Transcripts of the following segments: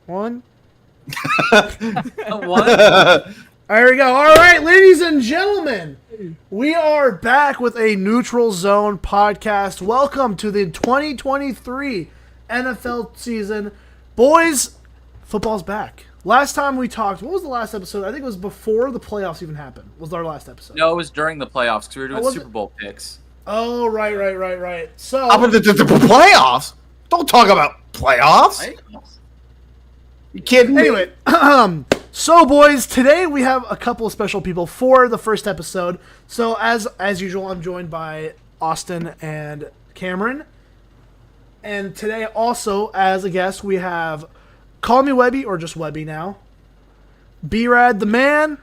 One. What? There we go. All right, ladies and gentlemen, we are back with a Neutral Zone podcast. Welcome to the 2023 NFL season. Boys, football's back. Last time we talked, what was the last episode? I think it was before the playoffs even happened. Was our last episode? No, it was during the playoffs because we were doing Super Bowl picks. Oh, right. So the playoffs? Don't talk about playoffs. You kidding me? Anyway, so boys, today we have a couple of special people for the first episode. So as usual, I'm joined by Austin and Cameron. And today also, as a guest, we have Call Me Webby, or just Webby now, B-Rad the Man,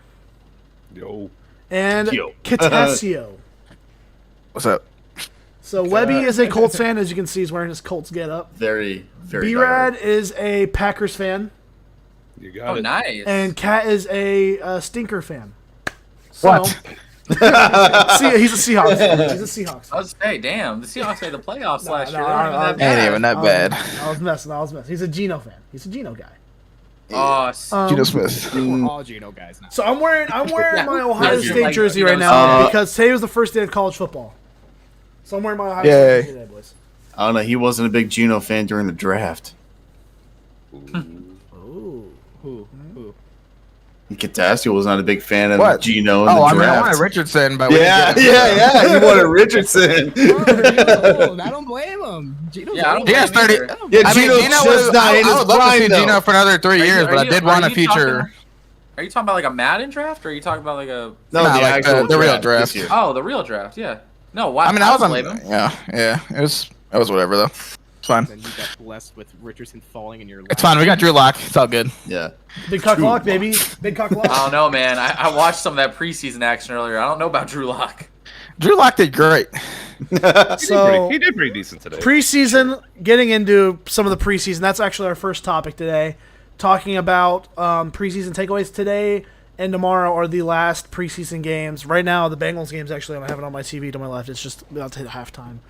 Yo. and Catasio. What's up? So Webby is a Colts fan. As you can see, he's wearing his Colts getup. Very B-Rad is a Packers fan. You got it. Nice. And Cat is a Stinker fan. So, What? he's a Seahawks fan. He's a Seahawks fan. I was damn, the Seahawks made the playoffs last year. Ain't even that bad. I was messing. He's a Geno fan. He's a Geno guy. Geno Smith. We're all Geno guys now. So I'm wearing my Ohio Yeah, State like, jersey you know, right now because today was the first day of college football. So I'm wearing my Ohio State jersey today, boys. I don't know. He wasn't a big Geno fan during the draft. Ooh. Who? Catastrophe was not a big fan of Geno in the I draft. wanted Richardson, but Yeah. He wanted Richardson. I don't blame him. Geno's Yeah, I don't He has blame 30. either. Yeah, I mean, Geno's Geno just was. not in I his would love to prime, see though. Geno for another 3 years, but I did want a future. Are you talking about like a Madden draft, or are you talking about like a? No, Nah, the like actual the real this draft. year. Oh, the real draft. Yeah. No, why? I mean, I was on. blame him. Yeah. It was whatever though. It's fine. Then you got blessed with Richardson falling in your lap. It's fine. We got Drew Lock. It's all good. Yeah. Big cock lock, baby. Big cock I lock. don't know, man. I watched some of that preseason action earlier. I don't know about Drew Lock. Drew Lock did great. So He did pretty decent today. preseason, getting into some of the preseason. That's actually our first topic today. Talking about preseason takeaways today and tomorrow are the last preseason games. Right now, the Bengals games actually, I have it on my TV to my left. It's just about to hit halftime.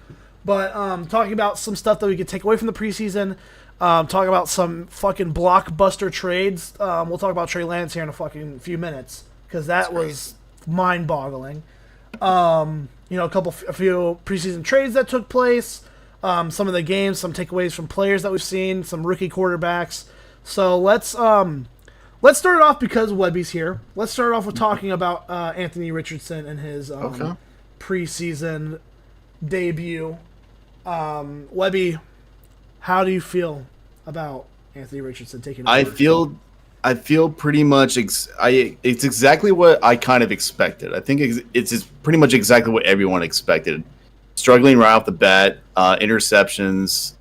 But talking about some stuff that we could take away from the preseason. Talking about some fucking blockbuster trades. We'll talk about Trey Lance here in a fucking few minutes because that was mind-boggling. A few preseason trades that took place. Some of the games, some takeaways from players that we've seen, some rookie quarterbacks. So let's start it off because Webby's here. Let's start off with talking about Anthony Richardson and his preseason debut. Webby, how do you feel about Anthony Richardson taking over? I feel pretty much. It's exactly what I kind of expected. I think it's pretty much exactly what everyone expected. Struggling right off the bat, interceptions.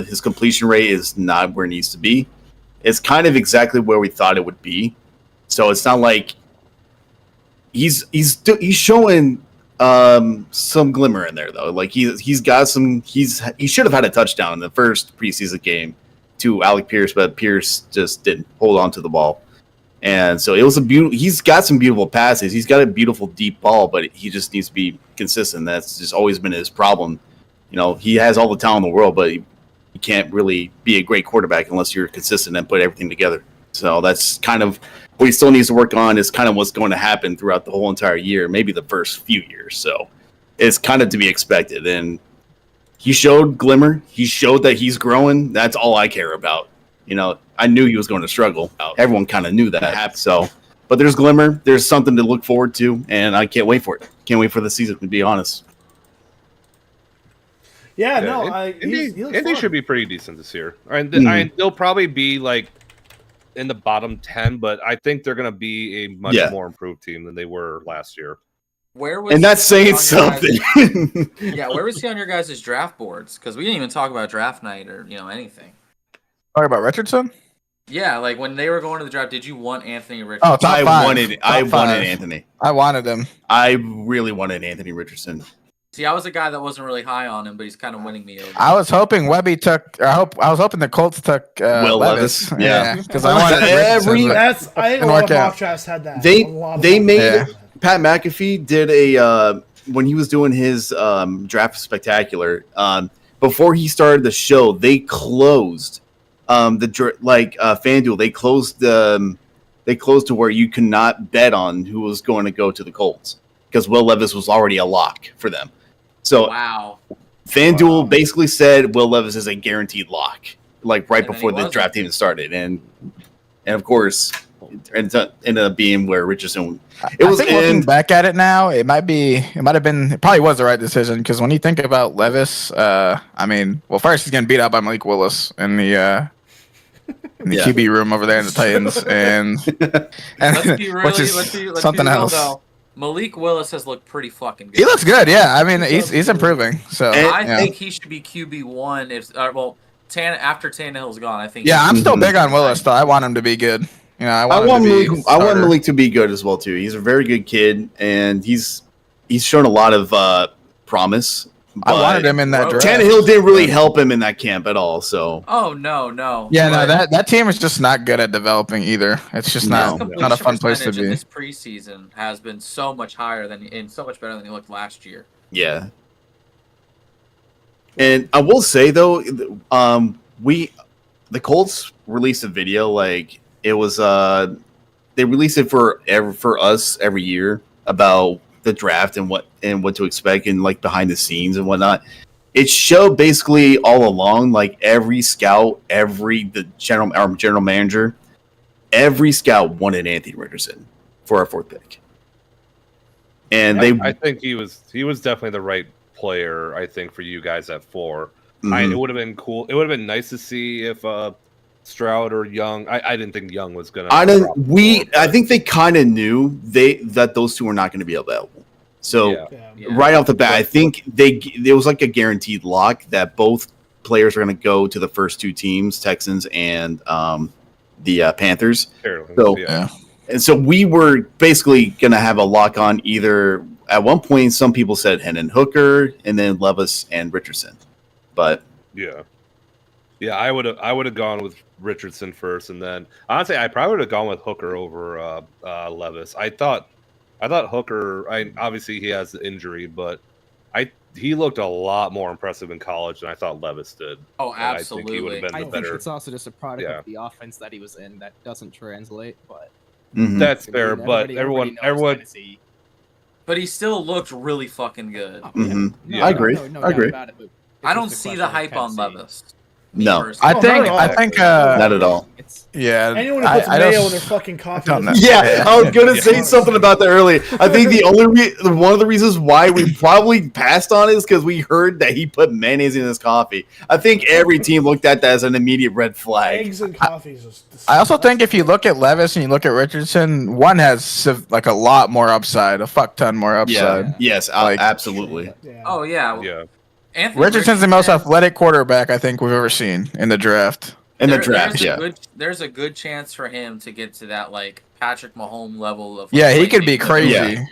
His completion rate is not where it needs to be. It's kind of exactly where we thought it would be. So it's not like he's showing some glimmer in there though. Like he's got some. He should have had a touchdown in the first preseason game to Alec Pierce, but Pierce just didn't hold on to the ball. And so it was he's got some beautiful passes. He's got a beautiful deep ball, but he just needs to be consistent. That's just always been his problem. He has all the talent in the world, but he can't really be a great quarterback unless you're consistent and put everything together. So that's kind of what he still needs to work on, is kind of what's going to happen throughout the whole entire year, maybe the first few years. So it's kind of to be expected. And he showed glimmer. He showed that he's growing. That's all I care about. I knew he was going to struggle. Everyone kind of knew that. So, but there's glimmer. There's something to look forward to, and I can't wait for it. Can't wait for the season, to be honest. Yeah, no, Indy should be pretty decent this year. And they'll probably be like in the bottom 10, but I think they're going to be a much more improved team than they were last year. And that's saying something. Where was he on your guys' draft boards? Because we didn't even talk about draft night or anything. Talk about Richardson. Yeah, like when they were going to the draft, did you want Anthony Richardson? Oh, top I five. wanted Anthony. I wanted him. I really wanted Anthony Richardson. See, I was a guy that wasn't really high on him, but he's kind of winning me over. I was hoping Webby took. I was hoping the Colts took Will Levis. Yeah. Because I wanted Richardson, but I think a lot of mock drafts had that. They made Pat McAfee did a when he was doing his draft spectacular. Before he started the show, they closed FanDuel, they closed to where you could not bet on who was going to go to the Colts because Will Levis was already a lock for them. So Wow. FanDuel basically said Will Levis is a guaranteed lock, like right And then before he the wasn't. draft even started, and of course, it ended up being where Richardson. It I was think looking back at it now, it probably was the right decision because when you think about Levis, I mean, well, first he's getting beat out by Malik Willis in the Yeah. QB room over there in the Titans, and Let's be really, which is let's be something real, else. though. Malik Willis has looked pretty fucking good. He looks good, yeah. I mean, he's improving. So I yeah. think he should be QB1 if after Tannehill's gone. I think. Yeah, I'm still Mhm. big on Willis though. I want him to be good. You know, I I want want him to be Malik, starter. to be good as well too. He's a very good kid, and he's shown a lot of promise. I but wanted him in that draft. Tannehill didn't really help him in that camp at all. So Oh no. Yeah, no, But that team is just not good at developing either. It's just his not a completion fun place to percentage in be. this preseason has been so much higher and so much better than he looked last year. yeah. And I will say though, the Colts released a video like it was they release it for us every year about the draft and what to expect and like behind the scenes and whatnot. It showed basically all along, like every scout, the general manager, every scout wanted Anthony Richardson for our fourth pick. And I think he was definitely the right player. I think for you guys at 4, Mhm. it would have been cool. It would have been nice to see if Stroud or Young. I didn't think Young was gonna. I drop the ball, I think they kind of knew that those two were not going to be available. So Yeah. Yeah. right off the bat, I think it was like a guaranteed lock that both players were going to go to the first two teams, Texans and the Panthers. Carolyn, So- Yeah. And so we were basically going to have a lock on either. At one point, some people said Hendon Hooker and then Levis and Richardson, but yeah. I would have gone with Richardson first, and then honestly, I probably would have gone with Hooker over Levis. I thought Hooker. Obviously he has the injury, but he looked a lot more impressive in college than I thought Levis did. Oh, And I think he would absolutely. have been I the think better. it's also just a product Yeah. of the offense that he was in that doesn't translate. But mhm. That's I mean, fair, but everybody knows everyone. Tennessee. But he still looked really fucking good. Oh, yeah. Mhm. Yeah. I agree. No I agree. doubt about it, but it's I don't just a see question the of hype on Tennessee. Levis. No. I Oh, think not at all. Not at all. It's yeah. Anyone who puts I mayo don't- in their fucking coffee. don't know. doesn't- Yeah, I was gonna Yeah. say something about that earlier. I think one of the reasons why we probably passed on it is because we heard that he put mayonnaise in his coffee. I think every team looked at that as an immediate red flag. Eggs and coffee is just. I also think if you look at Levis and you look at Richardson, one has like a lot more upside, a fuck ton more upside. Yeah. Yes. Like- absolutely. Yeah. Oh yeah. Yeah. Anthony Richardson's the most Richardson- athletic quarterback I think we've ever seen in the draft. In the There- draft, there's a yeah. there's a good chance for him to get to that like Patrick Mahomes level of. Yeah, he could be playmaking crazy. Yeah.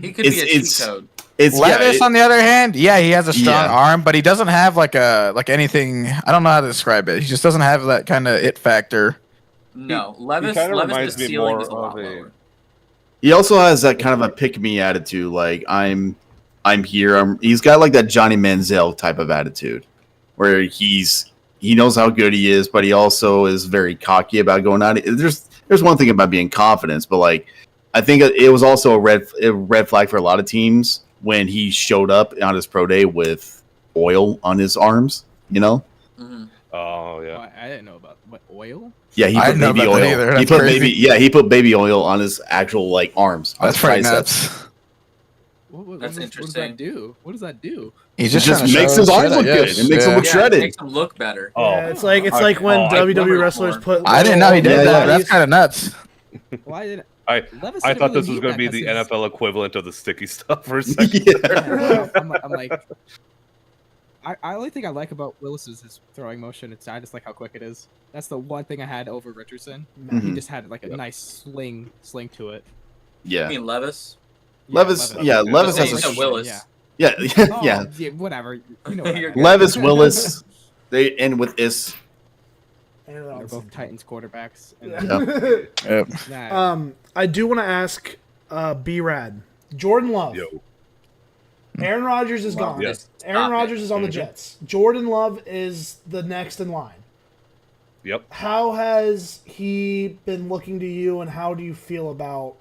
He could be a cheat It's- code. Levis, on the other hand, yeah, he has a strong Yeah. arm, but he doesn't have like anything. I don't know how to describe it. He just doesn't have that kind of it factor. No, Levis. kinda Levis' reminds me ceiling more is a lot of a- lower. He also has that kind of a pick me attitude. Like I'm here. He's got like that Johnny Manziel type of attitude, where he knows how good he is, but he also is very cocky about going out. There's one thing about being confident, but like I think it was also a red flag for a lot of teams when he showed up on his pro day with oil on his arms. You know? Mhm. Oh yeah. Oh, I didn't know about what oil. Yeah, he I put didn't know baby about that oil. either. He That's put crazy. he put baby oil on his actual like arms. On That's his pretty triceps. nuts. That's What interesting. does that do? What does that do? He's It just trying to makes show his arms shit, look I good. guess. It makes him look Yeah, shredded. it makes him look better. Oh, Yeah, it's like when I WWE remember wrestlers before. put. I didn't know he did Yeah, that. yeah. That's kind of nuts. Why did I Levis I didn't thought really this was need going that to be the 'cause NFL equivalent of the sticky stuff for a second. Yeah. I'm like, I only thing I like about Willis is his throwing motion. I just like how quick it is. That's the one thing I had over Richardson. He Mhm. just had like a nice sling to it. Yeah. I mean Levis. Levis has Levis a is a Willis. Yeah. Yeah, Oh, yeah. Whatever. You know what I You're meant. good. Levis, Willis, they end with is. And They're both Titans quarterbacks. And Yeah. Yep. Nah, I do want to ask B-Rad. Jordan Love. Yo. Aaron Rodgers is gone. Yes. Aaron Stop Rodgers it. is on the Mhm. Jets. Jordan Love is the next in line. Yep. How has he been looking to you, and how do you feel about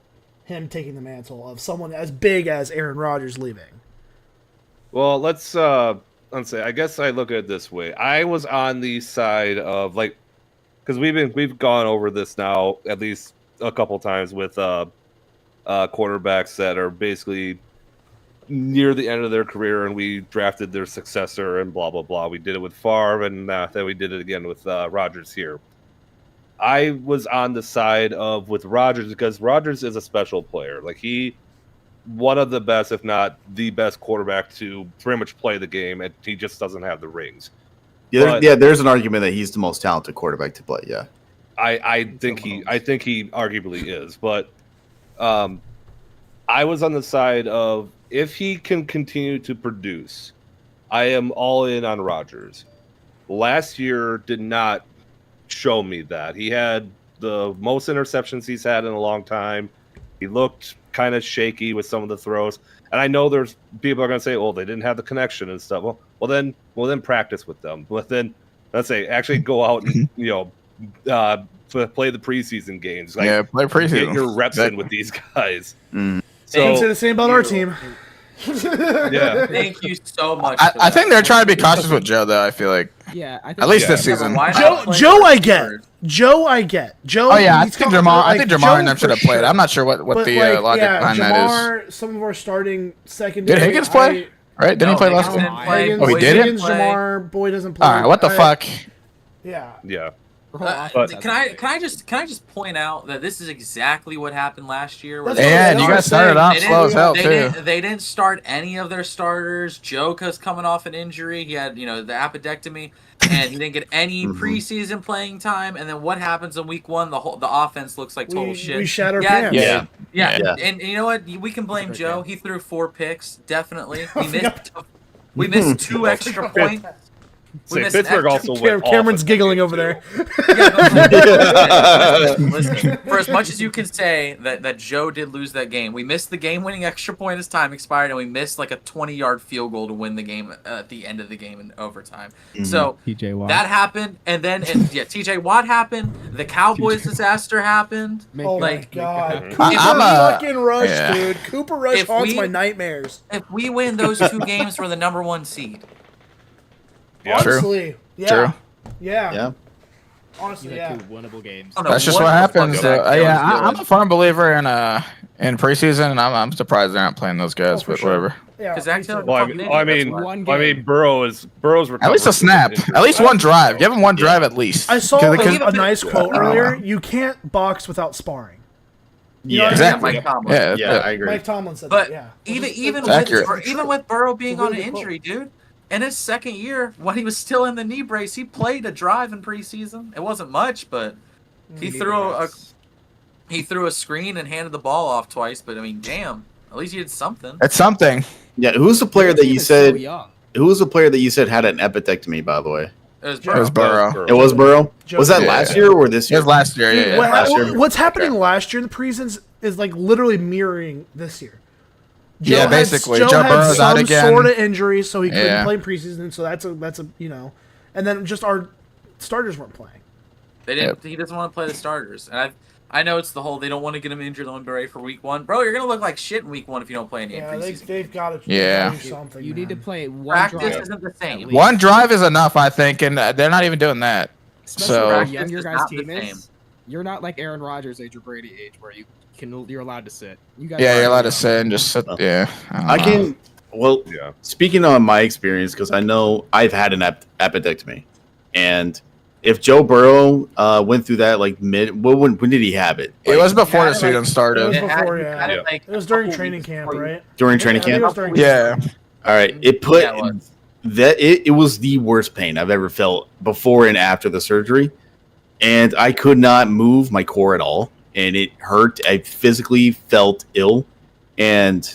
him taking the mantle of someone as big as Aaron Rodgers leaving? Well, let's say I guess I look at it this way. I was on the side of like, because we've gone over this now at least a couple times with quarterbacks that are basically near the end of their career, and we drafted their successor and blah blah blah. We did it with Favre, and then we did it again with Rodgers here. I was on the side of with Rodgers because Rodgers is a special player. Like one of the best, if not the best quarterback to pretty much play the game, and he just doesn't have the rings. There's an argument that he's the most talented quarterback to play. Yeah, I think he arguably is, but I was on the side of if he can continue to produce, I am all in on Rodgers. Last year did not show me that. He had the most interceptions he's had in a long time. He looked kind of shaky with some of the throws. And I know there's people are going to say, "Oh, they didn't have the connection and stuff." Well, then practice with them. But then, let's say, actually go out and play the preseason games. Like, play preseason. Get your reps in with these guys. Mm. So, you can say the same about our team. Yeah. Thank you so much. I think they're trying to be cautious with Joe, though. I feel like Yeah, I think at least Yeah. this season. Joe, I get. Joe, Oh yeah, I he's think coming- Jamar. I like, think Jamar Joe and them should have for played. sure. I'm not sure what But, the like, logic behind that is. Jamar, some of our starting secondary. Did Higgins play? Right? Didn't he play last Higgins game? didn't play. Higgins, Oh, he Boyd did it? Higgins, play. Jamar, Boyd doesn't play. All right, what the fuck? Yeah. Yeah. Can I just point out that this is exactly what happened last year? Where That's what And they you are guys started saying. off They slow as hell didn't- too. They didn't start any of their starters. Joka's coming off an injury. He had, the appendectomy, and he didn't get any preseason playing time. And then what happens in week one? The offense looks like total shit. We shat our Yeah, pants. Yeah. Yeah, Yeah. and you know what? We can blame Joe. He threw 4 picks, definitely. forgot. We missed 2 extra points. We Say, missed an Pittsburgh extra- also went Cameron's off in giggling that over game, there. too. Yeah, listen, for as much as you can say that Joe did lose that game, we missed the game-winning extra point as time expired, and we missed like a 20-yard field goal to win the game at the end of the game in overtime. So TJ Watt. that happened, and then TJ Watt happened. The Cowboys disaster happened. Oh my Like, god. I'm Cooper a- fucking Rush, yeah. dude. Cooper Rush If haunts we- my nightmares. If we win those 2 games, we're the number 1 seed. Yeah. True. Honestly. Yeah. True. Yeah. Yeah. Honestly, You yeah. had 2 winnable games. I don't know That's just what what the fuck happens. Zach Taylor's I'm doing. a firm believer in preseason, and I'm surprised they're not playing those guys. Oh, for but sure. whatever. Yeah. Because Zach me too. Taylor- Well, I Fucking mean, idiot, I mean, that's why. One I game. mean, Burrow's At least a snap. At least one drive. Give him one drive at least. I saw Because- a nice quote I don't earlier. know. You can't box without sparring. You know Yeah. what I mean? Exactly. Mike Tomlin. Yeah. Yeah, I agree. Mike Tomlin said But that, yeah. even It's accurate. with Burrow being It's a on really an good quote. injury, dude, in his second year, when he was still in the knee brace, he played a drive in preseason. It wasn't much, but he threw a screen and handed the ball off twice. But I mean, damn, at least he did something. It's something. Yeah, who's the player that Team you is so said? young. Who was the player that you said had an epidectomy? By the way, It was It was Burrow. Burrow. it was Burrow. Joe- Was that Yeah. last year or this It year? was last year. Yeah. What- Last year. what's happening last year in the preseasons is like literally mirroring this year. Yeah, had- basically. Joe Joe had Burrow's out some again. sort of injury, so he couldn't Yeah. play preseason. So that's a and then just our starters weren't playing. They didn't. He doesn't want to play the starters, and I know it's the whole they don't want to get him injured on Beret for week 1. Bro, you're gonna look like shit in week 1 if you don't play any Yeah, preseason. they've got to Yeah. do something. You need to man. play one Practice drive. isn't the same. at least. One drive is enough, I think, and they're not even doing that. Especially So- how Practice young your is guys' not the team same. is. You're not like Aaron Rodgers age or Brady age where you're allowed to sit. You guys Yeah, are you're allowed to young. sit and just sit. Yeah. I can. Well, Yeah. speaking on my experience, because I know I've had an appendectomy, and if Joe Burrow went through that like when did he have it? It was before had the it, season It was started. before, He yeah. had it, like, It was a during couple training weeks camp, before he- right? During training I think it camp. was during Yeah. All right, it put Yeah, it was. that it was the worst pain I've ever felt before and after the surgery, and I could not move my core at all, and it hurt. I physically felt ill, and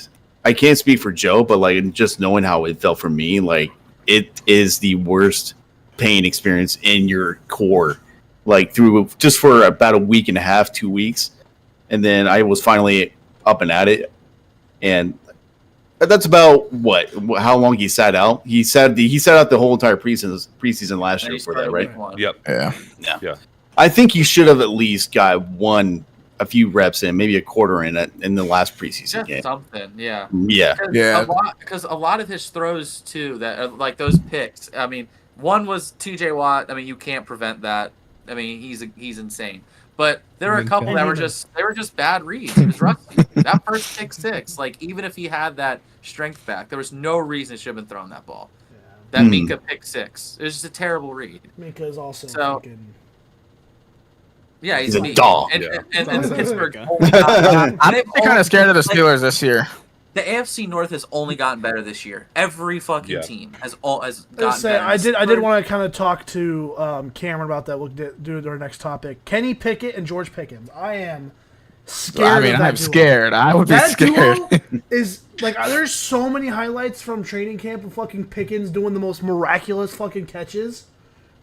I can't speak for Joe, but like just knowing how it felt for me, like it is the worst pain experience in your core, like through just for about a week and a half, 2 weeks, and then I was finally up and at it, and That's about how long he sat out. He sat out the whole entire preseason last year for that, right? Yep. Yeah. I think he should have at least got a few reps in, maybe a quarter in the last preseason Just game. something, yeah. Yeah. Yeah. Because a lot of his throws too, that like those picks. I mean, one was T.J. Watt. I mean, you can't prevent that. I mean, he's insane. But there were a couple that were just bad reads. He was rusty. That first pick six, like even if he had that strength back, there was no reason he should have been throwing that ball. That Minka pick six. It was just a terrible read. Minka is also fucking. Yeah, he's a dog. And Pittsburgh. I'm kind of scared of the Steelers this year. The AFC North has only gotten better this year. Every fucking team has gotten better. I did want to kind of talk to Cameron about that. We'll do our next topic. Kenny Pickett and George Pickens. I am scared. I mean, I'm scared. I would be scared. Duo is like there's so many highlights from training camp of fucking Pickens doing the most miraculous fucking catches.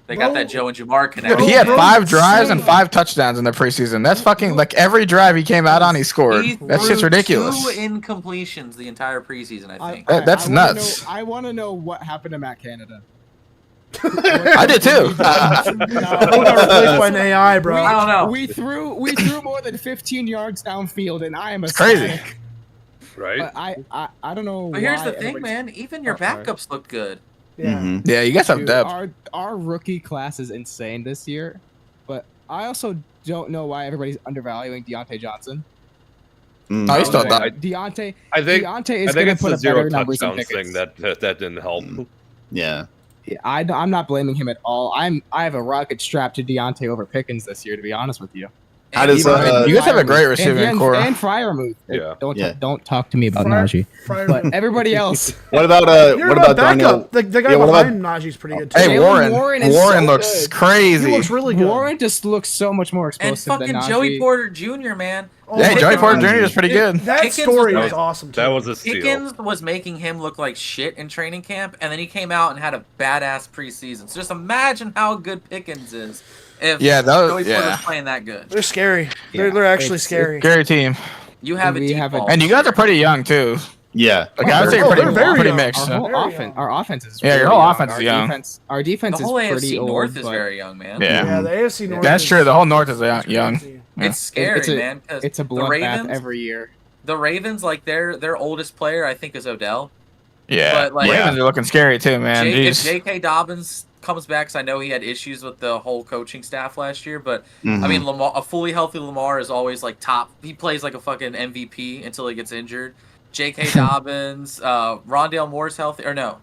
They got that Joe and Jamar connection. He had 5 drives and 5 touchdowns in the preseason. That's fucking like every drive he came out on, he scored. That's just ridiculous. 2 incompletions the entire preseason, I think. That's nuts. I want to know what happened to Matt Canada. I did too. Got replaced by an AI, bro. I don't know. We threw more than 15 yards downfield, and I am crazy. ecstatic. Right. But I don't know. But here's why the thing, everybody's- man. Even your backups look good. Yeah. Yeah, you got some Dude, depth. our rookie class is insane this year, but I also don't know why everybody's undervaluing Deontay Johnson. No, he's still done. Deontay I think is I think going to it's put the up zero better numbers than touchdowns Pickens. thing that didn't help. Yeah. I'm not blaming him at all. I have a rocket strapped to Deontay over Pickens this year, to be honest with you. How does you guys have a great receiving core. And Freiermuth. Yeah. Don't talk to me about Najee. But everybody else. What about Darnell? The guy behind Najee's pretty good too. Hey, Jalen Warren is so looks good. crazy. He looks really good. Warren just looks so much more And explosive than fucking Najee. Joey Porter Jr., man. Hey, Joey Porter Jr. is pretty good. That Pickens story was- was awesome too. That was a steal. Pickens was making him look like shit in training camp, and then he came out and had a badass preseason. So just imagine how good Pickens is if Joey Porter's playing that good. They're scary. Yeah, They're actually it's- scary. Scary team. You have a We deep have a- ball. And you guys are pretty young too. Yeah. Like I would say you're they're very pretty young. mixed. Our so. whole Very our offense is Yeah, your really whole young. offense is young. Our defense The whole is pretty AFC old, North is but very young, man. Yeah. Yeah, the AFC North. That's is- true. The whole North is young. crazy. It's scary, It's a- man. 'Cause it's a the bloodbath Ravens, every year. the Ravens, like their oldest player, I think, is Odell. Yeah. But, like- Ravens are looking scary too, man. If Jeez. J.K. Dobbins comes back, 'cause I know he had issues with the whole coaching staff last year, but Mhm. I mean, a fully healthy Lamar is always like top. He plays like a fucking MVP until he gets injured. J.K. Dobbins, Rondale Moore's healthy, or no?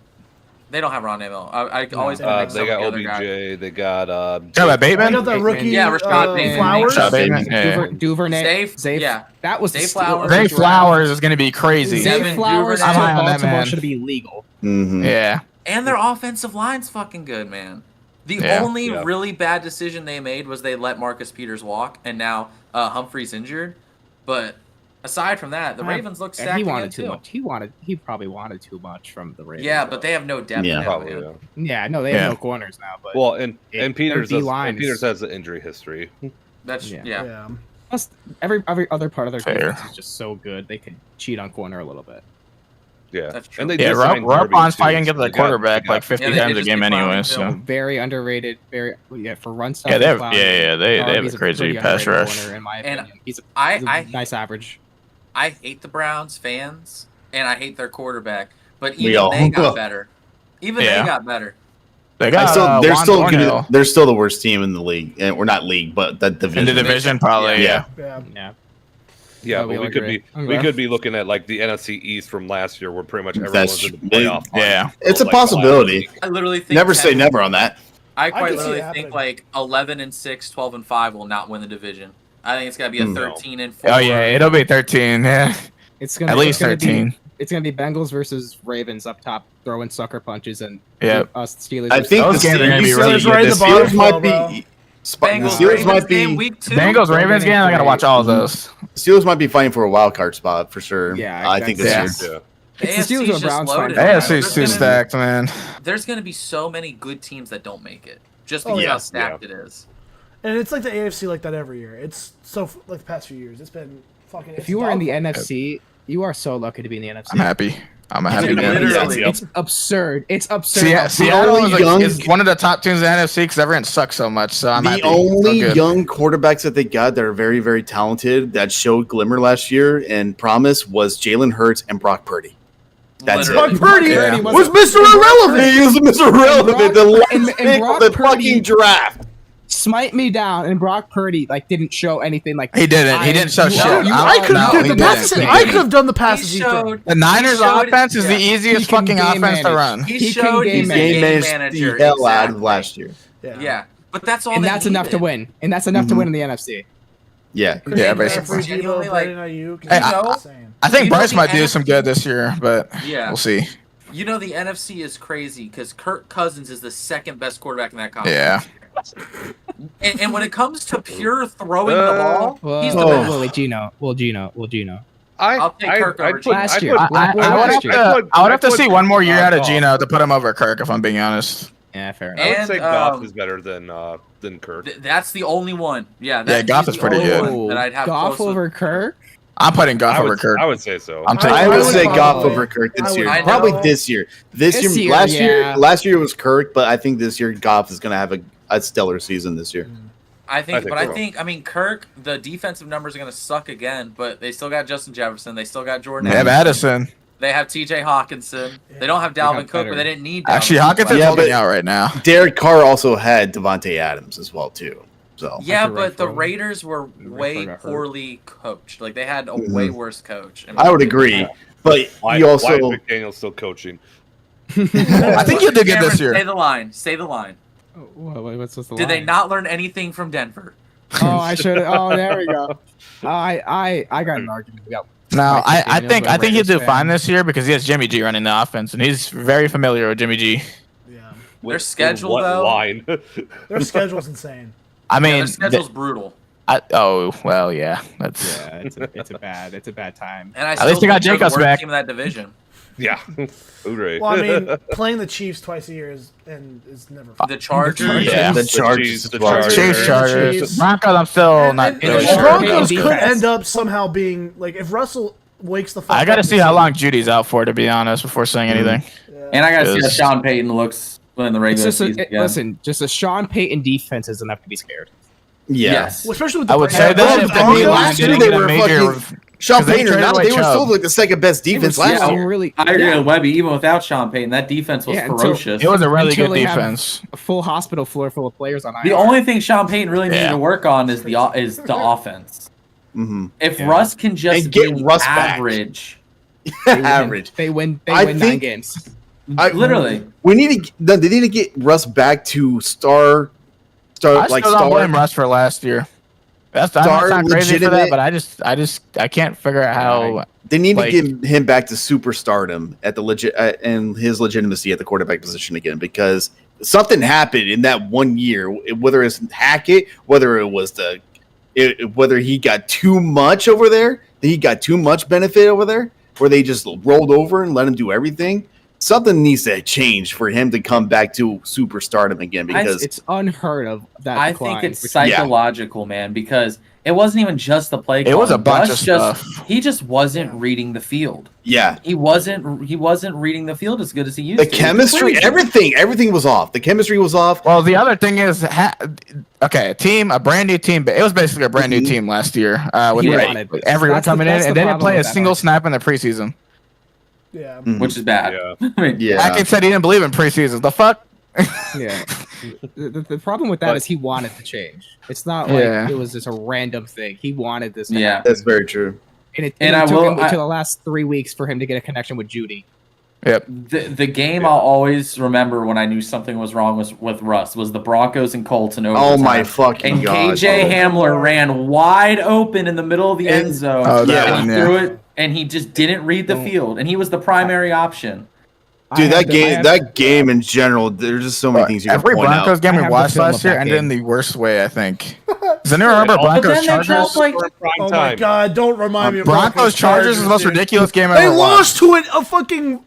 They don't have Rondale. I always mix They up got with the other guy. OBJ. They got Got I Bateman? got that rookie. Yeah, Rashad Bateman. Flowers. Rashad Bateman. Yeah. Duvernay. Zay- yeah. That was Zay the steal. Flowers. Zay Flowers is going to be crazy. Zay- Zay Devin Flowers to Duvernay. I'm high on that Baltimore man. should be legal. Mhm. Yeah. And their offensive line's fucking good, man. The Yeah. only Yeah. really bad decision they made was they let Marcus Peters walk, and now Humphrey's injured. But aside from that, the Ravens look And stacked he again, wanted too too. much. He probably wanted too much from the Ravens. Yeah, but they have no depth Yeah. now, Probably. man. Yeah. Yeah, no, they Yeah. have no corners now. But Well, and Their Peters D-line is- Peters has an injury history. That's Yeah. yeah. Yeah. plus every other part of their Fair. defense is just so good. They could cheat on corner a little bit. Yeah, That's true. and they Yeah, did Rob sign Darby, Bonds too, probably going to so get to the they got- quarterback they got- like 50 Yeah, they times a just game keep anyway. plowing So. film. Very underrated. For run stuff. Yeah, they have- Flowers, yeah, they have a Darby's crazy pretty pass underrated rush. corner, in my And opinion. He's a I nice average. hate the Browns fans, and I hate their quarterback. But We even all- they got better. Even Yeah. they got better. They got They're still the worst team in the league, and we're not league, but that in division. the division, probably. Yeah. Yeah. Yeah. Yeah, we but we all could agree. be Okay. we could be looking at like the NFC East from last year, where pretty much everyone That's was in the true. playoff. Yeah. hunt. It's a Like, the last possibility. week. I literally think Never say 10 never on that. I can quite see literally it think happening. like 11-6, 12-5 will not win the division. I think it's gonna be a No. 13-4. Oh, yeah. It'll be 13. Yeah. It's gonna At least it's gonna 13. It's gonna be Bengals versus Ravens up top, throwing sucker punches, and Yeah. us Steelers. I think Those the games are gonna be Steelers, really Steelers right good at this the year. bottom. Steelers might Bro. be. The Bengals, Steelers Ravens might game be. week 2. Bengals Ravens game. I got to watch all of those. Steelers might be fighting for a wild card spot for sure. Yeah, I think this that's- year. Yeah. The It's the Steelers AFC or is just Browns loaded. fighting. AFC's too There's gonna- stacked, man. There's gonna be so many good teams that don't make it, just Oh, because yeah. how stacked it is. And it's like the AFC like that every year. It's so like the past few years. It's been fucking. If you were in the NFC, You are so lucky to be in the NFC. I'm happy. I'm a happy Dude, man. literally. It's absurd. It's absurd. Seattle only young- is one of the top teams in the NFC because everyone sucks so much. So I'm The happy. only Feel good. young quarterbacks that they got that are very, very talented that showed glimmer last year and promise was Jalen Hurts and Brock Purdy. That's Literally. it. Brock Purdy Yeah. was Mr. Irrelevant. He was Mr. Relevant, the last and pick Brock of the Purdy- fucking draft. Smite me down, and Brock Purdy like didn't show anything. Like He didn't. He didn't show You shit. are- you I are- could no, have he the didn't. passes. I could have done the passes He he threw. showed. The Niners' showed- offense is the yeah. easiest He can fucking game offense to manage. run. He He can showed game he's a manage. Game game managed manager. the hell out of exactly. last year. Yeah, but that's all. and they that's enough to needed. win. And that's enough to win in the NFC. Yeah. Yeah, They basically. genuinely, like, Ayuk, Hey, insane. I think You know Bryce the might do NFC some good this year, but Yeah. we'll see. You know the NFC is crazy because Kirk Cousins is the second best quarterback in that conference. Yeah. And when it comes to pure throwing the ball, he's the Oh. best. Well, Gino. I'll take Kirk over Gino. Last year. I would have to see one more year out of Gino to put him over Kirk, if I'm being honest. Yeah, fair I enough. would And, say Goff is better than Kirk. That's the only one. Yeah, Yeah, Goff he's is the pretty only good. one that I'd have Golf close with. over Kirk. I'm putting Goff over Kirk. I would say so. I'm taking. I would say probably- Goff over Kirk this year. I know. Probably this year. This year, last yeah. last year was Kirk, but I think this year Goff is going to have a stellar season this year. I think so. I mean, Kirk, the defensive numbers are going to suck again, but they still got Justin Jefferson. They still got Jordan. They have Addison. They have TJ Hawkinson. They don't have Dalvin Cook, better. but they didn't need Dalvin Actually, Cook. Hawkinson's Yeah, holding but- out right now. Derek Carr also had Devontae Adams as well too. So Yeah, That's a but the Renfro. Raiders were way got hurt. poorly coached. Like they had a Mhm. way worse coach. I would agree, but Why, you also why is McDaniel's still coaching? I think you'll do good Cameron, this year. Say the line. Say the line. What's the Did they line? not learn anything from Denver? Oh, I should. Oh, there we go. I got an argument. We got No, Mike I McDaniel's think a he'll Raiders do fan. fine this year because he has Jimmy G running the offense, and he's very familiar with Jimmy G. Yeah, Their schedule, what though? line? their schedule's insane. I Yeah, mean, their schedule's brutal. oh well, yeah. That's Yeah, it's a bad time. And I At least still they got think they're the Jacobs worst back. team in that division. yeah. Hooray. Well, I mean, playing the Chiefs twice a year is never fun. The Chargers. Yeah. the Chargers. Chiefs, as the well. Chargers. Chase Chiefs. Chargers. Broncos, I'm still not And really the sure. Broncos Defense. could end up somehow being like if Russell wakes the fuck I got to up see this how season. long Judy's out for, to be honest, before saying anything. Yeah. And I got to see how Yes. Sean Payton looks in the It's regular just season. again. listen, just a Sean Payton defense is enough to be scared. Yeah. Yes. Well, especially with the I would Broncos. say that if the the Broncos D-line last year didn't they get a were major. fucking- Sean 'Cause they Payton, traded now away they were Chubb. still like the second best defense last yeah, year. really. I agree yeah. with Webby. Even without Sean Payton, that defense was Yeah, until- ferocious. It was a really Until good they have defense. A full hospital floor full of players on IR. The only thing Sean Payton really needed Yeah. to work on is the offense. Mm-hmm. If Yeah. Russ can just And get be Russ back. average, Average. They win. They I win 9 think- games. literally. We need to. They need to get Russ back to star. I still don't blame Russ for last year. I'm Star not crazy for that, legitimate- but I can't figure out how. They need Like- to get him back to superstardom at the legit and his legitimacy at the quarterback position again because something happened in that 1 year. Whether it's Hackett, whether it was whether he got too much over there, he got too much benefit over there, where they just rolled over and let him do everything. Something needs to change for him to come back to superstardom again because It's unheard of that. I decline, think it's which- psychological, man, because it wasn't even just the play. It was a calling. bunch Russ of just, stuff. He just wasn't reading the field. yeah, He wasn't reading the field as good as he used the to. chemistry, everything was off. The chemistry was off. Well, the other thing is, a brand new team, but it was basically a brand new team last year with He like, wanted this. everyone That's the- coming in, that's the and they didn't problem play a with that single one. snap in the preseason. Yeah. Mhm. Which is bad. Yeah. I mean, Yeah, Hackett said he didn't believe in preseason. The fuck? Yeah. The problem with that But- is he wanted to change. It's not like Yeah. it was just a random thing. He wanted this. To Yeah. happen. that's very true. And it And I took will- him until the last 3 weeks for him to get a connection with Judy. Yep. The game I'll always remember when I knew something was wrong with Russ was the Broncos and Colts in overtime. Oh my fucking And god! KJ Hamler ran wide open in the middle of the end zone. Oh, that Yeah. one, and he yeah. threw it, and he just didn't read the field, and he was the primary option. Dude, I have that game in general, there's just so many things you can Every point Broncos out. game I we have the watched film last of year that ended in game. the worst way, I think. Does anyone remember But Broncos then they Chargers? dropped like Prime Oh my time. god! Don't remind me of Broncos Chargers is the most dude. ridiculous game They I've ever watched. lost to a fucking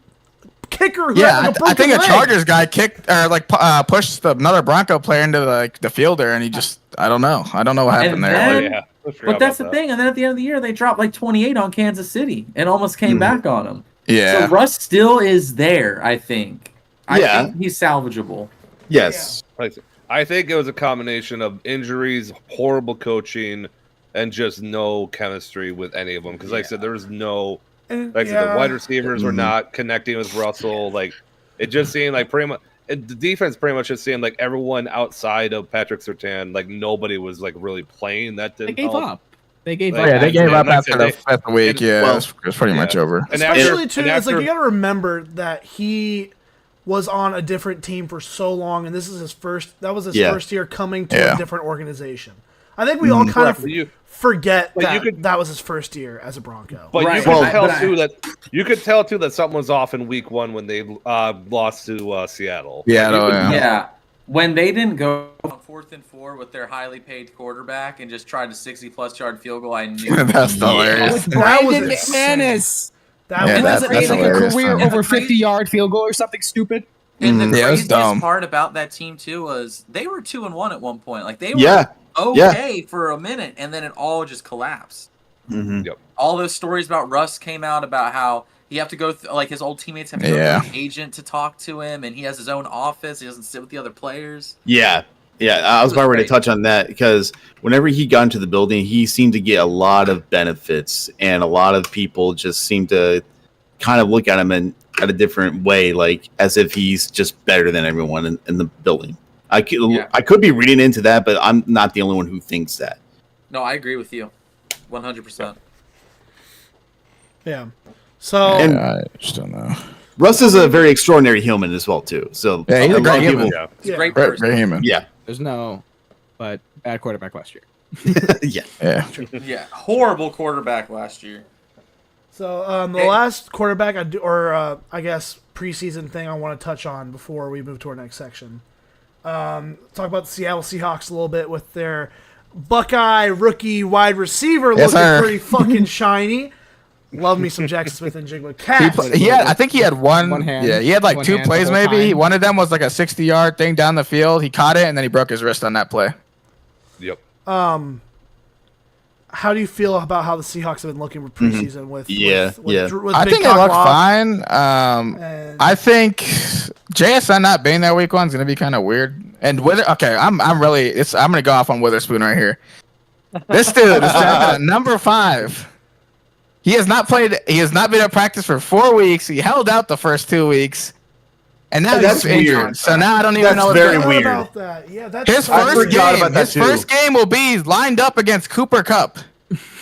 kicker. Who Yeah, had, like, I think a broken leg. Chargers guy kicked or pushed another Bronco player into the fielder, and he just I don't know what happened And there. then- Like, But that's the thing. And then at the end of the year, they dropped like 28 on Kansas City and almost came back on them. Yeah. So Russ still is there, I think. I Yeah. think he's salvageable. Yes. I think it was a combination of injuries, horrible coaching, and just no chemistry with any of them. Because, like I said, there was no, And, like I said, the wide receivers were Mhm. not connecting with Russell. Like, it just seemed like pretty much the defense pretty much just seemed like everyone outside of Patrick Surtain, like nobody was like really playing. That They didn't gave help. up. They gave Like, up. Yeah, they gave up like I after said, the fifth week. Yeah, well, it was pretty much over. And Especially after, too, and it's like after- you got to remember that he was on a different team for so long, and this is his first. That was his Yeah. first year coming to Yeah. a different organization. I think we all kind of But you- forget but that you could- that was his first year as a Bronco. But Right. you could Well, tell but too that you could tell too that something was off in week 1 when they lost to Seattle. Yeah, Like, you no, could- yeah. Yeah. When they didn't go on 4th and 4 with their highly paid quarterback and just tried a 60-plus yard field goal, I knew. That's hilarious. With That was Brandon insane. McManus. That Yeah, was that's Wasn't he like a hilarious, career man. over 50-yard field goal or something stupid? And the Mhm. Yeah, it was craziest dumb. part about that team too was they were 2-1 at one point. Like they were Yeah. okay for a minute, and then it all just collapsed. Mhm. All those stories about Russ came out about how he have to go like his old teammates have to go Yeah. through an agent to talk to him, and he has his own office. He doesn't sit with the other players. Yeah. Yeah, I was about ready to touch on that because whenever he got into the building, he seemed to get a lot of benefits, and a lot of people just seem to kind of look at him in a different way, like as if he's just better than everyone in the building. I could be reading into that, but I'm not the only one who thinks that. No, I agree with you, 100%. yeah. So And- I just don't know. Russ is a very extraordinary human as well, too. So Yeah, he's a lot great of human. people- Yeah. He's a Yeah. great Great, person. great human. Yeah, There's no, but bad quarterback last year. yeah. Yeah. Yeah, horrible quarterback last year. So the Hey. last quarterback, I guess preseason thing I want to touch on before we move to our next section. Talk about the Seattle Seahawks a little bit with their Buckeye rookie wide receiver Yes, looking sir. pretty fucking shiny. Love me some Jackson Smith and Jigba Cats. He had, I think he had one. One hand. Yeah, he had like One 2 hand the plays whole maybe. time. One of them was like a 60-yard thing down the field. He caught it and then he broke his wrist on that play. Yep. How do you feel about how the Seahawks have been looking for preseason with Yeah, yeah. with I Big think it Cock looked Lock fine. and- I think JSN not being there week 1 is gonna be kind of weird. And okay, I'm gonna go off on Witherspoon right here. This dude is drafted at number 5. He has not played. He has not been at practice for 4 weeks. He held out the first 2 weeks, and now That's he's injured. weird. So now I don't even That's know what's very going on. weird. about that. Yeah, that's His I first forgot game. about that His too. first game will be lined up against Cooper Cup.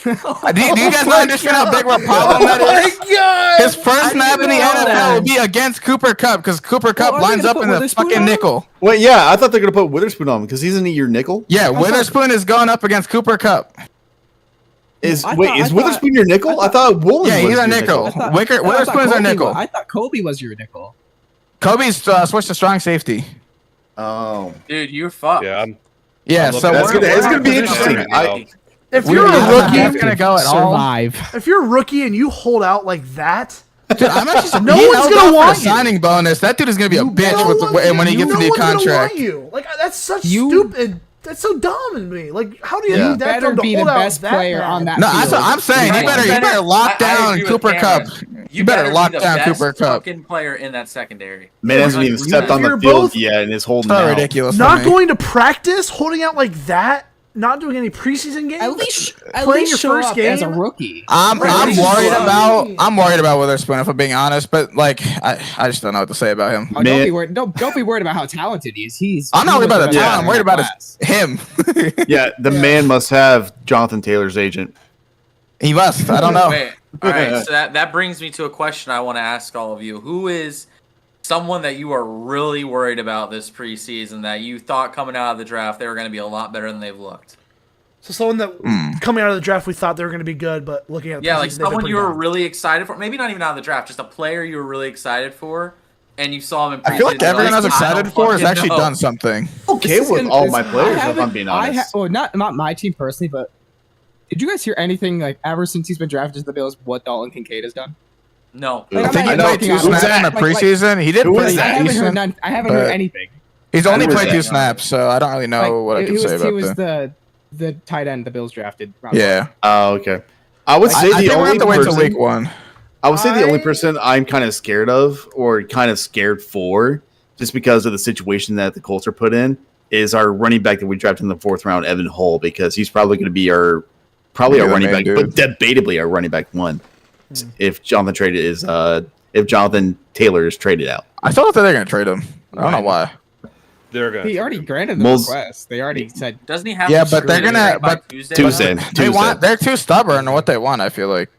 Do you guys not understand how big of a problem that is? God! His first snap in the NFL will be against Cooper Cup because Cooper Cup are they lines gonna up put in the Witherspoon fucking on? nickel. Wait, yeah, I thought they're gonna put Witherspoon on because he's in your nickel. Yeah, Witherspoon is going up against Cooper Cup. Is I Witherspoon your nickel? I thought Woolen Yeah, was he's your a nickel. I thought- Witherspoon's our nickel. I thought Kobe was your nickel. Kobe's switched to strong safety. Oh, Dude, you're fucked. Yeah. Yeah, I'm so looking- it's gonna be we're- interesting. we're- If We're you're a not rookie, gonna go at all. Survive. if you're a rookie and you hold out like that, Dude, I'm actually No he one's held gonna out for want a you. signing bonus. That dude is gonna be a bitch no with one's when he gets no a new one's gonna contract. want you. Like that's such You- stupid. That's so dumb in me. Like, how do you Yeah. need that Better dumb to be the hold out best that player bad? on that No, field. I'm saying you better lock I down agree with Cooper Cup. Cameron. You better lock be the down best Cooper Cup. fucking player in that secondary. man hasn't even stepped on You're the field both- yet and is holding So out. ridiculous. for Not me. going to practice, holding out like that, not doing any preseason games. At least Playing your show first up as a game? rookie. I'm Right, worried he's just about slow. Witherspoon if I'm being honest, but like I just don't know what to say about him. Oh, Man. don't be worried about how talented he is. I'm not worried about the Yeah. talent. I'm worried about him. Yeah, the man must have Jonathan Taylor's agent. He must. I don't know. Wait, all right. So that brings me to a question I want to ask all of you. Who is someone that you are really worried about this preseason that you thought coming out of the draft they were going to be a lot better than they've looked? So someone that coming out of the draft we thought they were going to be good, but looking at the Yeah, preseason, like they've been someone pretty you were bad. really excited for. Maybe not even out of the draft, just a player you were really excited for, and you saw him in preseason. I feel like you're everyone I was "I excited don't for has fucking actually know." done something. Okay with all my players, if I'm being I honest. well, not my team personally, but did you guys hear anything like ever since he's been drafted to the Bills? What Dalton Kincaid has done? No. Like, I I'm think not he even played joking. 2 I'm snaps in the like- preseason. He did Who is pretty that? I haven't heard decent. none. I haven't heard but- anything. He's only Who is played that? 2 snaps, so I don't really know what I he can was, say he about was that. the the tight end the Bills drafted. round Yeah. Oh, okay. I would say I the think we'll only have to wait till person. week 1. I would say the only I- person I'm kind of scared of, or kind of scared for, just because of the situation that the Colts are put in, is our running back that we drafted in the 4th round, Evan Hull, because he's probably going to be our Yeah, the running main back, but dude. debatably our running back 1 if if Jonathan Taylor is traded out. I thought they were going to trade him. I don't know why. They're gonna. He already granted the Moles- request. They already said Doesn't he have? Yeah, to but they're screw it gonna- in by but- Tuesday. They're too stubborn on what they want, I feel like.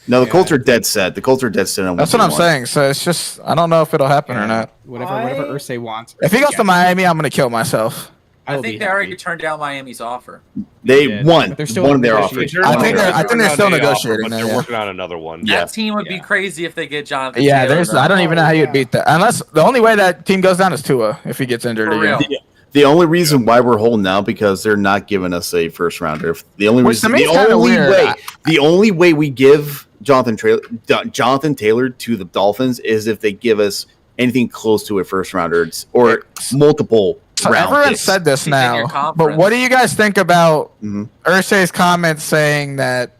No, the Yeah. Colts are dead set. The Colts are dead set on That's what what they I'm want. saying. So it's just, I don't know if it'll happen or not. whatever Ursay wants. If he goes Yeah. to Miami, I'm going to kill myself. I will think be they already happy. turned down Miami's offer. They Yeah, won. but they're still One of in their negotiation. offers. I think they're working still on the offer, negotiating but that, they're yeah. working on another one. Yeah. That team would be Yeah. crazy if they get Jonathan. Yeah, Taylor, there's. though. I don't even know how you'd yeah. beat that. Unless the only way that team goes down is Tua if he gets injured For again. real. The only reason why we're holding out because they're not giving us a first rounder. The only Which to reason, me is kinda weird. the only way we give Jonathan Taylor to the Dolphins is if they give us anything close to a first rounder or multiple So round everyone picks. said this He's in your now, conference. but what do you guys think about Mhm. Ursay's comments saying that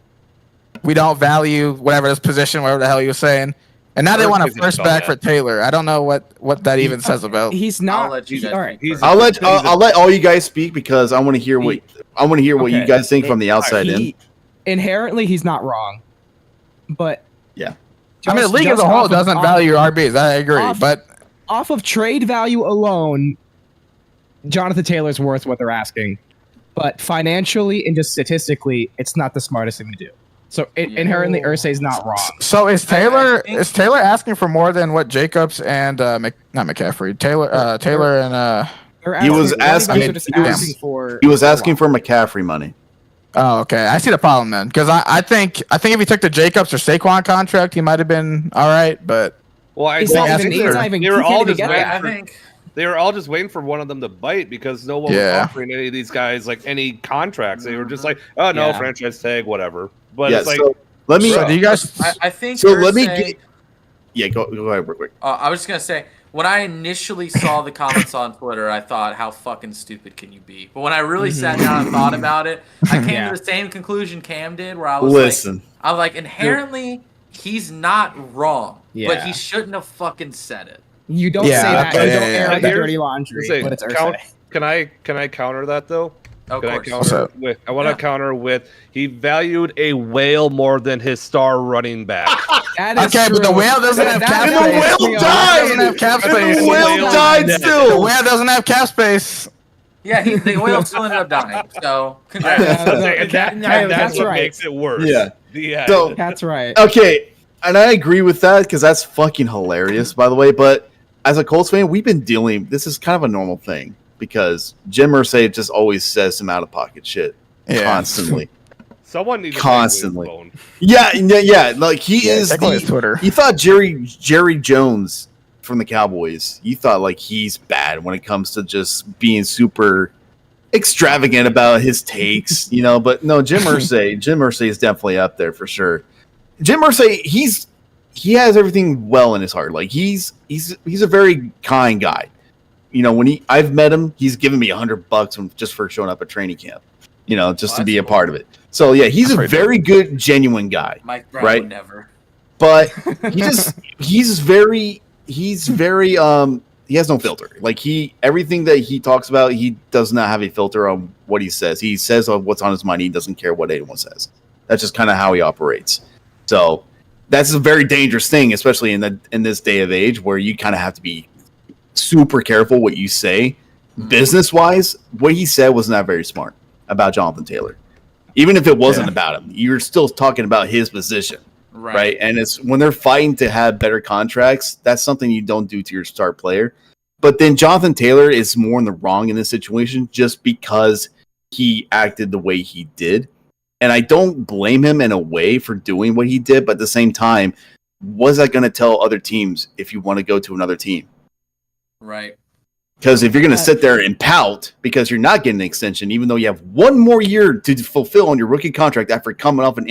we don't value whatever this position, whatever the hell he was saying, and now they want a Ursay's first about back that. for Taylor? I don't know what that even says about. He's I'll not. let you guys all right. speak first. I'll let all you guys speak because I want to hear what you Okay. guys think from the outside in. Inherently, he's not wrong, but Yeah. I mean, the league as just a whole off of- doesn't value RBs. I agree, off- but off of trade value alone. Jonathan Taylor's worth what they're asking, but financially and just statistically, it's not the smartest thing to do. So Yeah. inherently, Ursay's not wrong. so is I Taylor think- is Taylor asking for more than what Jacobs and not McCaffrey, Taylor and They're He was running backs asking- are just he was- asking for. He was asking for McCaffrey money. oh, okay. I see the problem then, because I think if he took the Jacobs or Saquon contract, he might have been all right. But Well, I He's think not even- even. He's not even. they were he can't all even just get waiting that. I think they were all just waiting for one of them to bite because no one was Yeah. offering any of these guys like any contracts. They were just like, oh no, Yeah. franchise tag, whatever. But Yeah, it's like, so let me. so do you guys? I think. So let me Ursay- get. Yeah, go ahead real quick. I was just gonna say when I initially saw the comments on Twitter, I thought, "How fucking stupid can you be?" But when I really sat down and thought about it, I came Yeah. to the same conclusion Cam did, where I was Listen, like, inherently, he's not wrong, but Yeah. he shouldn't have fucking said it. You don't Yeah, say that. okay, You don't yeah, air yeah. out the Here's- dirty laundry, say, but it's count- Ursay. can I counter that though? Of Can I course. What's counter up? with? I want to Yeah. counter with. He valued a whale more than his star running back. That is Okay, but the true. whale doesn't have That- cap that space. is The whale real. died! Doesn't have cap And space. the whale Whale died dead. The still. whale doesn't have cap space. Yeah, the oil still ended up dying. So Yeah, congrats. Yeah, that's what right. makes it worse. Yeah. Yeah. So That's right. okay, and I agree with that because that's fucking hilarious, by the way. But as a Colts fan, we've been dealing. This is kind of a normal thing because Jim Irsay just always says some out of pocket shit constantly. someone needs Constantly. to take away Yeah. Like he is check on his the. Twitter. You thought Jerry Jones from the Cowboys. You thought like he's bad when it comes to just being super extravagant about his takes, But no, Jim Irsay is definitely up there for sure. Jim Irsay, he has everything well in his heart. Like he's a very kind guy. When I've met him, he's given me $100 just for showing up at training camp. Just to be a That's part of it. So yeah, he's a That's very good, genuine guy. Mike Brown Right. would never. But he's very he has no filter. Like everything that he talks about, he does not have a filter on what he says. He says what's on his mind. He doesn't care what anyone says. That's just kind of how he operates. So that's a very dangerous thing, especially in this day of age where you kind of have to be super careful what you say. Business wise, what he said was not very smart about Jonathan Taylor. Even if it wasn't about him, you're still talking about his position. Right. And it's when they're fighting to have better contracts, that's something you don't do to your star player. But then Jonathan Taylor is more in the wrong in this situation just because he acted the way he did. And I don't blame him in a way for doing what he did. But at the same time, was that going to tell other teams if you want to go to another team? Right. Because if you're going to sit there and pout because you're not getting an extension, even though you have one more year to fulfill on your rookie contract after coming off an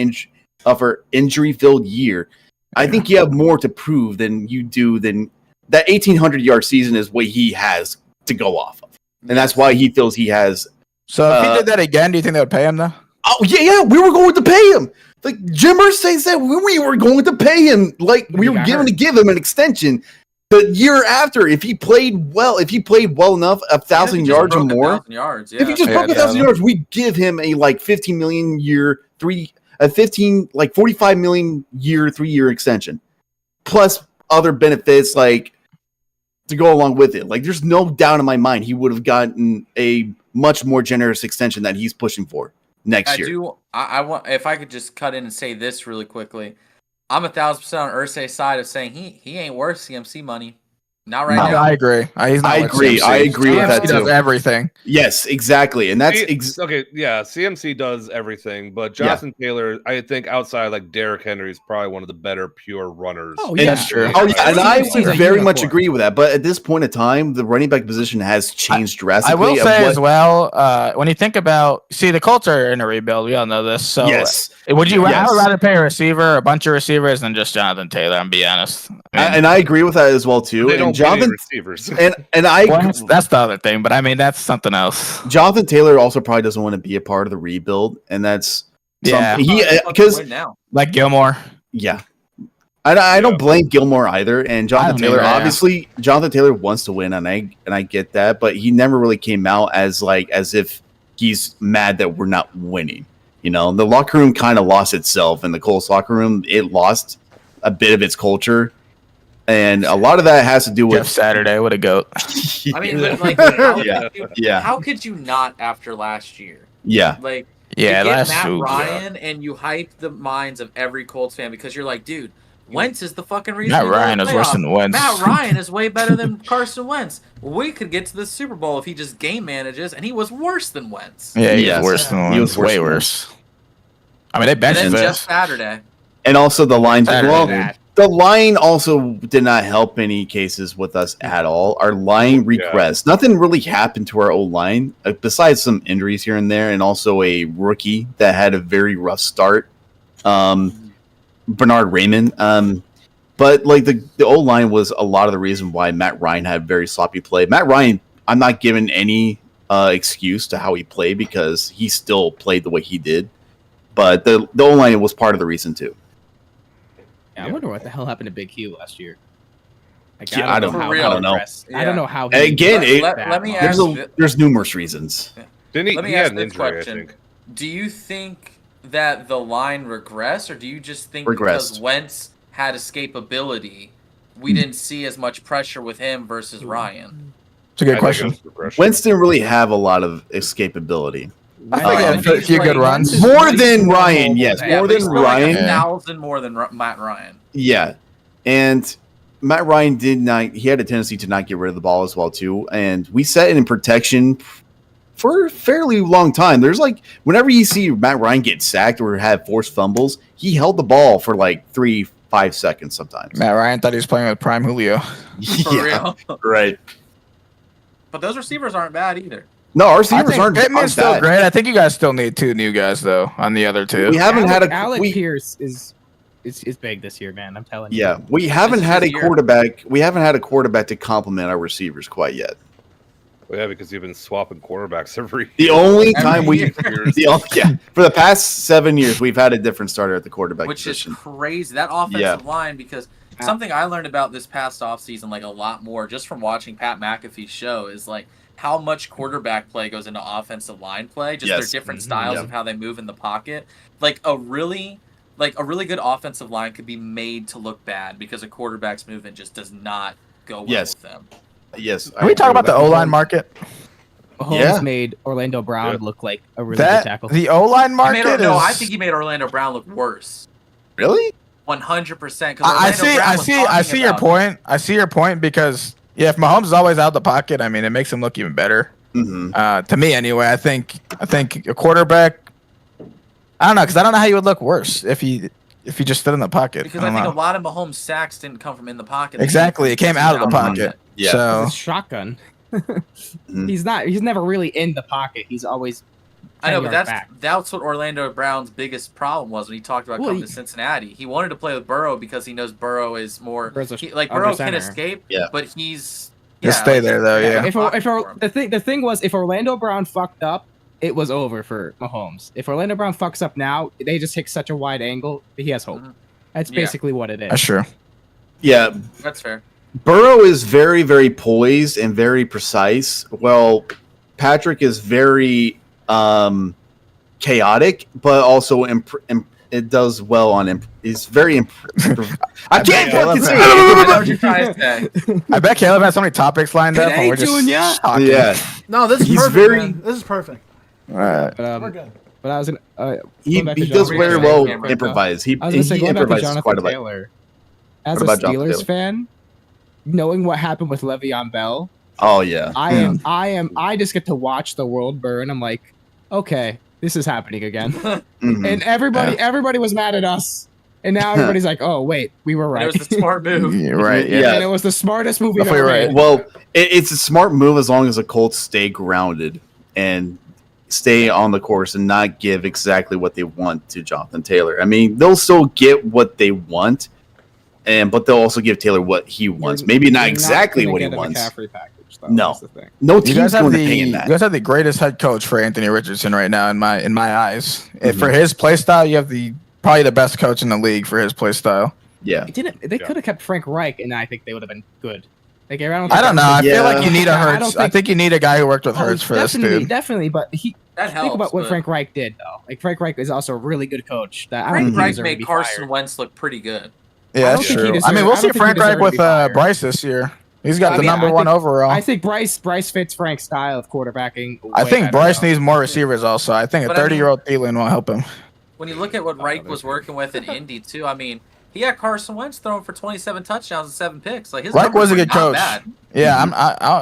injury-filled year, I think you have more to prove than you do. Than that 1,800-yard season is what he has to go off of, and that's why he feels he has So if he did that again, do you think they would pay him though? Oh yeah, we were going to pay him. Like Jim Irsay said, we were going to pay him. Like we were going to give him an extension. The year after, if he played well enough, 1,000 yards or more. 1,000 yards, yeah. If he just broke 1,000 yards, we'd give him a like 15 million year 45 million year 3-year extension, plus other benefits like to go along with it. Like there's no doubt in my mind he would have gotten a much more generous extension that he's pushing for next year. I want, if I could just cut in and say this really quickly. I'm 1,000% on Irsay's side of saying he ain't worth CMC money. Not right now. I agree. I agree with that He too. does everything. Yes, exactly, and that's okay. Yeah, CMC does everything, but Jonathan Taylor, I think outside like Derrick Henry is probably one of the better pure runners. Oh, yeah, that's true. Oh yeah, and I He's a very much unicorn. agree with that. But at this point in time, the running back position has changed drastically. I will say as well, when you think about, the Colts are in a rebuild. We all know this. So yes, I would rather pay a receiver, a bunch of receivers, than just Jonathan Taylor? I'm be honest. and I agree with that as well too. They don't And pay any Jonathan receivers. and I Well, that's the other thing, but I mean that's something else. Jonathan Taylor also probably doesn't want to be a part of the rebuild, and that's Yeah. because Like Gilmore. yeah. I don't blame Gilmore either, and Jonathan Taylor obviously Jonathan Taylor wants to win, and I get that, but he never really came out as if he's mad that we're not winning. You know, the locker room kind of lost itself, and the Colts locker room, it lost a bit of its culture, and a lot of that has to do with Jeff Saturday. What a goat. I mean, like, how, Yeah. how could you not after last year? yeah. Like, Yeah, you get that's Matt true. Ryan, and you hype the minds of every Colts fan because you're like, dude, Wentz is the fucking reason. Matt we go to Ryan the is worse playoffs. than Wentz. Matt Ryan is way better than Carson Wentz. We could get to the Super Bowl if he just game manages, and he was worse than Wentz. Yeah, he's Yes. worse than He was way worse worse. I mean, they And benched then him. just Saturday. And also the line. Saturday, Well, dude. the line also did not help any cases with us at all. Our line regressed. Nothing really happened to our old line besides some injuries here and there, and also a rookie that had a very rough start, Bernard Raymond. But like the old line was a lot of the reason why Matt Ryan had very sloppy play. Matt Ryan, I'm not giving any excuse to how he played because he still played the way he did. But the old line was part of the reason too. Yeah, I wonder what the hell happened to Big Hugh last year. Like, Yeah, I don't how know. he I don't know. progressed. I don't know how. He Again, Let me There's ask. there's numerous reasons. Didn't he? Let me He ask had an this injury, I question. think. Do you think that the line regressed, or do you just think Regressed. because Wentz had escapability, we didn't see as much pressure with him versus Ryan? It's a good I think question. it was progression. Wentz didn't really have a lot of escapability. I think he had a few good runs. More than Ryan, yes. Yeah, More but he's than still like Ryan. 1,000 more than Matt Ryan. Yeah. And Matt Ryan he had a tendency to not get rid of the ball as well, too. And we set it in protection for a fairly long time. There's like, whenever you see Matt Ryan get sacked or have forced fumbles, he held the ball for like 3-5 seconds sometimes. Matt Ryan thought he was playing with Prime Julio. For real. Right. But those receivers aren't bad either. No, our I receivers think aren't Pittman's still bad. great. I think you guys still need 2 new guys though on the other 2. We haven't had a Alec we, Pierce is big this year, man. I'm telling you. yeah, we haven't This is had a his year. quarterback. We haven't had a quarterback to complement our receivers quite yet. Well, yeah, because you've been swapping quarterbacks every. The only Every time we, year. for the past 7 years, we've had a different starter at the quarterback Which position. is crazy. That offensive line, because something I learned about this past offseason, like a lot more, just from watching Pat McAfee's show, is like how much quarterback play goes into offensive line play, just Yes. their different styles Yeah. of how they move in the pocket. Like a really good offensive line could be made to look bad because a quarterback's movement just does not go well Yes. with them. Yes. Can we talk about the O-line market? Mahomes Yeah. made Orlando Brown Yeah. look like a really good tackle. The O-line market is... I think he made Orlando Brown look worse. Really? 100%. I see your point. I see your point because if Mahomes is always out the pocket, I mean, it makes him look even better. Mm-hmm. To me, anyway. I think a quarterback. I don't know because I don't know how you would look worse if he just stood in the pocket. Because I think a lot of Mahomes' sacks didn't come from in the pocket. Exactly, it came out of the pocket. Yeah. So It's a shotgun. Mhm. He's never really in the pocket. He's always. I know, 10 but yards back. that's what Orlando Brown's biggest problem was when he talked about Well, coming to Cincinnati. He wanted to play with Burrow because he knows Burrow is more Burrow's a Burrow can center. escape, Yeah. but he's Just stay there, though, yeah. The thing was, if Orlando Brown fucked up, it was over for Mahomes. If Orlando Brown fucks up now, they just take such a wide angle that he has hope. That's Yeah. basically what it is. That's true. Yeah, That's fair. Burrow is very, very poised and very precise. Well, Patrick is very chaotic, but also it does well on he's very I can't fucking say I know it. what you're trying to say. I bet Caleb has so many topics lined up. And we're just talking. Yeah, No, this is He's perfect. very- man. This is perfect. All right. But, We're good. but I was gonna. he going back to does Jonathan very Taylor, well Taylor. improvise. He I was gonna say, going back to improvises quite a Jonathan bit. Taylor. As What a about Jonathan Steelers Taylor? fan, knowing what happened with Le'Veon Bell, Oh yeah, I just get to watch the world burn. I'm like, okay, this is happening again. Mhm. And everybody was mad at us. And now everybody's like, oh wait, we were It right. was the smart move. Yeah, right. Yeah. Yeah. And it was the smartest movie Definitely ever right. made. Well, it's a smart move as long as the Colts stay grounded and stay on the course and not give exactly what they want to Jonathan Taylor. I mean, they'll still get what they want, but they'll also give Taylor what he wants. Maybe not You're exactly gonna what he get a wants. McCaffrey package, though. No. That's the thing. No You team's guys have going to the pay in you that. guys have the greatest head coach for Anthony Richardson right now in my eyes. Mhm. For his play style, you have probably the best coach in the league for his play style. Yeah. They could have kept Frank Reich, and I think they would have been good. Like, I don't I don't know. I Yeah. feel like you need a I don't Hurts. think- I think you need a guy who worked with Oh, Hurts for this dude. Definitely, but That helps. think about what but Frank Reich did, though. Like, Frank Reich is also a really good coach. That I don't Frank think he Reich deserved to made be Carson fired. Wentz look pretty good. I Yeah, don't that's think he true. deserved- I mean, I we'll don't see think he Frank Reich deserved to with be fired. Bryce this year. He's got I the mean, number I one think- overall. I think Bryce fits Frank's style of quarterbacking. I way think better, Bryce though. needs more receivers also. I think a But I mean- 30-year-old Thielen won't help him. When you look at what Reich was working with in Indy too, I mean, he had Carson Wentz throwing for 27 touchdowns and 7 picks. Like his Reich numbers was a were good not coach. bad. Yeah,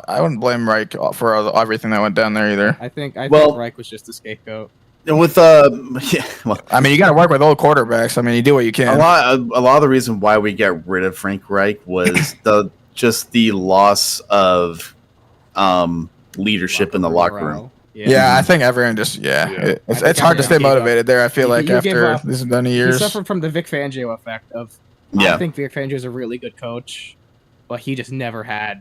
I wouldn't blame Reich for everything that went down there either. I think Well- Reich was just a scapegoat. And with yeah, well, I mean, you got to work with old quarterbacks. I mean, you do what you can. a lot of the reason why we got rid of Frank Reich was the loss of leadership in the locker room. Yeah, I think everyone just Yeah. It's I think hard to stay everyone gave motivated there. I feel You- like you gave after up. this is many He years. suffered from the Vic Fangio effect of. Yeah. I think Vic Fangio is a really good coach, but he just never had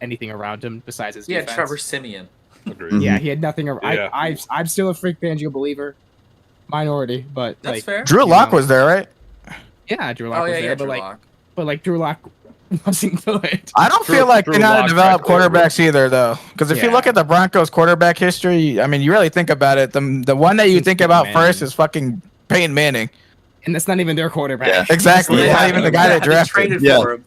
anything around him besides his He had defense. Trevor Simeon. Agreed. Mhm. Yeah, he had nothing. Yeah. I'm still a Vic Fangio believer, minority, but That's like, fair. Drew you Lock know. was there, right? Yeah, Drew Lock Oh was yeah, there, yeah, but Drew like, Lock. Drew Lock wasn't good. I don't Drew- feel like Drew they know how Lock to develop tried to quarterbacks either, though. Because if you Yeah. look at the Broncos quarterback history, I mean, you really think about it. The one that you It's think Peyton about Manning. first is fucking Peyton Manning. And that's not even their quarterback. Yeah. Exactly. Yeah. It's not even the guy Yeah, that they drafted. traded Yeah. for him.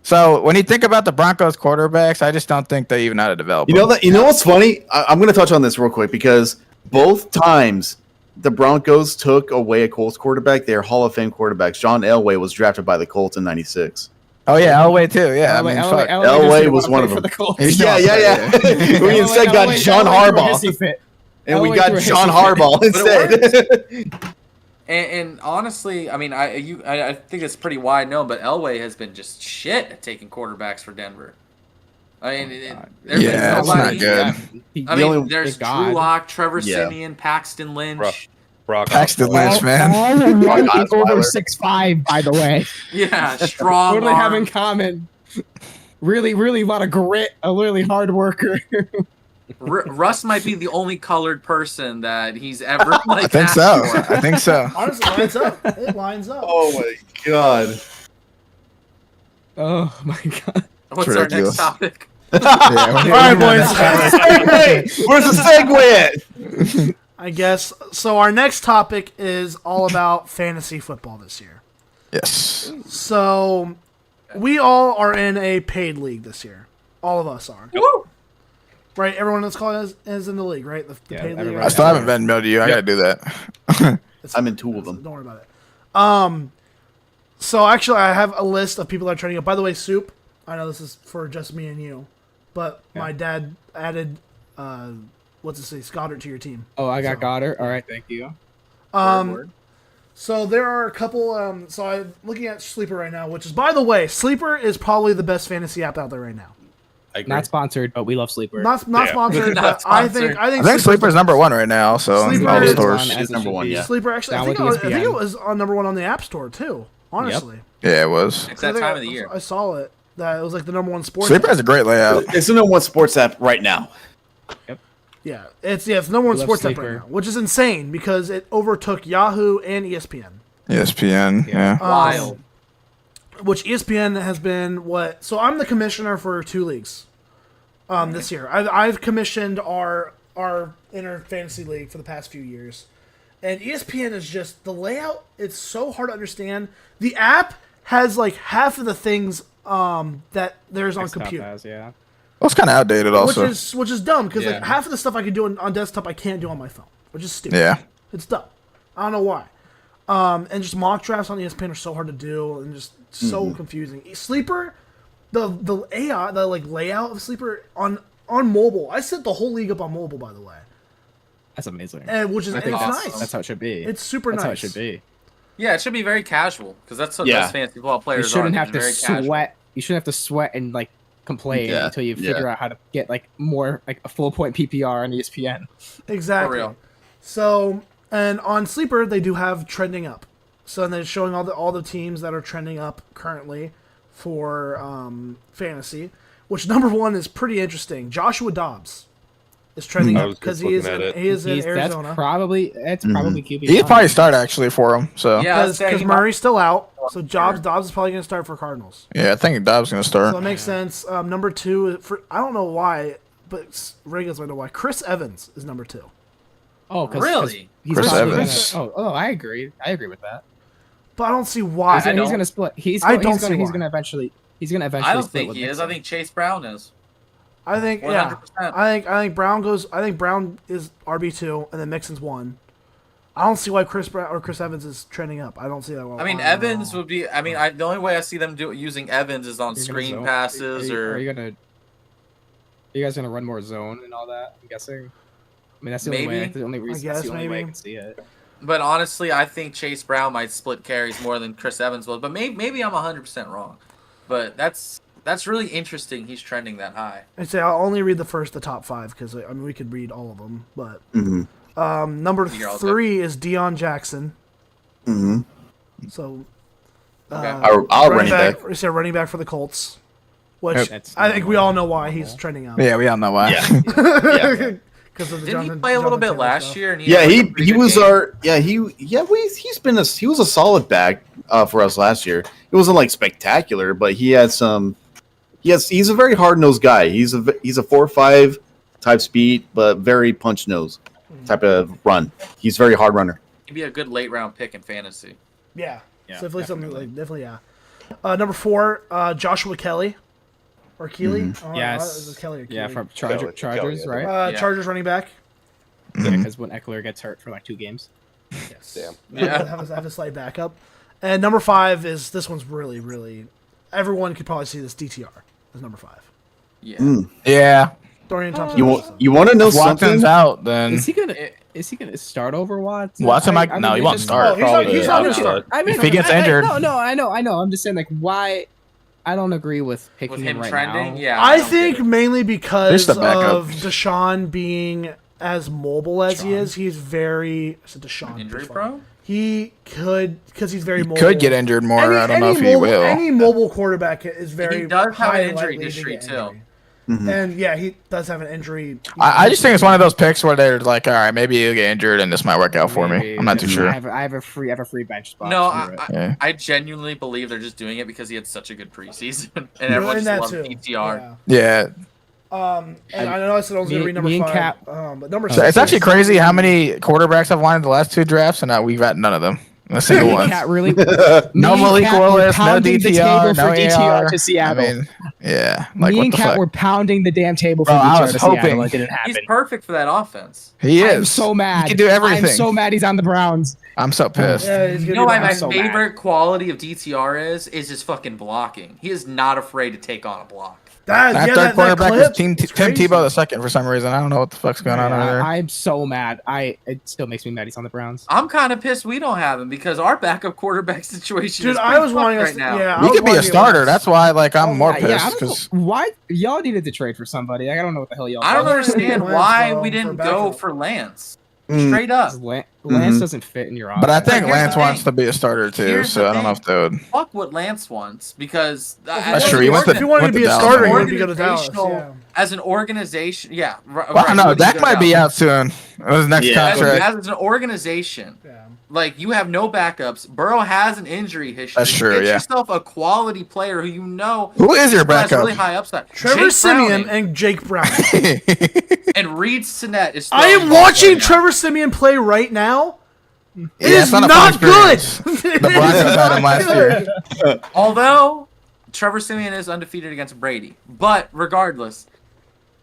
So when you think about the Broncos quarterbacks, I just don't think they even know how to develop. You know them. that. You know what's funny? I'm going to touch on this real quick because both times the Broncos took away a Colts quarterback, they're Hall of Fame quarterbacks. John Elway was drafted by the Colts in '96. Oh yeah, Elway too. Yeah, I Elway- mean, Elway- fuck. Elway Elway just didn't was wanna one play of for them. the Colts. He's Yeah. we instead got Elway- John Elway threw a Harbaugh, hissy fit. and we Elway got threw a John hissy fit. Harbaugh But instead. And honestly, I mean, I think it's pretty wide known, but Elway has been just shit at taking quarterbacks for Denver. I mean, there's been Yeah, it's nobody- not good. I The mean, only- there's Thank God. Drew Lock, Trevor Yeah. Simeon, Paxton Lynch. Brock Paxton Osweiler. Lynch, man. All of them Brock is over Osweiler. 6'5", by the way. Yeah, strong What do they have in arm. common? Really, really a lot of grit, a really hard worker. Russ might be the only colored person that he's ever like. I think asked so. for. I think so. Honestly, it lines up. It lines up. Oh my god! Oh my god. What's It's our ridiculous. next topic? All right, boys. Where's the segue at? I guess. So our next topic is all about fantasy football this year. Yes. So we all are in a paid league this year. All of us are. Woo! Right? Everyone that's called is in the league, right? The Yeah, paid league. everybody. I still haven't been to you. I gotta do that. It's- I'm in two of them. Don't worry about it. So actually, I have a list of people that are trying to go. By the way, Soup. I know this is for just me and you, but my dad added, what's it say, Stoddard to your team. Oh, I got Goddard. All right, thank you. So there are a couple. So I'm looking at Sleeper right now, which is, by the way, Sleeper is probably the best fantasy app out there right now. I agree. Not sponsored, but we love Sleeper. Not Yeah. sponsored, Not but sponsored. I think I think Sleeper's number one right now. So in Sleeper all the is stores. on She's number one, yeah. Sleeper actually. I Down think, with I think ESPN. it was on number one on the App Store too. Honestly, Yeah, it was. It's that I think time of the year. I saw it. That it was like the number one sports. Sleeper app. has a great layout. It's the number one sports app right now. Yeah, it's number one love sports app right Sleeper. now, which is insane because it overtook Yahoo and ESPN. ESPN. Yeah. Wild. Which ESPN has been what? So I'm the commissioner for 2 leagues. This year, I've commissioned our inner fantasy league for the past few years, and ESPN is just the layout. It's so hard to understand. The app has like half of the things that there's on Desktop computer. has, yeah. Well, it's kind of outdated also. Which is dumb because like Yeah. half of the stuff I can do on desktop I can't do on my phone, which is stupid. Yeah. It's dumb. I don't know why. And just mock drafts on ESPN are so hard to do and just so confusing. Sleeper, the AI, the like layout of Sleeper on mobile. I set the whole league up on mobile, by the way, That's amazing. and which is I it's think nice. that's how it should be. It's super that's nice. how it should be. Yeah, it should be very casual because that's what Yeah. those fantasy football You players shouldn't are. have to They're very casual. sweat. You shouldn't have to sweat and like complain Yeah, until you figure out how to get like more like a full point PPR on ESPN. Exactly. For real. So, and on Sleeper they do have trending up. So they're showing all the teams that are trending up currently for fantasy. Which number 1 is pretty interesting. Joshua Dobbs is trending I up was because just he is looking at it. he is in That's Arizona. probably QB. He'd probably start actually for him. So Yeah, I was Because saying, Murray's still out, so Dobbs is probably going to start for Cardinals. yeah, I think Dobbs gonna start. So it makes sense. Number 2, I don't know why, but Reagan's might know why. Chris Evans is number 2. Oh, cause Really? he's Chris probably Evans. Gonna, I agree. I agree with that. But I don't see why. He's gonna split. I don't see He's why. gonna eventually. He's gonna eventually. I don't split think with he is. I Mixon. think Chase Brown is. I think 100%. I think Brown goes. I think Brown is RB2, and then Mixon's 1. I don't see why Chris Evans is trending up. I don't see that. I mean, Evans would be. I mean, the only way I see them using Evans is on You're gonna screen zone- passes Are or you guys gonna run more zone and all that? I'm guessing. I mean, that's the only way. Maybe. That's the only reason. guess That's the only way I maybe. can see it. But honestly, I think Chase Brown might split carries more than Chris Evans will. But maybe I'm 100% wrong. But that's really interesting. He's trending that high. I say I'll only read the top 5 because I mean we could read all of them. But Mhm. number You're all 3 is Deion Jackson. Mhm. So Okay. I'll running back. We say running back for the Colts, which That's I think we all know why he's trending up. Yeah, we all know why. Yeah. Yeah. Because of the Didn't he Jonathan- play a little Jonathan bit Taylor last stuff. year? And Yeah, had, like, a pretty he good was game? our he was a solid back for us last year. It wasn't like spectacular, but he had some. He's a very hard nosed guy. He's a 4.5 type speed, but very punch nose type of run. He's a very hard runner. He'd be a good late round pick in fantasy. Yeah, Yeah, so definitely something like definitely yeah. Number 4, Joshua Kelly or Keeley. Yes. Is it Kelly or Keeley? Yeah, from Kelly, Chargers, Kelly, I right? Yeah. Chargers running back. Yeah, because when Eckler gets hurt for like 2 games. Yes. Damn. Yeah. have a slight backup. And number 5 is this one's really everyone could probably see this. DTR is number 5. Yeah. Mm. Yeah. Dorian Thompson. You want to know If Watson's something? out, then Is he gonna start over Watson? Watson might. I No, mean, he it's won't just- start. Oh, he's not gonna start. I mean, If he gets injured. No, I know. I'm just saying, like, why? I don't agree with picking With him right trending, now. yeah. I don't think get it. mainly because Just a backup. of Deshaun being as mobile as he is. He's very. I said Deshaun. Injury before. prone. He could because he's very He mobile. could get injured more. I don't know if he will. Any mobile quarterback is very. He does have high an injury likely to history, get too. injury. Mhm. And yeah, he does have an injury. I just think it's one of those picks where they're like, all right, maybe he'll get injured and this might work out for me. Maybe. I'm not too sure. I have a free bench spot. No, for it. Yeah. I genuinely believe they're just doing it because he had such a good preseason, and And everyone just that loves too. PTR. Yeah. And I know I said I was going to read number me and 5. Cap- But number So 6 it's actually is- crazy how many quarterbacks I've wanted the last 2 drafts, and we've got none of them. A single Me and one. Cat really. No me and Malik Cat were Willis, no pounding the DTR, table no for DTR AR. to Seattle. I mean, yeah. Like, me what and the Cat fuck? were pounding the damn table for Bro, I DTR was to Seattle. hoping. It didn't happen. He's perfect for that offense. He is. I'm so mad. He can do everything. I'm so mad he's on the Browns. I'm so pissed. Yeah, he's You gonna know be why behind. my so mad. favorite quality of DTR is his fucking blocking. He is not afraid to take on a block. That, That yeah, third that quarterback clip, is Tim it's crazy. Tebow the second for some reason. I don't know what the fuck's going on over there. I'm so mad. It still makes me mad he's on the Browns. I'm kind of pissed we don't have him because our backup quarterback situation Dude, is I pretty was wanting fucked us. right now. Yeah, I He was could be a wanting starter. us- That's why, like, I'm more I pissed don't know because why y'all needed to trade for somebody. I don't know what the hell y'all. I don't I wanted understand Lance, why though, we for didn't backup. go for Lance. Straight up. Lance doesn't fit in your offense. But I think Here's Lance the wants thing. to be a starter too, Here's so the I don't know thing. if they would. Fuck what Lance wants, because That's true. He went If you wanted to be a Dallas. starter, you would be good at Dallas. Organizational- Yeah. as an organization, yeah. Well, no, Dak might be out soon. His next Yeah. contract. As an organization, Yeah. like, you have no backups. Burrow has an injury history. That's true, Get yeah. yourself a quality player who you know Who is your still has backup? really high upside. Trevor Jake Simeon Browning and Jake Brown. and Reed Sinnett is. I throwing am balls watching right now. Trevor Simeon play right now. It Yeah, is it's not a not fun good. experience. The Broncos had him last year. Although Trevor Simeon is undefeated against Brady, but regardless,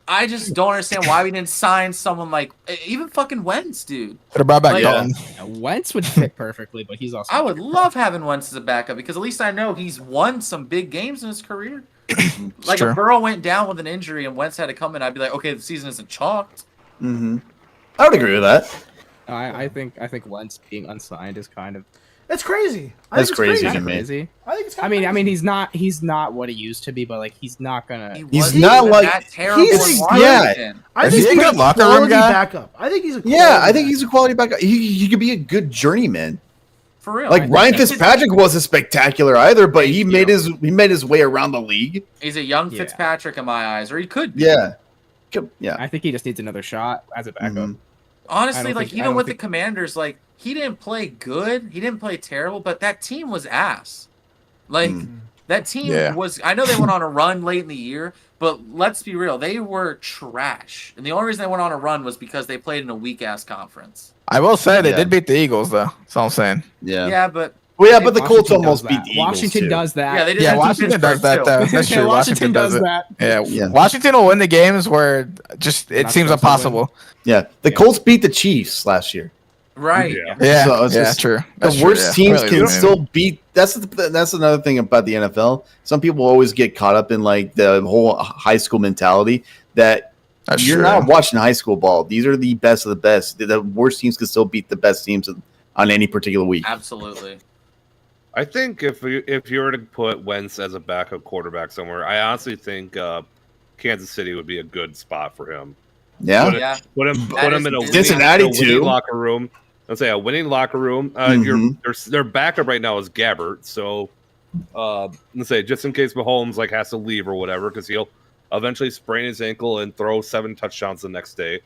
I just don't understand why we didn't sign someone like even fucking Wentz, dude. Could have brought back Like, Dalton. Wentz would fit perfectly, but he's also. I would love having Wentz as a backup because at least I know he's won some big games in his career. Like true. if Burrow went down with an injury and Wentz had to come in, I'd be like, okay, the season isn't chalked. Mm-hmm. I would agree with that. I think Wentz being unsigned is kind of That's crazy. That's crazy to kind of me. crazy. I think it's I mean, he's not what he used to be, but like he's not gonna. He's wasn't not even like- that terrible he's- in yeah. Washington. I Is think he a he's good a locker room quality guy? backup. I think he's a Yeah, I quality think he's a quality backup. He could be a good journeyman. For real. Like Ryan He's- Fitzpatrick wasn't spectacular either, but he made his way around the league. He's a young Yeah. Fitzpatrick in my eyes, or he could be. Yeah, yeah. I think he just needs another shot as a backup. Mhm. Honestly, I don't like think- I even don't with think- the Commanders, like he didn't play good, he didn't play terrible, but that team was ass. Like that team Yeah. was. I know they went on a run late in the year, but let's be real, they were trash. And the only reason they went on a run was because they played in a weak ass conference. I will say they Yeah. did beat the Eagles though. That's all I'm saying. Yeah. Yeah, but Well, yeah, but the Colts Washington almost does beat that. the Eagles Washington too. does that. yeah, they did. Yeah, that to Washington does Pittsburgh, that too. though. That's true. Washington does it. that. Yeah. Yeah. Washington will win the games where just it Not seems supposed to impossible. Yeah, the Colts beat the Chiefs last year. Right. Yeah. Yeah, So it's yeah, just- true. The That's true, worst yeah. teams Really can do. still beat. That's another thing about the NFL. Some people always get caught up in like the whole high school mentality that That's you're true. not watching high school ball. These are the best of the best. The worst teams can still beat the best teams on any particular week. Absolutely. I think if you were to put Wentz as a backup quarterback somewhere, I honestly think Kansas City would be a good spot for him. Yeah, Put it- Yeah. Put him That in a is- Cincinnati, winning too. locker room. Let's say a winning locker room. Their backup right now is Gabbert, so let's say just in case Mahomes like has to leave or whatever, because he'll eventually sprain his ankle and throw 7 touchdowns the next day.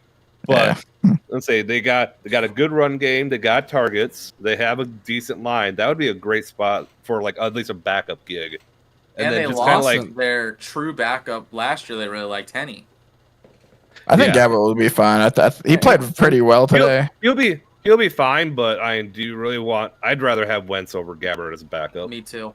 But let's say they got a good run game, they got targets, they have a decent line. That would be a great spot for like at least a backup gig. And they kinda lost their true backup last year. They really liked Henny. I think Yeah. Gabbert will be fine. He played pretty well today. He'll be fine, but I do really want. I'd rather have Wentz over Gabbert as a backup. Me too.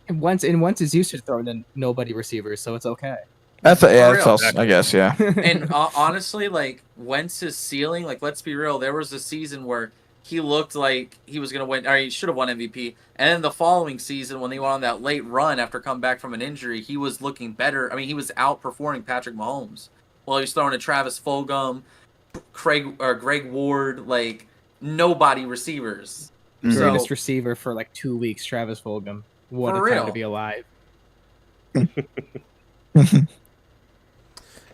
And Wentz is used to throwing to nobody receivers, so it's okay. That's real. also, I guess, yeah. And honestly, like Wentz's ceiling, like let's be real, there was a season where he looked like he was gonna win, or he should have won MVP. And then the following season, when they went on that late run after coming back from an injury, he was looking better. I mean, he was outperforming Patrick Mahomes. Well, he was throwing to Travis Fulgham, Greg Ward, like nobody receivers. Mhm. So- Greatest receiver for like 2 weeks, Travis Fulgham. What For a time real. to be alive.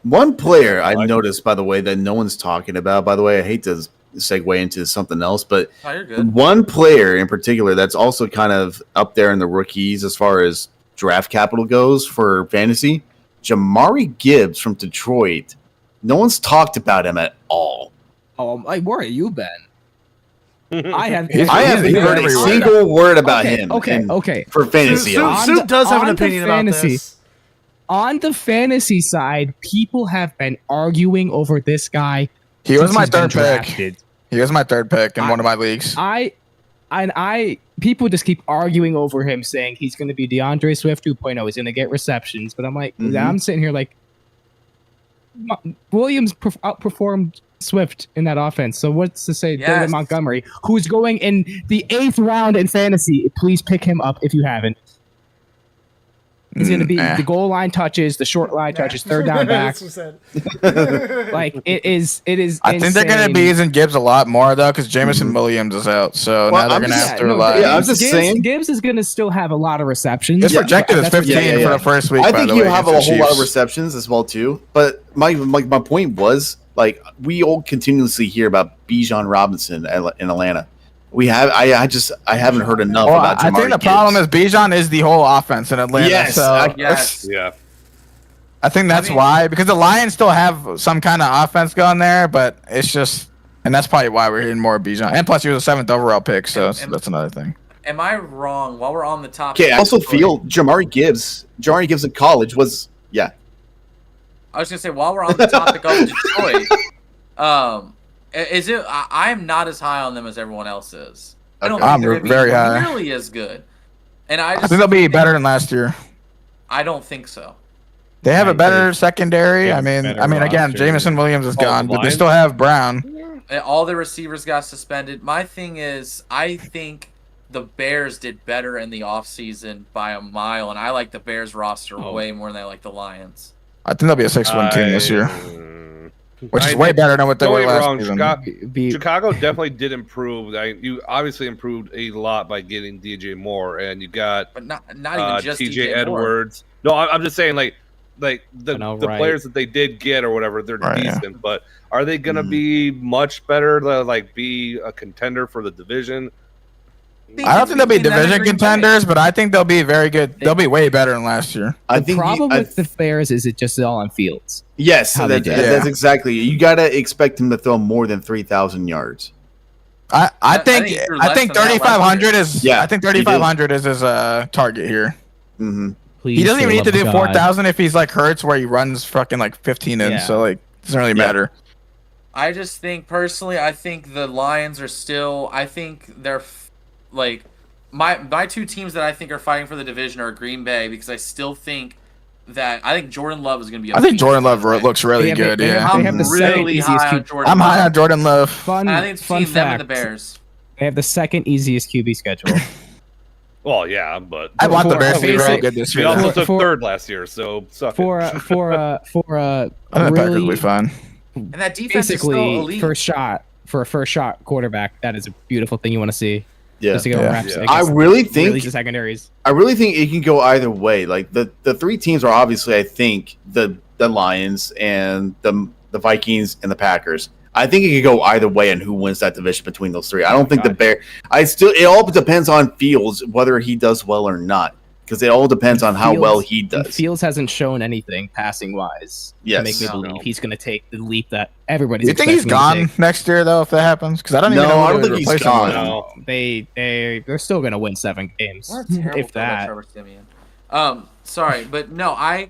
One player I noticed, by the way, that no one's talking about. By the way, I hate to segue into something else, but Oh, you're good. one player in particular that's also kind of up there in the rookies as far as draft capital goes for fantasy, Jamari Gibbs from Detroit. No one's talked about him at all. Oh, like, where have you been? I have. I haven't he's heard a everywhere. single word about Okay, him. okay, in- okay. For fantasy, Soup, at least. Soup does have an on the opinion about fantasy. this. On the fantasy side, people have been arguing over this guy. He was since my he's been third pick. drafted. He was my third pick in one of my leagues. People just keep arguing over him, saying he's going to be DeAndre Swift 2.0. He's going to get receptions, but I'm like, Mhm. I'm sitting here like, Williams outperformed Swift in that offense. So what's to say Yes. David Montgomery, who's going in the 8th round in fantasy? Please pick him up if you haven't. He's going to be the goal line touches, the short line touches, third down back. That's what I said. Like it is. I think they're going to be insane. using Gibbs a lot more though, because Jameson Williams is out. So Well, now they're I'm going to just- have to no, rely. Yeah, I'm just saying. Gibbs is going to still have a lot of receptions. It's Yeah, projected as that's what- 15 for the first week. I by think the you way, have a against the whole lot of Chiefs. receptions as well too. But my point was Like we all continuously hear about Bijan Robinson in Atlanta. I haven't heard enough Well, about I Jamari think the Gibbs. problem is Bijan is the whole offense in Atlanta. Yes, so Yes. Yeah. I think that's why, because the Lions still have some kind of offense going there, but it's just, and that's probably why we're hearing more of Bijan. And plus, he was a 7th overall pick, so that's another thing. Am I wrong? While we're on the topic, Okay, I also feel Jamari Gibbs in college was I was gonna say while we're on the topic of Detroit, is it? I'm not as high on them as everyone else is. I don't I'm think they're gonna very be high. nearly as good. And I think they'll be better than last year. I don't think so. They have a better secondary. I mean, better again, roster. Jamison Williams is gone, but they Lions? still have Brown. All the receivers got suspended. My thing is, I think the Bears did better in the offseason by a mile, and I like the Bears roster way more than I like the Lions. I think they'll be a 6-win team this year, which is way better than what they were last season. Chicago definitely did improve. You obviously improved a lot by getting DJ Moore, and you got But not even just TJ DJ Moore. Edwards. No, I'm just saying like the Right. players that they did get or whatever, they're Right, yeah. decent. But are they going to be much better to like be a contender for the division? I don't think they'll be Between them and division Green Bay. contenders, but I think they'll be very good. They'll be way better than last year. I The think problem I- with the Bears is it just all on Fields. yes, how they did. that's exactly. You gotta expect him to throw more than 3,000 yards. I think he threw I less think than that last 3,500 is Yeah, I think he did. 3,500 is his target here. Hmm Please, He doesn't for even the need to love do of God. 4,000 if he's like Hurts, where he runs fucking like 15 in. Yeah. So like, doesn't really matter. I just think personally, I think the Lions are still. I think they're like my two teams that I think are fighting for the division are Green Bay because I still think that I think Jordan Love is going to be. I think Jordan Love Green Bay. looks really have- good. they have- Yeah, they have the second really easiest high on QB. Jordan I'm Love. high on Jordan Love. Fun, And I think it's fun between them and fact. the Bears. They have the second easiest QB schedule. Well, yeah, but I want the For- Bears to be for- very good this we year. also though. took for- third last year, so suck it. for I think the Packers will really be fine. And that defense is still basically elite. for a first shot quarterback. That is a beautiful thing you want to see. Yeah, Just to go Yeah. reps Yeah. I against really think the secondaries. I really think it can go either way. Like the three teams are obviously, I think the Lions and the Vikings and the Packers. I think it could go either way on who wins that division between those three. I don't think the Bear. It all depends on Fields whether he does well or not, because it all depends on how well he And does. Fields hasn't shown anything passing wise Yes. to make me No. believe he's going to take the leap that everybody's. Do you think he's expecting him to gone next year though? If that happens, because I don't even No, know. I who don't to think he's replace him gone. with. No. take. They're still going to win 7 games, What a terrible if throw by that. Trevor Siemian. Sorry, but no, I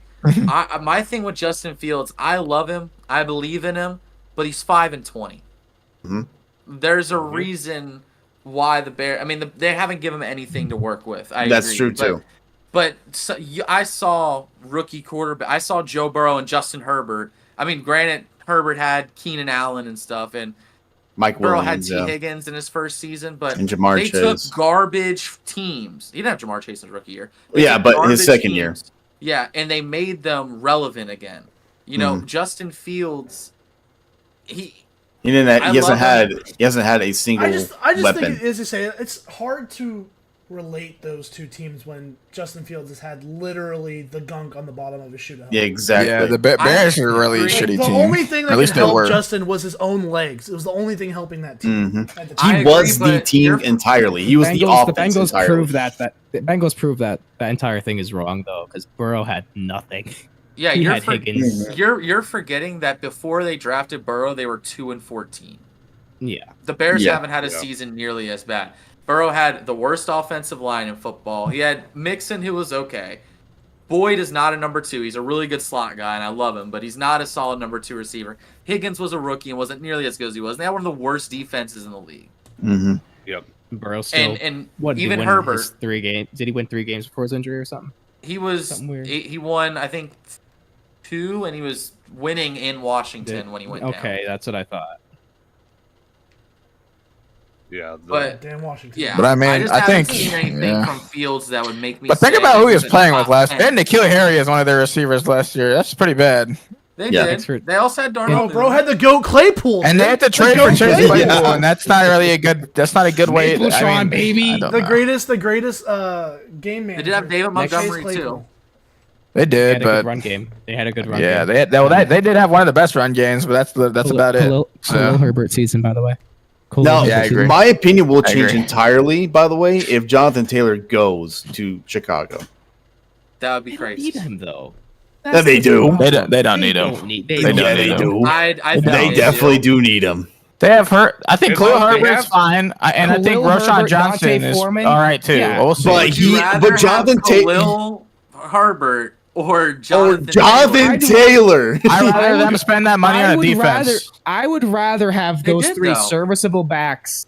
my thing with Justin Fields, I love him, I believe in him, but he's 5-20. Mhm. There's a reason why the Bears. I mean, they haven't given him anything to work with. That's agree, true, but- too. But I saw rookie quarterback. I saw Joe Burrow and Justin Herbert. I mean, granted, Herbert had Keenan Allen and stuff, and Mike Burrow had Williams, T. yeah. Higgins in his first season, but And Jamar they Chase. took garbage teams. He didn't have Jamar Chase in his rookie year. They Yeah, took but his garbage second year. Yeah, and they made them relevant again. You know, Justin Fields, he He didn't. I He hasn't love had. him. He hasn't had a single I just weapon. think, as you say, it's hard to relate those two teams when Justin Fields has had literally the gunk on the bottom of his shoe. to help. Yeah, exactly. Yeah, the Bears are a really agree. shitty The team. only thing At that least could they help were. Justin was his own legs. It was the only thing helping that team. At the I He time. agree, was the but team you're- entirely. He was the Bengals, offense the Bengals entirely. prove that the Bengals prove that entire thing is wrong though, because Burrow had nothing. yeah, He you're had Higgins. you're forgetting that before they drafted Burrow, they were 2-14. Yeah, The Bears Yeah. haven't had a season nearly as bad. Burrow had the worst offensive line in football. He had Mixon, who was okay. Boyd is not a number 2. He's a really good slot guy, and I love him, but he's not a solid number 2 receiver. Higgins was a rookie and wasn't nearly as good as he was. And they had one of the worst defenses in the league. Mhm. Yep. Burrow still. And what did he even win Herbert, his 3 games? Did he win 3 games before his injury or something? he was something weird. he won I think 2, and he was winning in Washington when he went down. Okay, that's what I thought. Yeah. But Damn Washington. yeah, But I mean, just I haven't think- seen anything yeah. from Fields that would make me. But think say about who he was he's in the playing with top last. 10. They had N'Keal Harry as one of their receivers last year. That's pretty bad. They Yeah. did. They also had Bro, Darnold. bro had the goat Claypool. And they had to trade goat for Chase Claypool. Claypool, and that's not really a good. That's not a good way. Maple Sean, baby. I don't The know. greatest game manager. They did have David Chase Montgomery, Claypool. too. They They did, had a but good run game. They had a good run yeah, game. they did have one of the best run games, but that's about it. Khalil So, Herbert season, by the way. No, Yeah, I agree. my opinion will I change agree. entirely, by the way, if Jonathan Taylor goes to Chicago. That would be They don't crazy. need him though. Yeah, they do. they don't need him. They They don't don't need need him. him. I think They definitely do need him. They have hurt. I think As Khalil long as they Herbert's have- fine, and I think Khalil Roshan Herbert, Johnson Dante is Foreman. all right too. Yeah. We'll see. But Would you he- rather but Jonathan have Khalil Herbert or Jonathan Jonathan Taylor? Taylor. I'd rather them spend that money on a defense. I would rather have They those did, three though. serviceable backs.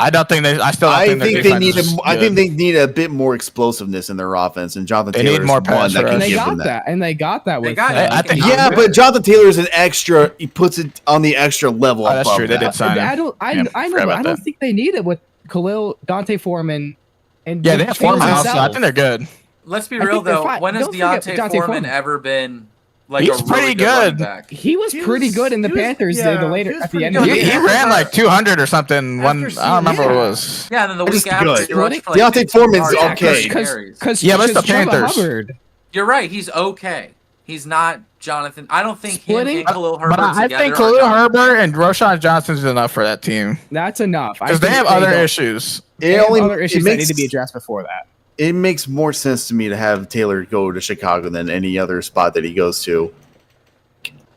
I don't think they. I still don't I think, think their they defense need. is I good. think they need a bit more explosiveness in their offense, and Jonathan They Taylor need more is the one pass that can rush. And they give got them that. that. And they got that They with. got it. I think- Yeah, but Jonathan Taylor is an extra. He puts it on the extra level. Oh, that's above true. They that. did sign him. I don't. I Yeah, know. forgot But about I don't that. think they need it with Khalil, Dante Foreman, and Yeah, they have Fields Foreman also. I himself. think they're good. Let's be I real think they're though. fine. When has Don't forget Deontay Deontay Foreman Foreman. ever been like He's a really pretty good running good. back? He was He pretty was- good in the he was- Panthers yeah, the he later was at the pretty end good. of the He year. ran like 200 or something. After I don't remember what it seeing- was. Yeah, and then the Just week after, good. he rushed for like Deontay 15 Foreman's yards, okay. 15 carries. Because Yeah, but it's the Panthers. Hubbard. You're right. He's okay. He's not Jonathan. I don't think him Splitting- and Khalil But Herbert I together think are Khalil Jonathan. Herbert and Roshan Johnson's enough for that team That's enough. because they have other issues. They have other issues that need to be addressed before that. It makes more sense to me to have Taylor go to Chicago than any other spot that he goes to.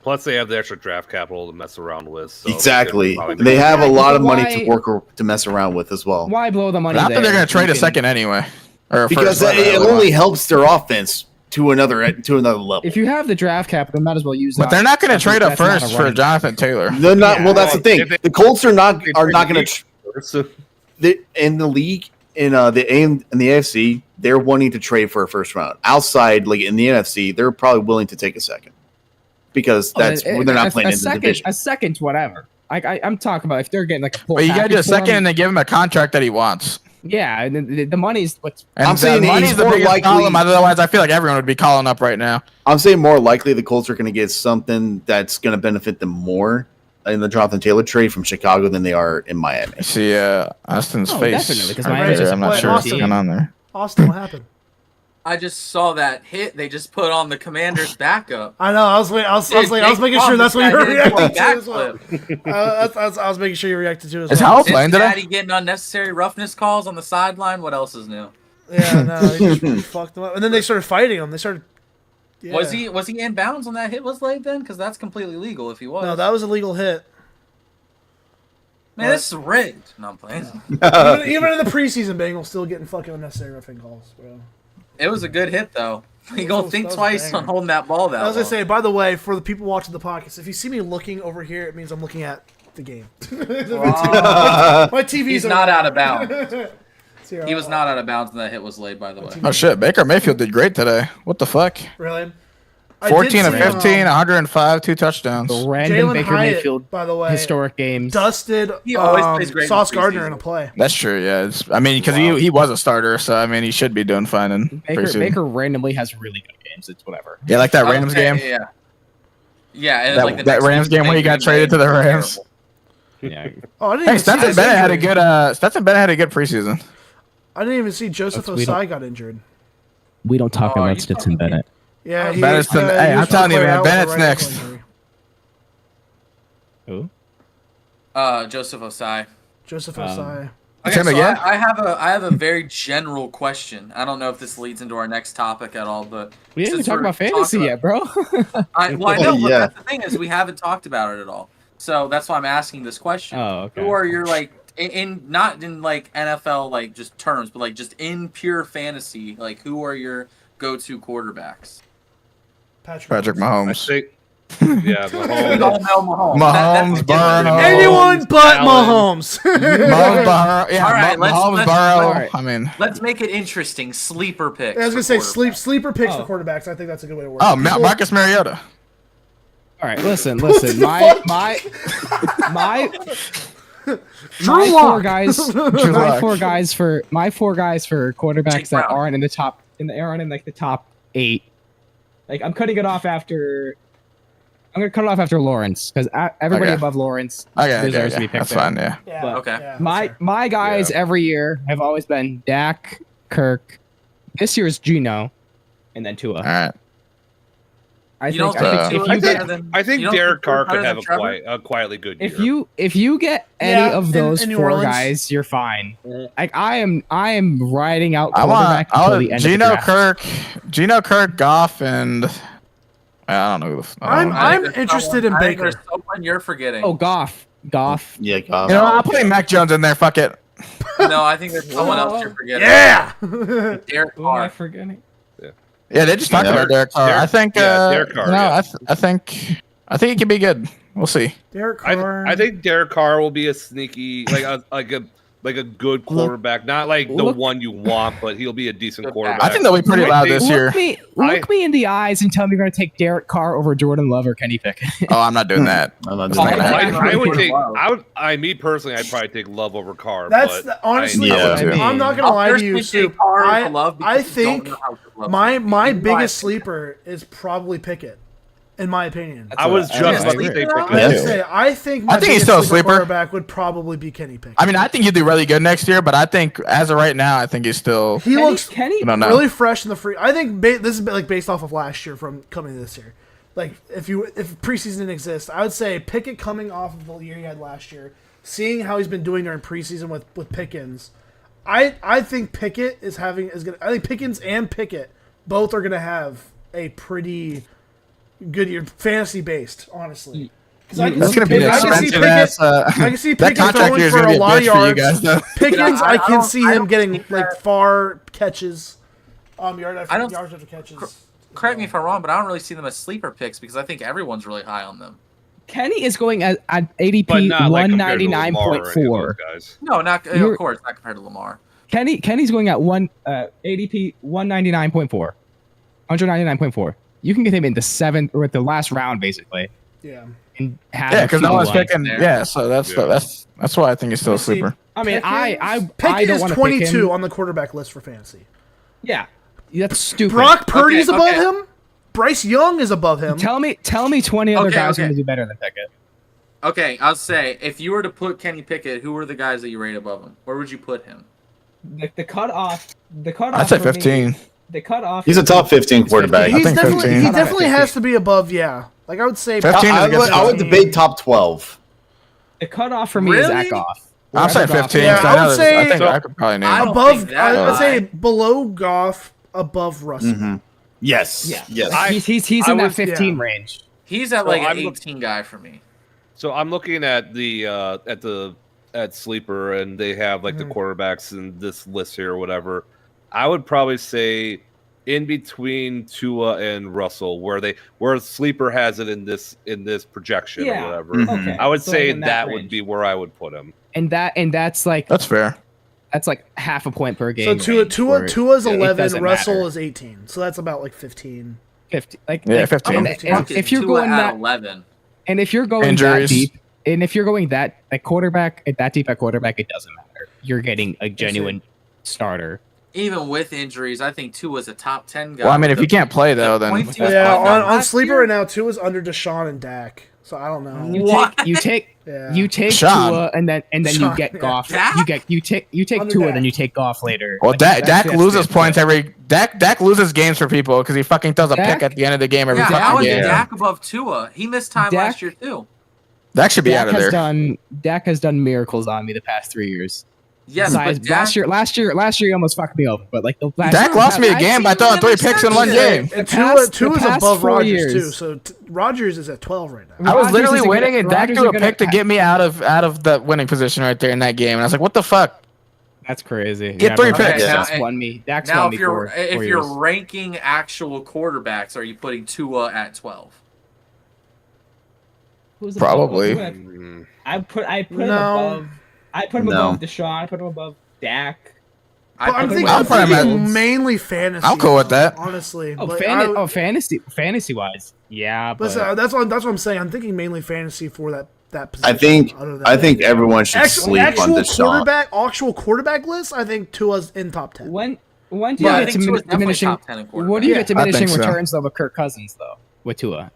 Plus, they have the extra draft capital to mess around with. So Exactly. probably They have a lot of money Why- to work to mess around with as well. Why blow the money? But I think there? they're going to trade You a can- second anyway, or a Because first, it whatever. only helps their offense to another level. If you have the draft cap, then might as well use. But that. they're not going to That's- trade a that's not first for running- Jonathan Taylor. They're not. Yeah. Well, that's the thing. If they- The Colts are not they going trade to. In the league in the AFC, they're wanting to trade for a first round. Outside, like in the NFC, they're probably willing to take a second because that's when they're not playing in the second, division. A second, whatever. I'm talking about if they're getting like a full But you got to do a package for second him, and then give him a contract that he wants. yeah, and the money's what's And I'm saying the money's he's the more biggest likely- problem. Otherwise, I feel like everyone would be calling up right now. I'm saying more likely the Colts are going to get something that's going to benefit them more in the Jonathan Taylor trade from Chicago than they are in Miami. I see Austin's Oh, face. definitely, 'cause right Miami's there. just I'm not a sure what's awesome going on there. Austin, what happened? I just saw that hit they just put on the Commander's backup. I know. I was making sure that's what you were reacting to as well. I was making sure you reacted to as Is well. Howell playing today? Daddy getting unnecessary roughness calls on the sideline. What else is new? Yeah, no, he just fucked them up, and then they started fighting him. They started. Yeah. Was he in bounds when that hit was laid then? Because that's completely legal if he was. No, that was a legal hit. Man, this is rigged. No, I'm playing. Even in the preseason, Bengals still getting fucking unnecessary roughing calls, bro. It was a good hit though. You gonna was- think that was twice banger. on holding that ball that I was gonna long. say, by the way, for the people watching the podcast, if you see me looking over here, it means I'm looking at the game. My TV's He's over not there. out of bounds. Here, He was not out of bounds when that hit was laid. By the way. Oh shit, Baker Mayfield did great today. What the fuck? Really. I 14 did of see, 15, 105, 2 touchdowns. the random Jalen Baker Hyatt, Mayfield by the way, historic games. dusted He always plays great in Sauce the Gardner preseason. in a play. That's true, yeah. I mean, because he was a starter, so I mean, he should be doing fine in preseason. Baker randomly has really good games. It's whatever. Yeah, like that Rams Okay, game. Yeah. Yeah, and That, like the that next Rams week, game when he Green got Bay traded to the was Rams. terrible. Yeah. Oh, I didn't Hey, even see Stetson his Bennett had a injury. good. Stetson Bennett had a good preseason. I didn't even see Joseph We don't- Osai got injured. We don't talk Oh, about you Stetson fucking- Bennett. Yeah, Bennett's the- hey, he I'm was telling you, playing man, out with a Bennett's right next. ankle injury. Who? Joseph Osai. Joseph Um, Osai. It's him again? I have a very general question. I don't know if this leads into our next topic at all, but We didn't even since talk we're about fantasy talking yet, bro. I know, but Yeah. that's the thing is we haven't talked about it at all. So that's why I'm asking this question. Oh, okay. Who are your like in not in like NFL like just terms, but like just in pure fantasy, like who are your go-to quarterbacks? Patrick I Mahomes. think, yeah, We Mahomes. all know Mahomes. Mahomes, That's a given. Burrow. Anyone but Allen. Mahomes. Mahomes, Burrow. Yeah, All right, Mahomes, let's- Burrow. all right. I mean, Let's make it interesting. Sleeper picks. I was gonna for say quarterbacks. sleeper picks Oh. for quarterbacks. I think that's a good way to work. oh, it. People- Marcus Mariota. All right, listen. My Drew four Lock. guys. Drew my Lock. four guys for quarterbacks Jake that Brown. aren't in the top aren't in like the top 8. Like I'm cutting it off after. I'm gonna cut it off after Lawrence because everybody Okay. above Lawrence Okay, deserves to be yeah, picked that's there. fine. Yeah. Yeah, But- Okay. yeah, that's My fair. my guys every year have always been Dak, Kirk. This year's Gino, and then Tua. All right. I You think don't think if Tua's you better get than- I think you don't Derek Tua's Carr better could than have Trevor? a quietly good year. if you get any Yeah, of those in New four Orleans. guys, you're fine. Mhm. Like I am riding out I quarterback want until the end Geno of the draft. Geno Kirk, Goff, and I don't know. Who the, I don't know. I think I'm there's interested someone- in I think Baker. there's someone you're forgetting. Oh, Goff. Yeah, Goff. You know, I'll put Mac Jones in there. Fuck it. No, I think there's someone else you're forgetting. Yeah. Derek Who am I Carr. forgetting? Yeah, they just talked Yeah. about Derek Carr. I think. Derek Carr, You know, yeah. I think he can be good. We'll see. Derek Carr. I think Derek Carr will be a sneaky, like a good quarterback, not like the look- one you want, but he'll be a decent Good quarterback. I think they'll be pretty loud this year. Look me in the eyes and tell me you're going to take Derek Carr over Jordan Love or Kenny Pickett. Oh, I'm not doing that. I'm not It's doing not gonna that. happen. I would take. Love. Me personally, I'd probably take Love over Carr. That's but honestly. Yeah. I'm not gonna lie to you, Soup. I think my biggest sleeper is probably Pickett, in my opinion. I was just I about to agree. say Pickett. I Yeah. say I think my I think he's biggest still a sleeper. quarterback would probably be Kenny Pickett. I mean, I think he'll do really good next year, but I think as of right now, I think he's still. he looks Kenny. I don't know. really fresh in the free. I think this is like based off of last year from coming this year. Like if preseason didn't exist, I would say Pickett coming off of the year he had last year, seeing how he's been doing during preseason with Pickens. I think Pickett is gonna. I think Pickens and Pickett both are gonna have a pretty good year, fantasy based, honestly. That's gonna be an expensive ass. I can see That Pickens contract throwing year is for gonna a be a lot of bitch for you yards. guys, though. Pickens, Yeah, I I can don't- see I him don't getting think like that- far catches, yards I don't- after catches. Correct me if I'm wrong, but I don't really see them as sleeper picks because I think everyone's really high on them. Kenny is going at But ADP not like compared to Lamar or any of 199.4. those guys. No, not You're- of course not compared to Lamar. Kenny's going at ADP 199.4. 199.4. You can get him in the seventh or at the last round, basically. Yeah. And have Yeah, him because no feel one's like- picking. there. Yeah, so that's why I think he's still a Let's see. sleeper. I mean, I Pickett don't is want to 22 pick him. on the quarterback list for fantasy. Yeah, that's stupid. Brock Purdy's Okay, above okay. him. Bryce Young is above him. Tell me 20 other Okay, guys okay. going to do better than Pickett. Okay, I'll say if you were to put Kenny Pickett, who are the guys that you rate above him? Where would you put him? The cutoff. I'd say 15. The cutoff. He's a top 15 quarterback. I He's think definitely 15. he How definitely 15? has to be above. Yeah, like I would say 15 is I a good would spot. debate top 12. The cutoff for me is Really? at Goff. I'm saying Goff. 15. Yeah, so I would know that- say- I think So- I could probably name. I don't above. think that I'd say high. below Goff, above Russell. Mm-hmm. Yes. Yeah. Yes. He's I in that was- 15 yeah. range. He's at Well, like an I'm look- 18 guy for me. So I'm looking at at sleeper, and they have like the quarterbacks in this list here or whatever. I would probably say in between Tua and Russell, where sleeper has it in this projection Yeah. or whatever. Mhm. Okay. I would So say in that range. would be where I would put him. And that's like That's fair. half a point per So game. Tua's it 11, doesn't Russell matter. is 18. So that's about like 15. 50. Yeah, 15. And, Okay, and if you're going at that, 11, and if you're going Injuries. that deep, and if you're going that quarterback that deep at quarterback, it doesn't matter. You're getting a genuine starter. even with injuries, I think Tua's a top 10 guy. Well, I mean, if you can't play though, the then points he was Yeah, putting up on last sleeper year- right now, Tua's under Deshaun and Dak. So I don't know. What? You take Yeah. you take Sean. Tua, and then Sean, you get yeah. Goff. Dak? You take Under Tua, Dak. then you take Goff later. well, Like, Dak that's loses it. points every. Dak loses games for people because he fucking throws a Dak? pick at the end of the game every Yeah, how fucking is game. Dak above Tua? He missed time Dak- last year too. Dak should be out of there. Dak has done miracles on me the past 3 years. Yes, Besides, but Dak, last year he almost fucked me over. But like the last Dak lost me a I've game by seen throwing him 3 picks in one game. And the Tua's past above 4 Rodgers years. too. So Rodgers is at 12 right now. I was Rodgers literally isn't winning, gonna- and Dak Rodgers threw a isn't gonna pick to get me out of the winning position right there in that game. And I was like, "What the fuck?" That's crazy. Get 3 but- picks. Okay, Dak's now- won me. Dak's now won if me you're four if years. you're ranking actual quarterbacks, are you putting Tua at 12? Who's Probably. above? Mm. I put him No. above. I put him No. above Deshaun. I put him above Dak. But I'm put thinking, him I'll I'm put him thinking at- mainly fantasy. I'm cool with that. Honestly. Oh, But fantasy wise, yeah. But that's what I'm saying. I'm thinking mainly fantasy for that position. I think Other than I think everyone should actual, sleep on Deshaun. actual quarterback list. I think Tua's in top 10. when do you Yeah, I get think to Tua's definitely diminishing? top 10 in What do you quarterback. get I think diminishing so. returns though with Kirk Cousins though with Tua?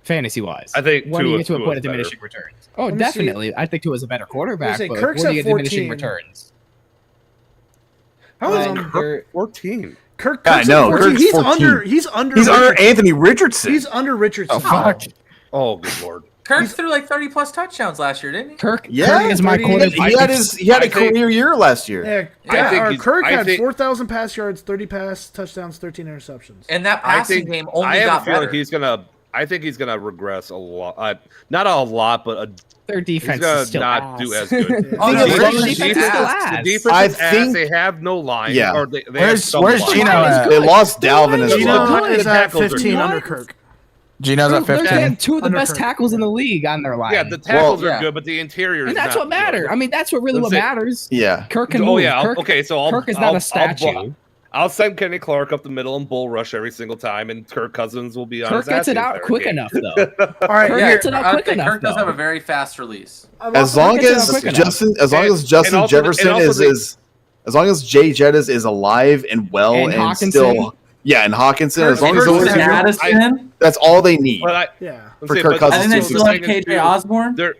Fantasy wise, I think what do you Tua- get to a Tua's point of better. diminishing returns? Oh, Let me see. definitely. I think Tua's a better quarterback, say, but Kirk's what do at you get diminishing 14. returns? How is They're- 14. Kirk. Yeah, I Kirk's know. 14. Kirk's He's 14. under. He's under. He's under Richardson. Anthony Richardson. He's under Richardson. Oh fuck. Oh, good lord. Kirk threw like 30 plus touchdowns last year, didn't he? Kirk is my 30. quarterback. He had a I think- career year last year. Kirk I had think- 4,000 pass yards, 30 pass touchdowns, 13 interceptions. And that I passing think game I only have got a feeling better. he's gonna. I think he's gonna regress a lot. Not a lot, but Their he's defense gonna is still not ass. do as good. Oh, no, the their defense, defense is still the ass. defense I is ass. think- They have no line. Yeah. Or they Where's have some Where's line. Gino at? They lost Dalvin as Gino well. is The at tackles are 15 good. under Kirk. Gino's at They 15. have two of the Under best Kirk. tackles in the league on their line. Yeah, the tackles Well, are yeah. good, but the interior is and that's not what matters. good. I mean, that's what really what That's it. matters. Yeah. Kirk can Oh move. yeah. Kirk, Okay, so Kirk is not a statue. I'll send Kenny Clark up the middle and bull rush every single time, and Kirk Cousins will be on. Kirk his gets ass it the out entire quick game. enough, though. All right, Kirk here. gets it out quick enough. Kirk does though. have a very fast release. As long Kirk gets as it out quick enough. Justin, as long And- as Justin and also the- Jefferson and also as long as Jay Jettis is alive and well And and Hawkinson. still, yeah, and Hawkinson, as long as Kirk's those an two, Addison. that's all they need. But I, Yeah. For Kirk Cousins I think they to still have succeed. KJ Osborne. They're,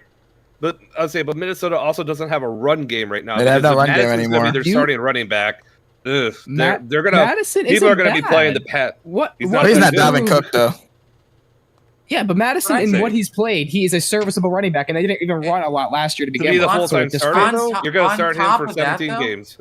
but I'll say, but Minnesota also doesn't have a run game right now. They have because no if run game Madison's gonna anymore. Be their You- starting running back. Ugh, Matt- they're gonna. Madison People are isn't gonna be bad. playing the pat. What? He's what not But he's not good. Dalvin Cook though. Yeah, but Madison, What I'm in saying. what he's played, he is a serviceable running back, and they didn't even run a lot last year to To begin be the with. full So time at this starter, point- on though, top- you're gonna on start him top for of that, 17 though- games.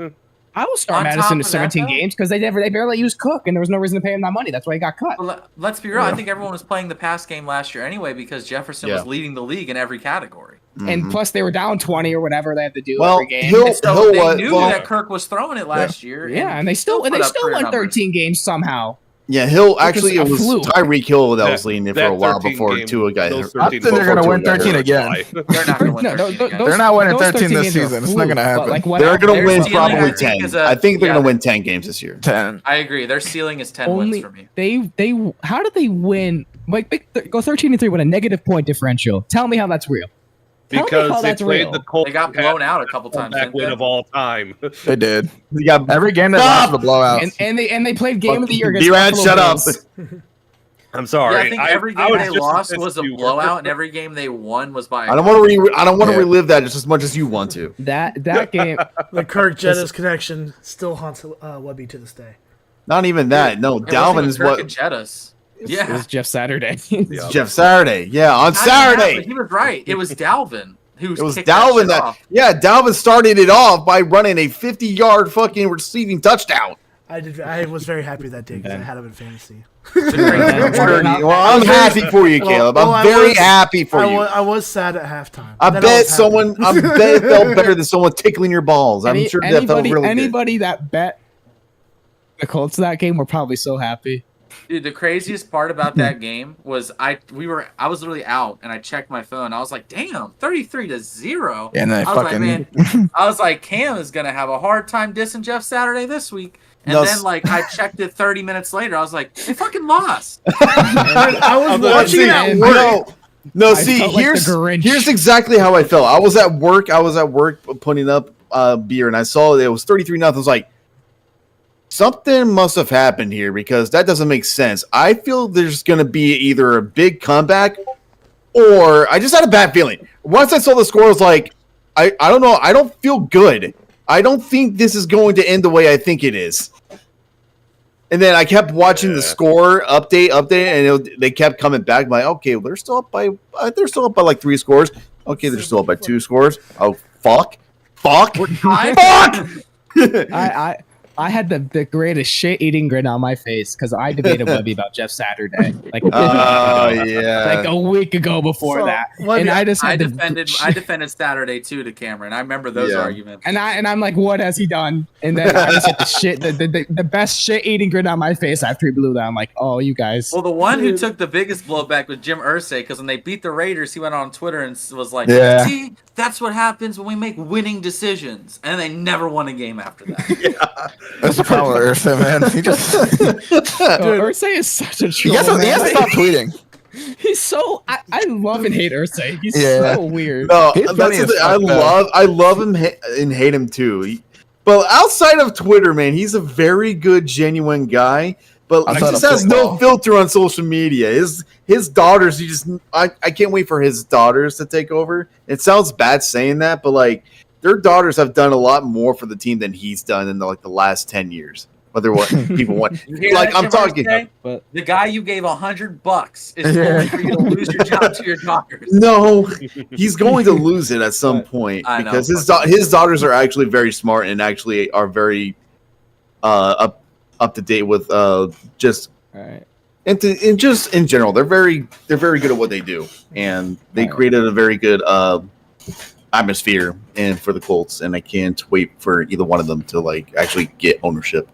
I will start On Madison top to of that, 17 though- games because they barely used Cook, and there was no reason to pay him that money. That's why he got cut. Well, let's be real. I think everyone was playing the pass game last year anyway because Jefferson was Yeah. leading the league in every category. And Mhm. plus, they were down 20 or whatever they had to do Well, every game. he'll- And so he'll they what- knew well- that Kirk was throwing it last year. Yeah, and they still put up career won numbers. 13 games somehow. Yeah, Hill actually a it was fluke. Tyreek Hill that was That- leading it for that a while 13 before game- Tua got those hurt. 13 I think they're gonna Before win Tua got 13 hurt. again. They're not going to win No, 13 again. They're not winning those 13 this games are season. It's fluke, not gonna but, happen. like, what They're happened- going to win Their ceiling, I probably think, 10. is a- I think they're yeah. going to win 10 games this year. 10. I agree. Their ceiling is 10 wins only for me. they how did they win? Like go 13-3 with a negative point differential. Tell me how that's real. Tell me how Because they that's played real. the Colts They got blown out a couple times. back didn't win they? of all time. They did. You got Every game they lost was a blowout. And they played game of the year against B-Rad, Buffalo shut up. Bills. I'm sorry. Yeah, I think every game was they just lost as was a you were. blowout, and every game they won was by. I don't want to. I don't want to Yeah. relive that just as much as you want to. That game. The Kirk Jettis connection still haunts Webby to this day. Not even that. No, It wasn't Dalvin even is Kirk what and Jettis. It Yeah, was Jeff Saturday. Yeah. Jeff Saturday. Yeah, on Not even that, but Saturday. he was right. It was Dalvin who It was kicked Dalvin shit that. off. Yeah, Dalvin started it off by running a 50-yard fucking receiving touchdown. I was very happy that day because I had him in fantasy. Well, I'm happy for you, Caleb. Well, I'm I very was- happy for you. I was sad at halftime. I Then bet was happy. someone. I bet it felt better than someone tickling your balls. I'm sure that felt really good. Anybody that bet the Colts that game were probably so happy. Dude, the craziest part about that game was I was literally out and I checked my phone. I was like, damn, 33-0. And then I was fucking like, man, I was like, Cam is gonna have a hard time dissing Jeff Saturday this week. And No, then like I checked it 30 minutes later. I was like, they fucking lost. I was watching it at saying, work. No, I see, felt like here's the Grinch. here's exactly how I felt. I was at work putting up beer, and I saw it was 33-0. I was like, something must have happened here because that doesn't make sense. I feel there's going to be either a big comeback or I just had a bad feeling. Once I saw the score, I was like, I don't know. I don't feel good. I don't think this is going to end the way I think it is. And then I kept watching the score update, and they kept coming back. I'm like, okay, well, they're still up by like 3 scores. Okay, they're still up by 2 scores. Oh, fuck. I had the greatest shit eating grin on my face because I debated Webby about Jeff Saturday like Oh, yeah. like a week ago before So, that, Webby, and I just I had to defended Saturday too to Cameron. I remember those Yeah. arguments. and I'm like, what has he done? And then I just hit the shit, the best shit eating grin on my face after he blew that. I'm like, oh, you guys. Well, the one who took the biggest blowback was Jim Irsay because when they beat the Raiders, he went on Twitter and was like, Yeah. "See, that's what happens when we make winning decisions," and they never won a game after that. That's the problem with Ursa, man. He just Irsay is such a troll. he has to man. stop tweeting. He's so I love and hate Irsay. He's Yeah. so weird. No, He's that's funny the as thing. fuck, I love him and hate him too. But outside of Twitter, man, he's a very good, genuine guy. But he Outside just of has no football. filter on social media. His daughters, I can't wait for his daughters to take over. It sounds bad saying that, but like their daughters have done a lot more for the team than he's done in the last 10 years. Whether what people want, You hear like that, I'm talking. Jim, But the guy you gave $100 is going for you to lose your job to your daughters. No, he's going to lose it at some point I know, because fuck his daughters are actually very smart and actually are very up to date with just all right. and just in general they're very good at what they do, and they Right. created a very good atmosphere and for the Colts, and I can't wait for either one of them to like actually get ownership.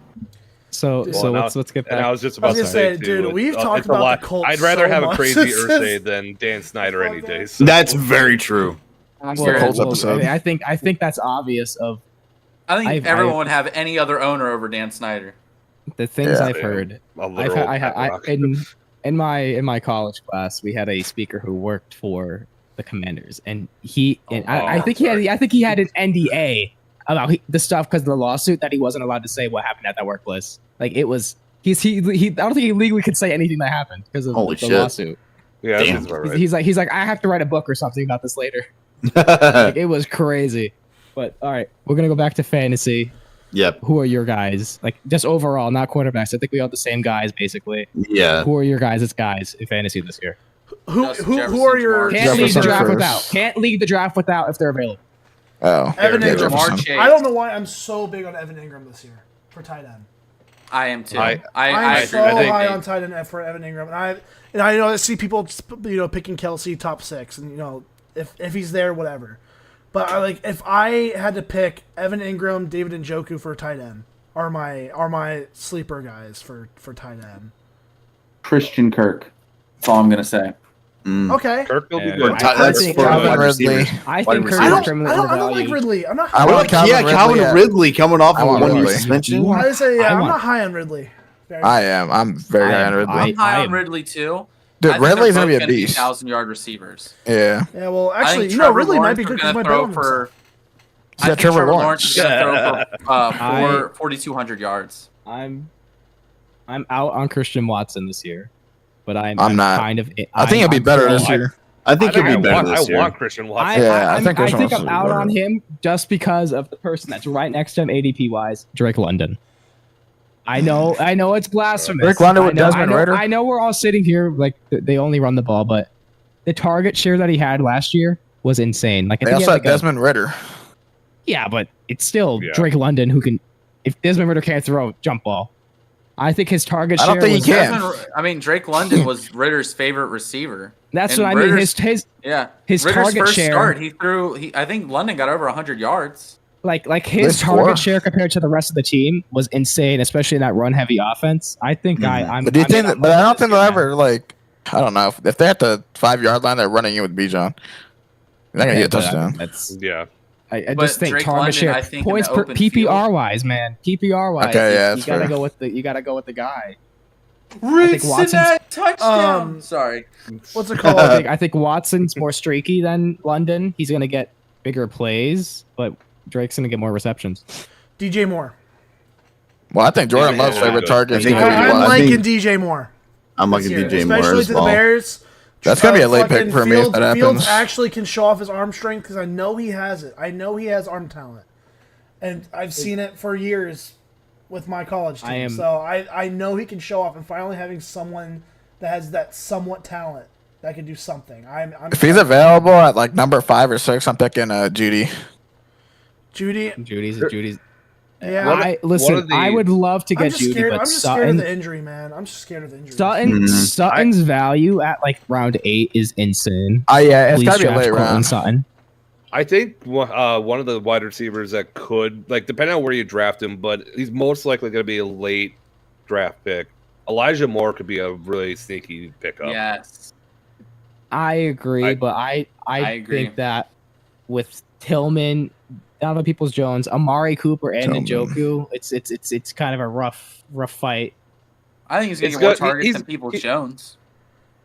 So Well, so now- let's get And I back. was just I was about to gonna say, say, too, dude, we've talked it's a about lot. the Colts I'd rather so have much a crazy since Ursay this- than Dan Snyder any day. So. That's very true. Sure. Colts episode. I think that's obvious of I think I've- everyone would have any other owner over Dan Snyder. the things Yeah. I've heard. A I've literal had, pet rock. in my college class, we had a speaker who worked for the Commanders, and I think he had an NDA about the stuff because of the lawsuit that he wasn't allowed to say what happened at that workplace. Like it was he I don't think he legally could say anything that happened because of Holy the shit. lawsuit. Yeah, that Damn. sounds about right. He's like I have to write a book or something about this later. Like it was crazy. But all right, we're gonna go back to fantasy. Yep. Who are your guys? Like just overall, not quarterbacks. I think we all have the same guys basically. Yeah. Who are your guys as guys in fantasy this year? Who Justin who Jefferson, are your Jamar Can't lead the Jefferson draft first. without. Can't lead the draft without if they're available. Oh, Evan yeah, Ingram. Jefferson. Jamar Chase. I don't know why I'm so big on Evan Ingram this year for tight end. I am too. I- I'm agree. so I think high on tight end for Evan Ingram, and I know I see people picking Kelsey top 6, and if he's there, whatever. But if I had to pick Evan Ingram, David Njoku for tight end are my sleeper guys for tight end. Christian Kirk. That's all I'm gonna say. Okay. Kirk will be Yeah. good. That's think for Calvin wide Ridley. receivers. I Wide think Kirk receivers. is I criminally don't like overvalued. Ridley. I'm not. I high want on- Calvin Calvin Ridley. Ridley coming off I of a want 1 year Ridley. suspension. You want- I say I I'm want- not high on Ridley. I am. I'm very high on Ridley. I'm high I on am- Ridley too. Dude, I think Ridley's they're gonna be a both beast. 1,000-yard receivers. Yeah. Yeah, well, I actually, think Trevor Ridley might Lawrence be is good gonna because my throw Bellingham's for. Yeah, I think Trevor Trevor Lawrence. Lawrence is gonna throw for 4,200 yards. I'm out on Christian Watson this year, but I'm not. kind of. I think he'll be better this year. I think he'll be better I this year. want Christian Watson. Yeah, I think I Christian think Watson's I'm out better. on him just because of the person that's right next to him, ADP wise, Drake London. I know it's blasphemous. Drake London with I know- Desmond I know- Ridder? I know we're all sitting here like they only run the ball, but the target share that he had last year was insane. Like I They think he also had had Desmond Ritter. yeah, but it's still Yeah. Drake London who can. If Desmond Ritter can't throw jump ball, I think his target I share. don't think he was, can. Drake London was Ritter's favorite receiver. That's And what I mean. Ritter's- His Yeah, His Ritter's target first share- start, he threw. I think London got over 100 yards. like They his score. target share compared to the rest of the team was insane, especially in that run heavy offense. I think I'm. But do you I'm think? in on But I both don't of think this they'll year, ever like. I don't know if they're at the 5-yard line, they're running in with Bijan. They're not gonna man. get a touchdown. That's. Yeah. I But just think Drake target London, share I think, in points the per open PPR wise, man. PPR wise, Okay, yeah, you that's gotta fair. go with the guy. Ritz Watson's- that touchdown. Um, Sorry. What's it I called? I think Watson's more streaky than London. He's gonna get bigger plays, but Drake's gonna get more receptions. DJ Moore. Well, I think Jordan Yeah, Love's favorite good. target is I think gonna be he'll be I'm I Watson. think- liking DJ Moore. I'm this liking year, DJ Moore especially as to well. the Bears. That's gonna be a late pick Fucking for me if that Fields happens. actually can show off his arm strength because I know he has it. I know he has arm talent, and I've seen it for years with my college team. So I know he can show off, and finally having someone that has that somewhat talent that can do something. I'm If he's available at like number 5 or 6, I'm picking Judy. Judy. Judy's. Yeah, One I of listen. the- I would love to I'm get just Judy, scared. but I'm just scared of Sutton, the injury, man. I'm just scared of the injury. Sutton's value at like round 8 is insane. Yeah, it's Please gotta be a draft late Courtland round. Sutton. I think one of the wide receivers that could, like, depending on where you draft him, but he's most likely going to be a late draft pick. Elijah Moore could be a really sneaky pickup. Yes. I agree, I- but I agree. think that with Tillman, Donovan Peoples-Jones, Amari Cooper, and Tillman. Njoku, it's kind of a rough fight. I think he's going It's to get more good. targets He's- than Peoples Jones.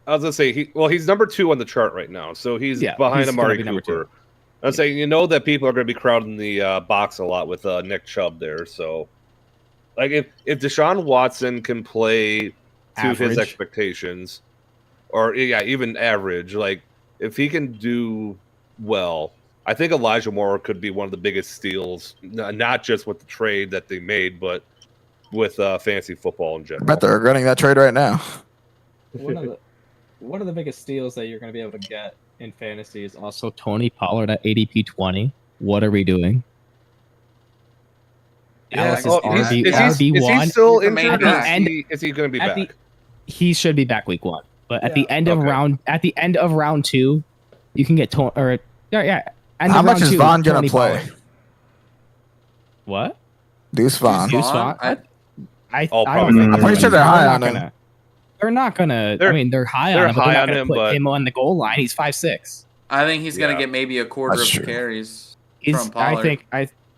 I was going to say, he's number 2 on the chart right now, so he's behind he's gonna Amari be number Cooper. 2. I'm saying, you know that people are going to be crowding the box a lot with Nick Chubb there, so like if Deshaun Watson can play to his Average. expectations, or even average, like if he can do well, I think Elijah Moore could be one of the biggest steals, not just with the trade that they made, but with fantasy football in I general. bet they're regretting that trade right now. One of the biggest steals that you're going to be able to get in fantasy is also Tony Pollard at ADP 20. What are we doing? Alice is RB1. he still He's a main injured? guy. Is he going to be back? He should be back week 1. But at the end of Okay. round 2, you can get end How of much round is 2, Vaughn gonna Tony play? Pollard. What? Deuce Vaughn. Deuce Vaughn? I Oh, don't probably think not. I'm pretty sure they're high on him. They're not gonna. I mean, they're high on him, but they're not gonna put him on the goal line. He's 5'6". I think he's gonna Yeah. get maybe a quarter That's of the true. carries He's. from Pollard.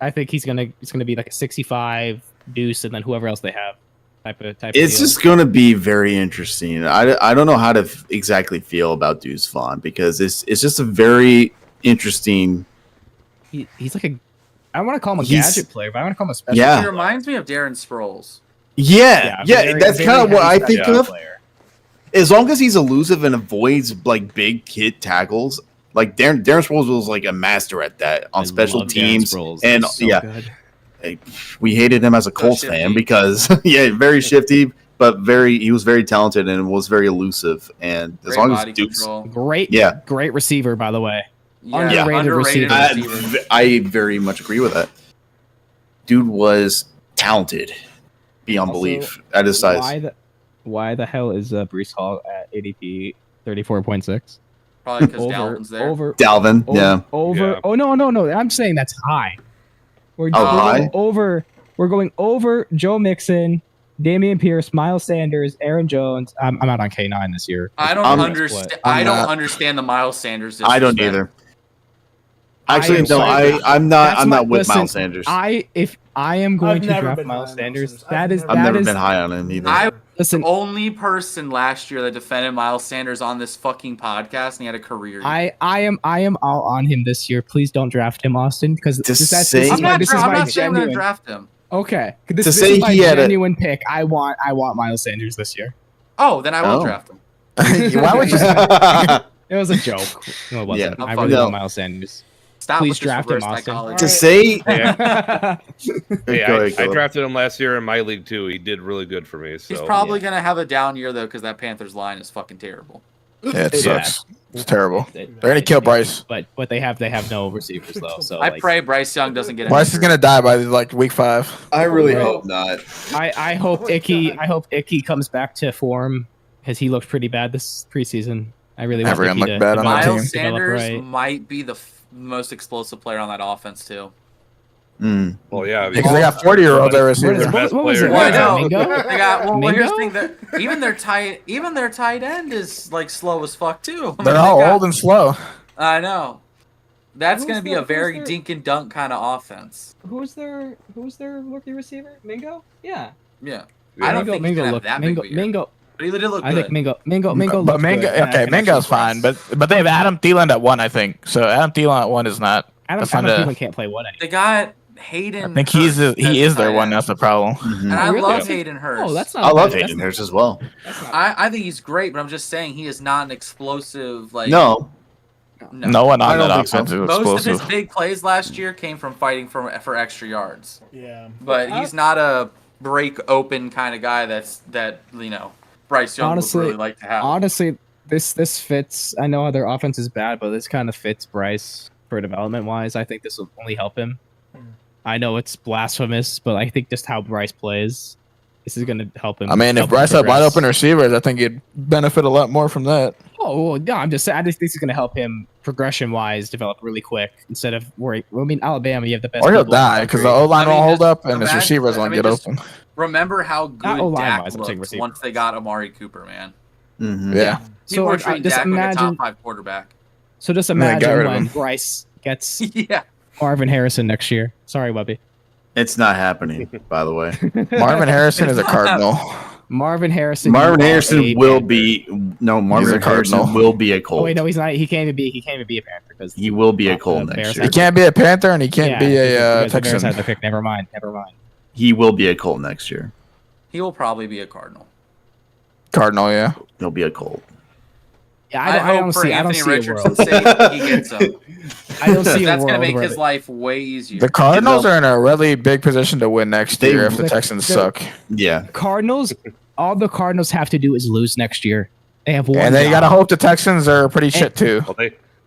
I think he's gonna be like a 65 Deuce, and then whoever else they have type of. It's deal. just going to be very interesting. I don't know how to exactly feel about Deuce Vaughn because it's just a very interesting. He's like a. I want to call him a He's- gadget player, but I want to call him a special. Yeah. He reminds me of Darren Sproles. Yeah, that's kind of what I think heavy of. player. As long as he's elusive and avoids like big hit tackles, like Darren Sproles was like a master at that on I special love Darren teams. Sproles. And He's so yeah, good. we hated him as a Colts shifty. fan because very shifty, but he was very talented and was very elusive. And as Great long body as Deuce, control. Great receiver, by the way. Yeah, Underrated receiver. I very much agree with that. Dude was talented beyond Also, belief at his size. Why the hell is Brees Hall at ADP 34.6? Probably because Dalvin's there. Dalvin, yeah. Over. Oh no. I'm saying that's high. We're high? We're going over Joe Mixon, Damian Pierce, Miles Sanders, Aaron Jones. I'm out on K9 this year. I don't understand. I don't understand the Miles Sanders. I don't disrespect. either. Actually, no, I'm not with listen, Miles Sanders. If I am going I've to never draft been high Miles on Sanders, Miles that is Sanders. I've never is been high on him either. I listen. the only person last year that defended Miles Sanders on this fucking podcast, and he had a career. I am all on him this year. Please don't draft him, Austin, because To this say- is I'm my, not, this I'm is my not saying I'm gonna genuine. draft him. Okay, To this say is my he had a- genuine pick. I want Miles Sanders this year. Oh, then I will Oh. draft him. Why would you? It was a joke. No, it wasn't. Yeah, I no. really want Miles Sanders. Stop Please with this draft him, reverse Austin. psychology. To say, Yeah. Hey, Go I ahead, Caleb. drafted him last year in my league too. He did really good for me. So He's probably gonna have a down year though, because that Panthers line is fucking terrible. Yeah, it Yeah. sucks. It's terrible. They're gonna kill Bryce. But they have no receivers though. So I like, pray Bryce Young doesn't get Bryce is injured. gonna die by like week 5. I really Right. hope not. I hope Icky comes back to form because he looked pretty bad this preseason. I really want Everyone Icky looked to bad on that develop- team. Miles develop Sanders right. might be the most explosive player on that offense too. Mm. well, yeah, Because they got 40-year-olds at They're receiver. the best What was player. it? Well, I Yeah, know. Mingo? They got well. Here's the thing Mingo? that even their tight end is like slow as fuck too. I They're mean, all they got- old and slow. I know. That's Who's going to be the- a very who's the- dink and dunk kind of offense. Who's their rookie receiver? Mingo? Yeah. Yeah. Yeah. I don't think he's gonna have that big of a year. Mingo. But he did look I good. think Mingo. But looked Mingo, good, and I okay, can Mingo's actually fine, press. but they have Adam Thielen at 1, I think. So Adam Thielen at 1 is not. Adam that's not Thielen a- can't play one anymore. They got Hayden. I think Hurst he as is their tight one. end. That's the problem. Mhm. And I Oh, really? love Hayden Hurst. Oh, that's not. I love bad. Hayden Hurst as well. That's not I think he's great, but I'm just saying he is not an explosive. Like No, No one I on don't that think so. offense is most of his explosive. big plays last year came from fighting for extra yards. Yeah. But he's not a break open kind of guy. that Bryce Young Honestly- would really like to have. Honestly, this fits. I know their offense is bad, but this kind of fits Bryce for development wise. I think this will only help him. I know it's blasphemous, but I think just how Bryce plays, this is going to help him. I mean, if help him Bryce had wide progress. open receivers, I think he'd benefit a lot more from that. Oh, well, yeah, I'm just saying. I just think this is going to help him progression wise develop really quick instead of worry. Well, I mean, Alabama, you have the best. Or he'll people in die the because the country. O line I mean, won't hold just up and his imagine- receivers I won't mean, get just- open. Remember how Not good O-line Dak wise, I'm saying looked receiver. once they got Amari Cooper, man. Mhm. Yeah. People were treating just Dak like a top imagine. 5 quarterback. So just then got imagine rid of when him. Bryce gets Yeah. Marvin Harrison next year. Sorry, Webby. It's not happening, by the way. Marvin Harrison is a Cardinal. Marvin Harrison. Marvin you are Harrison a will Panther. be Marvin a Harrison Cardinal. will be a Oh Colt. wait, no, he's not. He can't even be a Panther because He will be a Colt Bears next have- year. He can't be a Panther and he can't be a because the Bears Texan. had the pick. Never mind. He will be a Colt next year. He will probably be a Cardinal. Cardinal, yeah. He'll be a Colt. Yeah, I hope don't for see. I don't Anthony see a Richardson's world. sake he gets him. I don't see a That's world gonna make where his life way easier. The Cardinals are in a really big position to win next They- year if the the- Texans the- suck. Yeah. Cardinals. All the Cardinals have to do is lose next year. They have one. And then you job. gotta hope the Texans are pretty shit too. Well,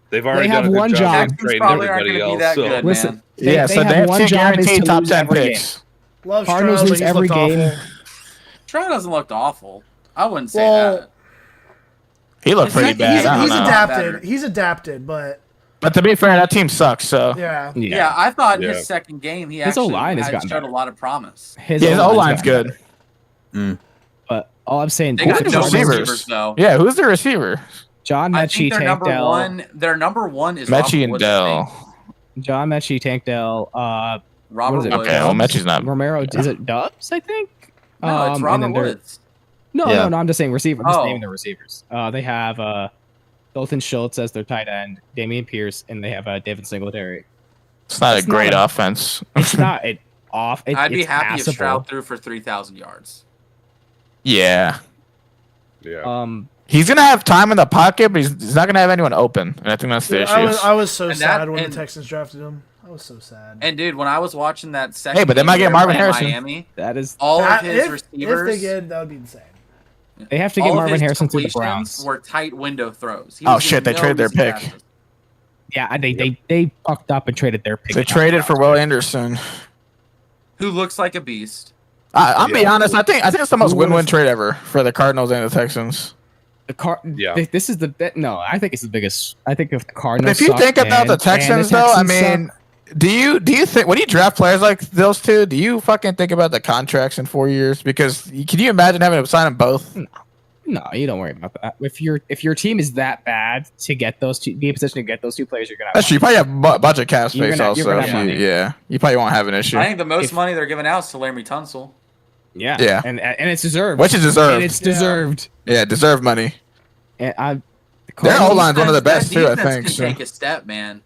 they've already They done have a good one job. job. of Texans trading probably aren't everybody going to be else, that so- good, Listen, man. Yeah, so they have one two job is to guaranteed top lose 10 every game. picks. Love Cardinals Stroud, but lose he's every looked game. awful. Stroud doesn't look awful. I wouldn't say Well, that. He looked pretty He's- bad. I don't He's know. adapted. Better. He's adapted, but But to be fair, that team sucks. So yeah. Yeah, I thought in Yeah. his second game he His actually O-line has had gotten showed better. a lot of promise. his O-line's good. But all I'm saying, They got Who's no the receivers? receivers though. Yeah, who's the receiver? John I Mechie, think their Tank number Dell, one. Their number one is Mechie Robert and Woods, I think. Dell. John Mechie, Tank Dell, Robert What is it? Woods. Okay, well, Mechie's not. Romero. Is it Dubs? I think. No, it's and Robert then they're- Woods. No, Yeah. no, I'm just saying receiver. I'm just Oh. naming the receivers. They have Dalton Schultz as their tight end, Damian Pierce, and they have David Singletary. It's not It's a great not offense. It's not it off. I'd be it's happy if passable. Stroud threw for 3,000 yards. Yeah, Yeah. he's gonna have time in the pocket, but he's not gonna have anyone open, and I think that's the Dude, issue. I was so And sad that- when and- the Texans drafted him. I was so sad. And dude, when I was watching that second, Hey, but they game might get where Marvin playing Harrison. Miami, That is, all of That- his if receivers, they did, that would be insane. they have to all get of Marvin his Harrison to the completions Browns. were tight window throws. He Oh, was shit, getting they traded their no pick. easy passes. Yeah, they fucked up and traded their pick. They traded for Will Anderson. Who looks like a beast? I'll be honest. I think it's the most Who win-win would've- trade ever for the Cardinals and the Texans. Yeah. This is no. I think it's the biggest. I think if the Cardinals. If you suck think about the and Texans, though, I Texans mean, do you think when you draft players like those two, do you fucking think about the contracts in 4 years? Because can you imagine having to sign them both? no, you don't worry about that. If your team is that bad to get those two, be in position to get those two players, you're gonna. That's true. You probably have budget cap You're space gonna- you're also. gonna have money. You probably won't have an issue. I think the most If- money they're giving out is to Laramie Tunsil. Yeah, Yeah. and it's deserved. Which is deserved. And it's deserved. Yeah, deserved money. And the Their Cardinals- O-line's one of the That best too, I defense think. can So. take a step, man.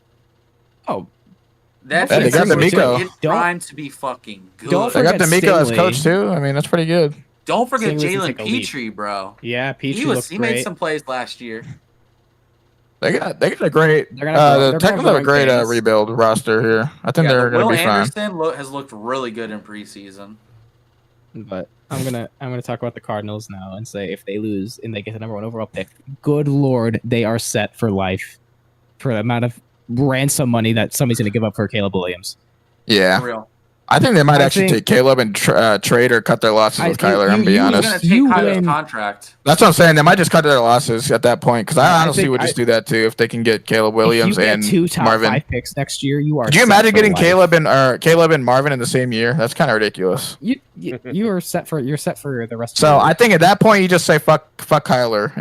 Oh, That Yeah, they got defense D'Amico. is Don't- primed to be fucking good. Don't They got forget D'Amico as Stingley. coach too. I mean, that's pretty good. Don't forget Stingley can Jalen take a leap. Petrie, bro. yeah, Peachy He looked made great. some plays last year. They got a great. They're gonna have- The they're Texans gonna have a great things. rebuild roster here. I think Yeah, they're but gonna Will be fine. Anderson has looked really good in preseason. But I'm gonna talk about the Cardinals now and say if they lose and they get the number one overall pick, good lord, they are set for life for the amount of ransom money that somebody's gonna give up for Caleb Williams. Yeah, For real. I think they might I actually think- take Caleb and trade or cut their losses I with think Kyler. I'm be you- He's honest. gonna take You Kyler's win. contract. That's what I'm saying. They might just cut their losses at that point because Yeah, I I honestly think would just do that too if they can get Caleb Williams if you get and two top Marvin. 5 picks next year, you are. Could you set imagine for getting life. Caleb and Marvin in the same year? That's kind of ridiculous. You are set for the rest. So of I think at that point you just say fuck Kyler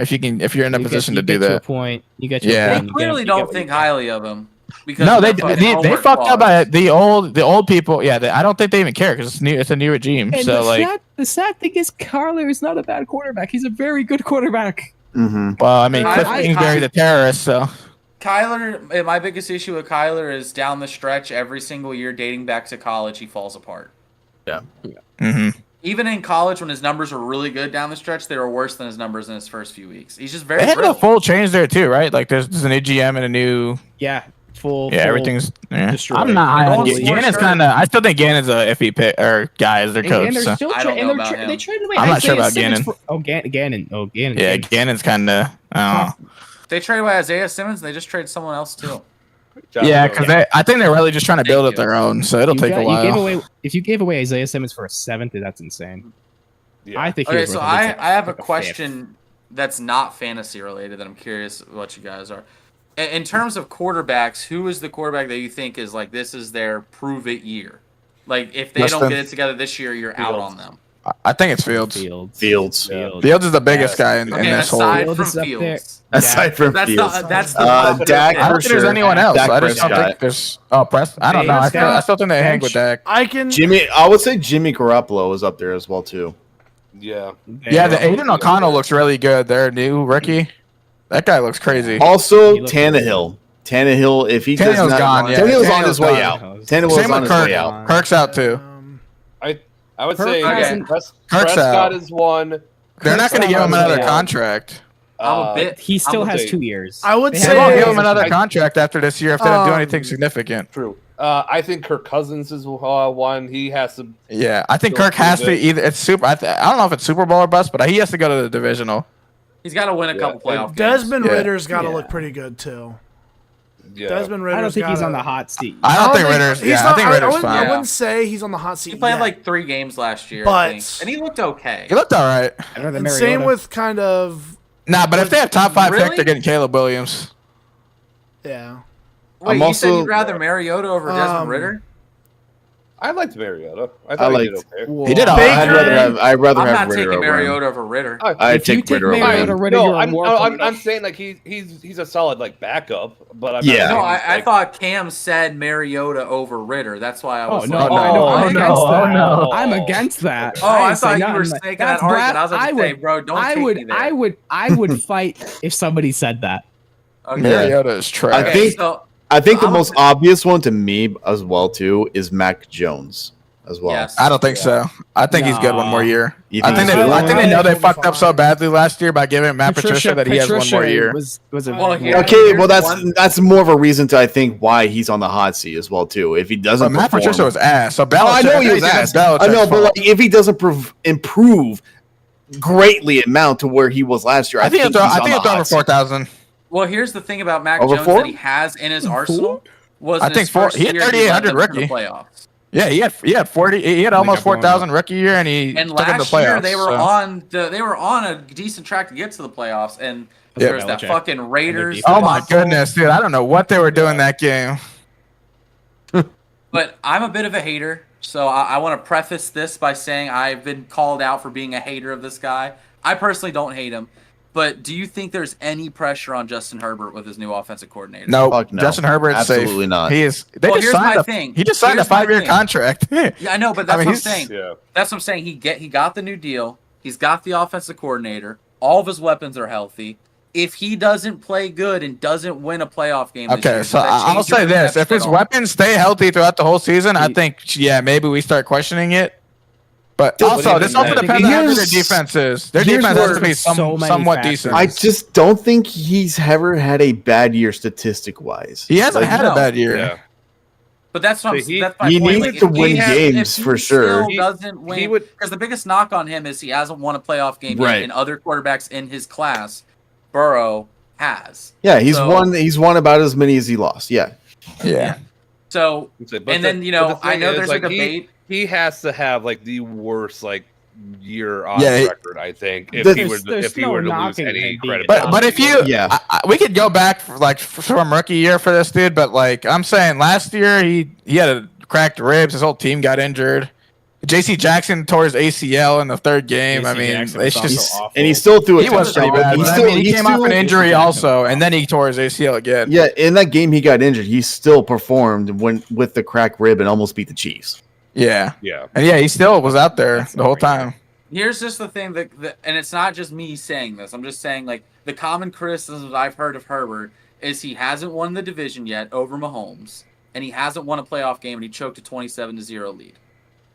if you're in a position to do To a that. point, you get to Yeah. a They point, you clearly get don't what think you get. highly of him. Because No, of they their fucking they homework fucked up clause. at the old people. Yeah, I don't think they even care because it's a new regime. And So like, the sad thing is, Kyler is not a bad quarterback. He's a very good quarterback. Mm-hmm. well, I mean, Cliff I- Kingsbury the terrorist. So Kyler, my biggest issue with Kyler is down the stretch every single year dating back to college, he falls apart. mhm. Even in college, when his numbers were really good down the stretch, they were worse than his numbers in his first few weeks. He's just very they had a brittle. full change there too, right? Like there's a new GM and a new Yeah, full. everything's. Yeah. destroyed. I'm not high No on one's Gannon's more sure. kind of. I still think Gannon's a iffy pick or guy as their coach. And they're So. still I don't know about him. they traded away. I'm not sure Isaiah about Simmons Gannon. Gannon. Gannon. Yeah, Gannon's kind of. I don't know. They traded away Isaiah Simmons, and they just traded someone else too. Yeah, because I think they're really just trying to build it their own, so it'll take a while. If you gave away Isaiah Simmons for a 7th, that's insane. Yeah. I think. he Okay, was so worth at least I have a like 5th. question that's not fantasy related that I'm curious what you guys are. In terms of quarterbacks, who is the quarterback that you think is like this is their prove it year? Like if they don't Justin. get it together this year, you're out on them. I think it's Fields. Fields. Fields. Fields is the biggest guy in Okay, this whole. aside Fields from is up there. Fields, Aside from that's Fields. that's the Dak I don't for think there's sure. anyone else. Dak I just don't Prescott. think there's. Oh, Press. I don't know. I still think they hang with Dak. I can. I would say Jimmy Garoppolo is up there as well too. Yeah. Yeah, the Aiden O'Connell looks really good. Their new rookie. That guy looks crazy. Also, He looks Tannehill. Tannehill, if he does Tannehill's not, gone, yeah. Tannehill's on his Tannehill's way gone. out. Tannehill's Same on with his Kirk. way out. Kirk's out too. I would Kirk say hasn't- Prescott Kirk's out. is one. They're not going to give him out. another Yeah. contract. He still I'm a has bit- 2 years. I would They say- have- They won't Hey, give him another I- contract after this year if they don't do Um, anything significant. True. I think Kirk Cousins is one. He has to. Yeah, I think Still Kirk has to pretty big. either. It's super. I don't know if it's Super Bowl or bust, but he has to go to the divisional. He's got to win a Yeah, couple playoff games. Desmond Yeah. Ritter's got to Yeah. look pretty good too. Yeah. Desmond Ritter's I don't think he's gotta- on the hot seat. I don't think Ritter's. he's Yeah, not- I think Ritter's wouldn't, I fine. wouldn't say he's on the hot seat. He played yet. like 3 games last year, But- I think. And he looked okay. He looked all right. Better than And Mariota. same with kind of Nah, but if they have top 5 pick, Really? they're getting Caleb Williams. yeah. Wait, I'm you said also- you'd rather Mariota over Desmond Ritter? I liked Mariota. I thought he did liked- okay. He did all Baker- right. I'd rather I'm have not Ritter taking over him. Mariota over Ritter. I'd If you take take Ritter over Mariota, him. Ritter, No, you're more I'm saying like he's a solid like backup, but I'm Yeah. not No, saying I he's, like, thought Cam said Mariota over Ritter. That's why I Oh was no, like, no, no, I'm oh, against no, that. no. I'm against that. Oh, I didn't say thought you were nothing. making that That's argument. Brad- I was about to say, bro, don't I take would, me there. I would fight if somebody said that. Okay. Mariota is trash. I think- so I think the I'm most a- obvious one to me as well too is Mac Jones as well. yes. I don't think so. I think he's good one more year. You I think think he's they, good? I think they know they He'll be fucked up so fine. badly last year by giving Matt Patricia that he has one more year. Was a Well, here- Okay, here's well one- that's more of a reason to I think why he's on the hot seat as well too. If he doesn't, But Matt perform- Patricia was ass. So Belichick, Oh, I know he was think ass. it's Belichick's I know, but fault. like, if he doesn't improve greatly amount to where he was last year, I think he's he'll on throw the over hot seat. 4,000. Well, here's the thing about Mac Over Jones 4? that he has in his arsenal was I in think his 4 first he had year, led 3,800 them to the rookie. playoffs. Yeah, he had 40. He had almost got blown 4,000 rookie year, and he And took him to last playoffs. year they were so. they were on a decent track to get to the playoffs, and Yeah. there's that Belichick. fucking Raiders. Oh my debacle. goodness, dude! I don't know what they were doing that game. But I'm a bit of a hater, so I want to preface this by saying I've been called out for being a hater of this guy. I personally don't hate him, but do you think there's any pressure on Justin Herbert with his new offensive coordinator? No, Fuck no. Justin Herbert's Absolutely safe. not. He is. They Well, just here's signed my a. thing. He just signed Here's a my 5-year thing. contract. Yeah, I know, but that's what I'm he's- saying. Yeah. That's what I'm saying. He got the new deal. He's got the offensive coordinator. All of his weapons are healthy. If he doesn't play good and doesn't win a playoff game, this Okay, year, so does that I'll change say your this: if perception his at all? weapons stay healthy throughout the whole season, I He- think maybe we start questioning it. But Dude, also, but this even also then- depends on how good their Here's- defense is. Their here's defense has to where be so many somewhat factors- decent. I just don't think he's ever had a bad year statistic wise. He hasn't had no. a bad year. Yeah. But that's what He- that's my he point. needs Like, to if he win has- games if for he sure. Still doesn't win he would- because the biggest knock on him is he hasn't won a playoff game yet, Right. and other quarterbacks in his class, Burrow has. Yeah, he's So- won. He's won about as many as he lost. Yeah, Yeah. So But and then the I thing know is, there's like, a debate. He has to have like the worst like year on Yeah, record. I think if There's- he there's were no to lose knocking any him being credibility. But if you, Yeah. we could go back from rookie year for this dude. But like I'm saying, last year he had a cracked ribs. His whole team got injured. J.C. Jackson tore his ACL in the third game. J.C. I mean, Jackson it's was just also awful. and he still threw. he was pretty bad. But I mean, he came off an injury also, and then he tore his ACL again. Yeah, in that game he got injured. He still performed with the cracked rib and almost beat the Chiefs. Yeah, yeah, and yeah, he still was out there the whole time. Here's just the thing that and it's not just me saying this. I'm just saying like the common criticisms I've heard of Herbert is he hasn't won the division yet over Mahomes, and he hasn't won a playoff game, and he choked a 27-0 lead.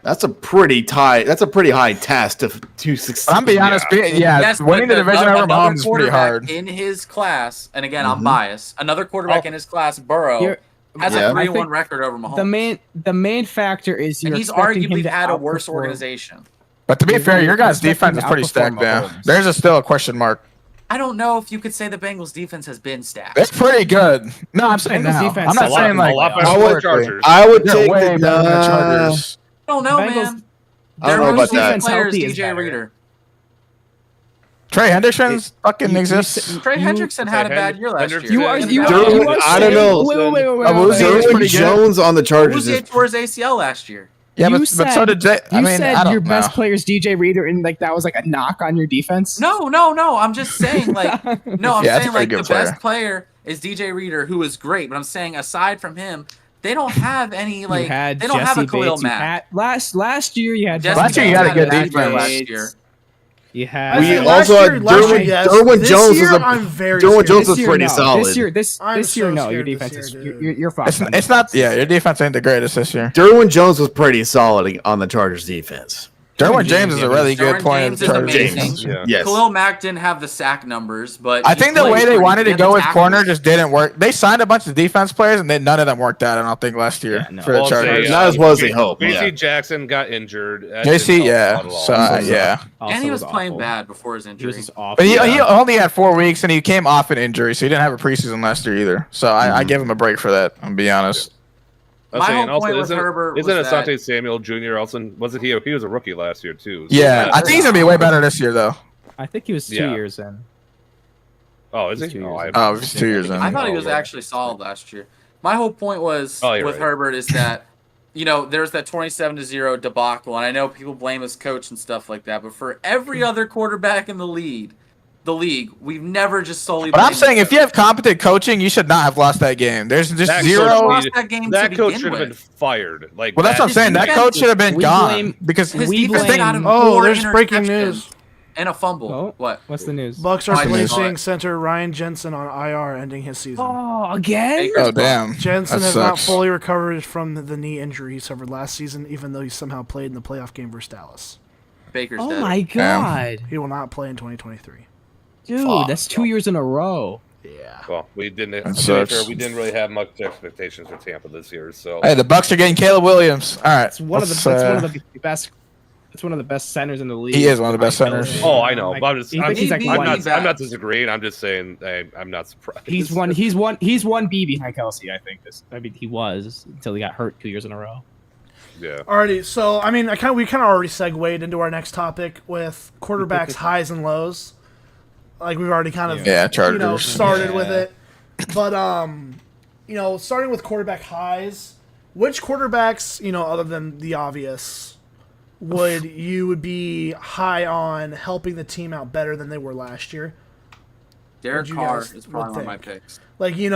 That's a pretty high task to succeed. But I'm being honest, Yes, winning but the division another over Mahomes is pretty quarterback hard. in his class, and again, Mhm. I'm biased. Another quarterback in his class, Burrow, You're- has Yeah. a 3-1 I think record over Mahomes. The main factor is and you're he's expecting him arguably to had a worse outperform- organization. But to be You're fair, really your guys' expecting defense to is pretty outperform stacked now. Mahomes. There's still a question mark. I don't know if you could say the Bengals defense has been stacked. It's pretty good. No, I'm saying Bengals now. defense I'm not is saying like a lot better I than would- the Chargers. I would they're take way the better than the Chargers. I don't know, Bengals- man. I don't know Their about most that. recent player is Healthy is DJ better. Reader. Trey Hendrickson's fucking you exists. Trey Hendrickson had a Trey bad year last year. Hendrickson- You are you Derwin- are I don't know. Wait. Awuzie is Derwin pretty good. Jones on the Chargers Uzi is tore his ACL last year. Yeah, You but so did Jay. I You mean, said I don't your know. best player is DJ Reader, and like that was like a knock on your defense. No. I'm just saying, like, no, I'm Yeah, that's a saying pretty like good the player. best player is DJ Reader, who is great. But I'm saying aside from him, they don't have any like you had they don't Jesse have a Khalil Bates. You Mack. had, last year you had Jesse Last year you Bates had a good bad year defense. last year. You I had We think also last had year, Derwin- yes. Derwin This Jones year, was a- I'm very Derwin scared. Jones this was year, pretty no. solid. This year, this I'm year, so no. Your scared this defense year, is dude. you're fine. It's not. Yeah, your defense ain't the greatest this year. Derwin Jones was pretty solid on the Chargers defense. Derwin James is a really good Derwin point. James of is Chargers amazing. defense. Yeah. Yes. Khalil Mack didn't have the sack numbers, but I he think the played way they pretty- wanted he to had the go with tackles. corner just didn't work. They signed a bunch of defense players, and then none of them worked out. I don't think last year Yeah, no. for the Well, Chargers. Not as well as they hoped, JC yeah. Jackson got injured. That JC, didn't help yeah. out at all. So yeah, And he was playing awful. bad before his He injury. was just awful. but he only had 4 weeks, and he came off an injury, so he didn't have a preseason last year either. So I give him a break for that. I'm be honest. I was My saying, whole also, point with isn't, Herbert isn't was that- Asante Samuel Jr. also wasn't he? He was a rookie last year too. So Yeah, I think he's gonna be way better this year though. I think he was 2 Yeah. years in. Oh, is He's he? 2 Oh, years Oh, he's 2 years in. I thought he was yeah. actually solid last year. My whole point was Oh, you're with right. Herbert is that, there's that 27-0 debacle, and I know people blame his coach and stuff like that, but for every other quarterback in the league, we've never just solely. But I'm blamed saying the if you have competent coaching, you should not have lost that game. There's just That zero. coach lost needed- that game to That coach begin should have been with. fired. Like, Well, that's what I'm His saying. That defense- coach should have been we gone blame- because His We defense blame- got him Oh, four there's breaking interceptions news. and a fumble. Oh. What? What's the news? Bucks are I didn't placing know it. center Ryan Jensen on IR, ending his season. Oh, again? Baker's oh damn, Jensen that has not sucks. fully recovered from the knee injury he suffered last season, even though he somehow played in the playoff game versus Dallas. Baker's Oh dead. my god, He will not play in 2023. dude, Fuck. that's 2 years in a row. Yeah. well, we didn't. That To be sucks. fair, we didn't really have much expectations for Tampa this year. So Hey, the Bucks are getting Caleb Williams. All right, It's one of the. let's, That's one of the best. It's one of the best centers in the league. He is one of the best centers. Oh, I know. But I'm just. He I'm, thinks he's like I'm one. not- I'm not disagreeing. I'm just saying I'm not surprised. He's one. He's one. He's one B behind Kelsey. I think this. I mean, he was until he got hurt 2 years in a row. Yeah. Alrighty, so I mean, we kind of already segued into our next topic with quarterbacks' highs and lows. Like we've already kind of Yeah, Chargers. started with Yeah. it, but starting with quarterback highs, which quarterbacks other than the obvious would be high on helping the team out better than they were last year? Derek What'd you Carr guys is probably one of my think? picks. Like there's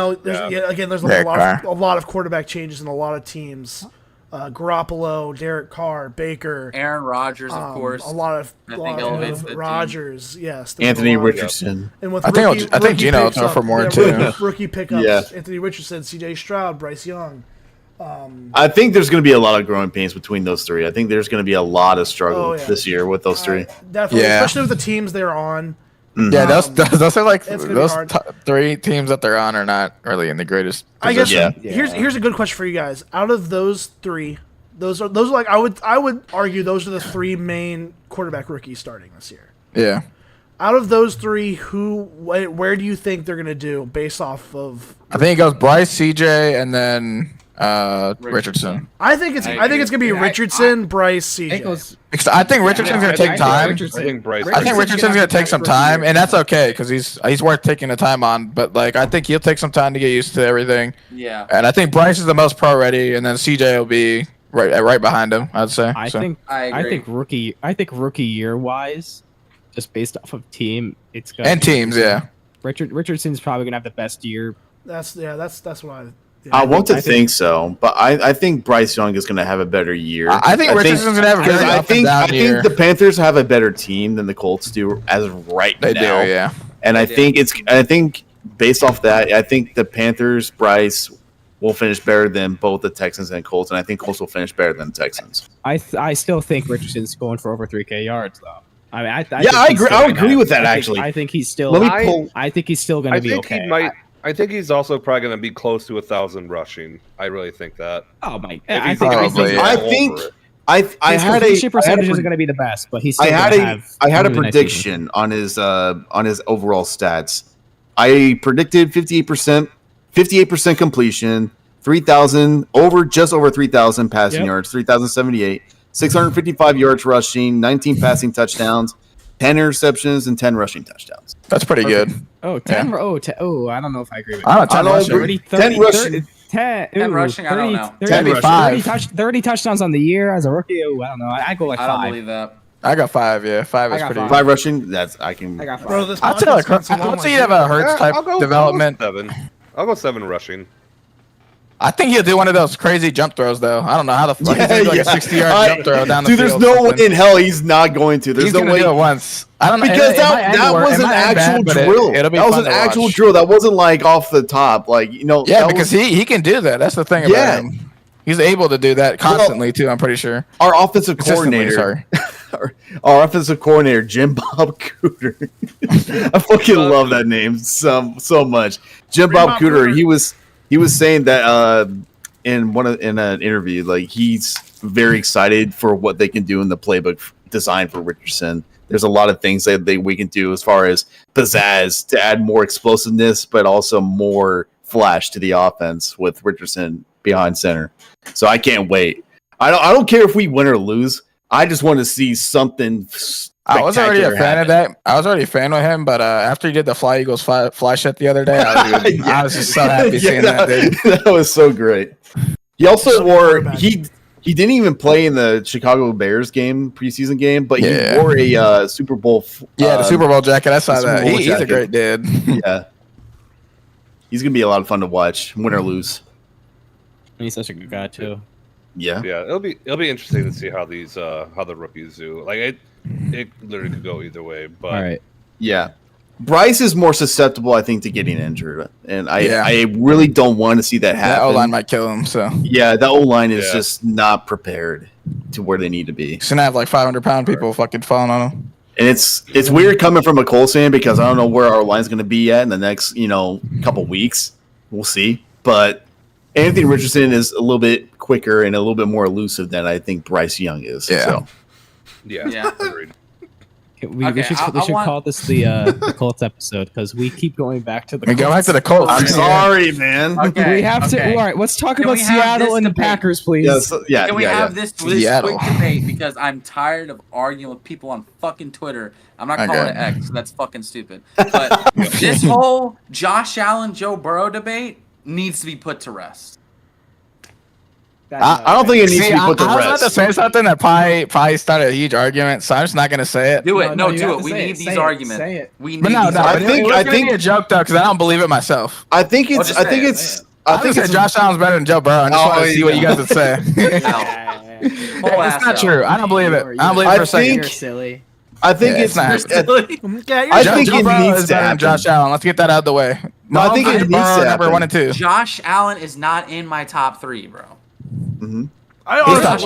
Yeah. there's Derek a lot of quarterback changes in a lot of teams. Garoppolo, Derek Carr, Baker, Aaron Rodgers, of course. a lot of I think elevates the team. Rodgers, yes, there's Anthony a lot. Richardson. And with I think rookie, I think rookie Gino will picks throw up- for more yeah, too. Rookie pickups: Yeah. Anthony Richardson, C.J. Stroud, Bryce Young. I think there's going to be a lot of growing pains between those three. I think there's going to be a lot of struggle Oh, yeah. this year with those three. Definitely, Yeah. especially with the teams they're on. Yeah, those are like It's gonna be those hard. 3 teams that they're on are not really in the greatest I guess position. here's a good question for you guys. Out of those three, those are like I would argue those are the 3 main quarterback rookies starting this year. Yeah. Out of those 3, where do you think they're gonna do based off of? I think it goes Bryce, CJ, and then Richardson. I think it's gonna be Richardson, Bryce, CJ. It goes. Because I think Richardson's going to take time. I think Bryce. I think Richardson's going to take some time, and that's okay because he's worth taking the time on. But like, I think he'll take some time to get used to everything. Yeah. And I think Bryce is the most pro ready, and then CJ will be right behind him. I'd say. I So, think. I I agree. think rookie year wise, just based off of team, it's gonna and be teams, yeah. Richardson's probably gonna have the best year. That's what I. I want to I think so, but I think Bryce Young is going to have a better year. I think Richardson's going to have a because very I up and think down year. the Panthers have a better team than the Colts do as of right They now. do, yeah. And I They do. think based off that, I think the Panthers, Bryce, will finish better than both the Texans and Colts, and I think Colts will finish better than the Texans. I still think Richardson's going for over 3K yards though. I mean, I Yeah, think I he's agree- still I gonna agree have- with that, I think- actually. I think he's still. Let me pull. I think he's still gonna I be think okay. he might. I think he's also probably going to be close to 1,000 rushing. I really think that. Oh my! If I he's think. probably, yeah. I all think over it. I his had completion a percentage isn't going to be the best, but he's. Still I had gonna a have I had a really nice season. prediction on his overall stats. I predicted 58% completion, 3,000 just over 3,000 passing Yep. yards, 3,078, 655 yards rushing, 19 passing touchdowns, 10 interceptions, and 10 rushing touchdowns. That's pretty good. Oh, 10. Oh, I don't know if I agree with I that. don't know. 10 I don't rushing. agree. 30, 10 rushing. 10 rushing, I don't know. 30 touchdowns on the year as a rookie. Oh, I don't know. I go like I don't 5. believe that. I got 5. Yeah, 5 I is got pretty. 5. 5 rushing, that's I can. I got 5. Bro, this I'll tell podcast gets long I'll say like you have a Hurts type I'll go development. 7. I'll go 7 rushing. I think he'll do one of those crazy jump throws though. I don't know how the fuck he's gonna do like a 60-yard jump throw down the Dude, field. there's no something. way in hell he's not going to. There's He's no gonna way. do it once. I don't know Because it might end that worse. was It an might end actual bad, but drill. It'll be That was fun an to actual watch. drill. That wasn't like off the top. Like, Yeah, that because was, he can do that. That's the thing Yeah. about him. He's able to do that constantly too. I'm pretty sure. our offensive Consistently, coordinator. sorry. our offensive coordinator, Jim Bob Cooter. I fucking love that name so much. Jim Bob Cooter. He was saying that in an interview, like he's very excited for what they can do in the playbook design for Richardson. There's a lot of things that we can do as far as pizzazz to add more explosiveness, but also more flash to the offense with Richardson behind center. So I can't wait. I don't care if we win or lose. I just want to see something. I was already a fan of that. I was already a fan of him, but after he did the Fly Eagles fly shot the other day, I was just so happy seeing that. Dude. That was so great. He also wore he didn't even play in the Chicago Bears preseason game, but he wore a Super Bowl. The Super Bowl jacket. I saw that. He's a great dude. Yeah, he's gonna be a lot of fun to watch, win or lose. He's such a good guy too. Yeah, it'll be interesting to see how these how the rookies do. Like it literally could go either way. But all right, yeah. Bryce is more susceptible, I think, to getting injured, and I really don't want to see that happen. That O-line might kill him. So yeah, the O-line is just not prepared to where they need to be. He's gonna have like 500-pound people fucking falling on him. And it's weird coming from a Colts fan because I don't know where our line's going to be at in the next couple weeks. We'll see, but Anthony Richardson is a little bit quicker and a little bit more elusive than I think Bryce Young is. Yeah. So. Yeah. Agreed. We should call this the Colts episode because we keep going back to the Colts. Go back to the Colts. I'm sorry, man. Okay, we have to. All right, let's talk about Seattle and the Packers, please. Can we have this quick debate because I'm tired of arguing with people on fucking Twitter. I'm not calling it X. That's fucking stupid. But this whole Josh Allen, Joe Burrow debate needs to be put to rest. I don't think it needs to be put to rest. I was about to say something that probably started a huge argument, so I'm just not going to say it. Do it. No, do it. We need these arguments. Say it. We need these arguments. I think it's a joke though because I don't believe it myself. I think it's Josh Allen's better than Joe Burrow. I just want to see what you guys would say. It's not true. I don't believe it. I don't believe it for a second. You're silly. I think it's not. I think it needs to happen. Josh Allen. Let's get that out of the way. No, I think it needs to happen. Number 1 and 2. Josh Allen is not in my top 3, bro. Mm-hmm. I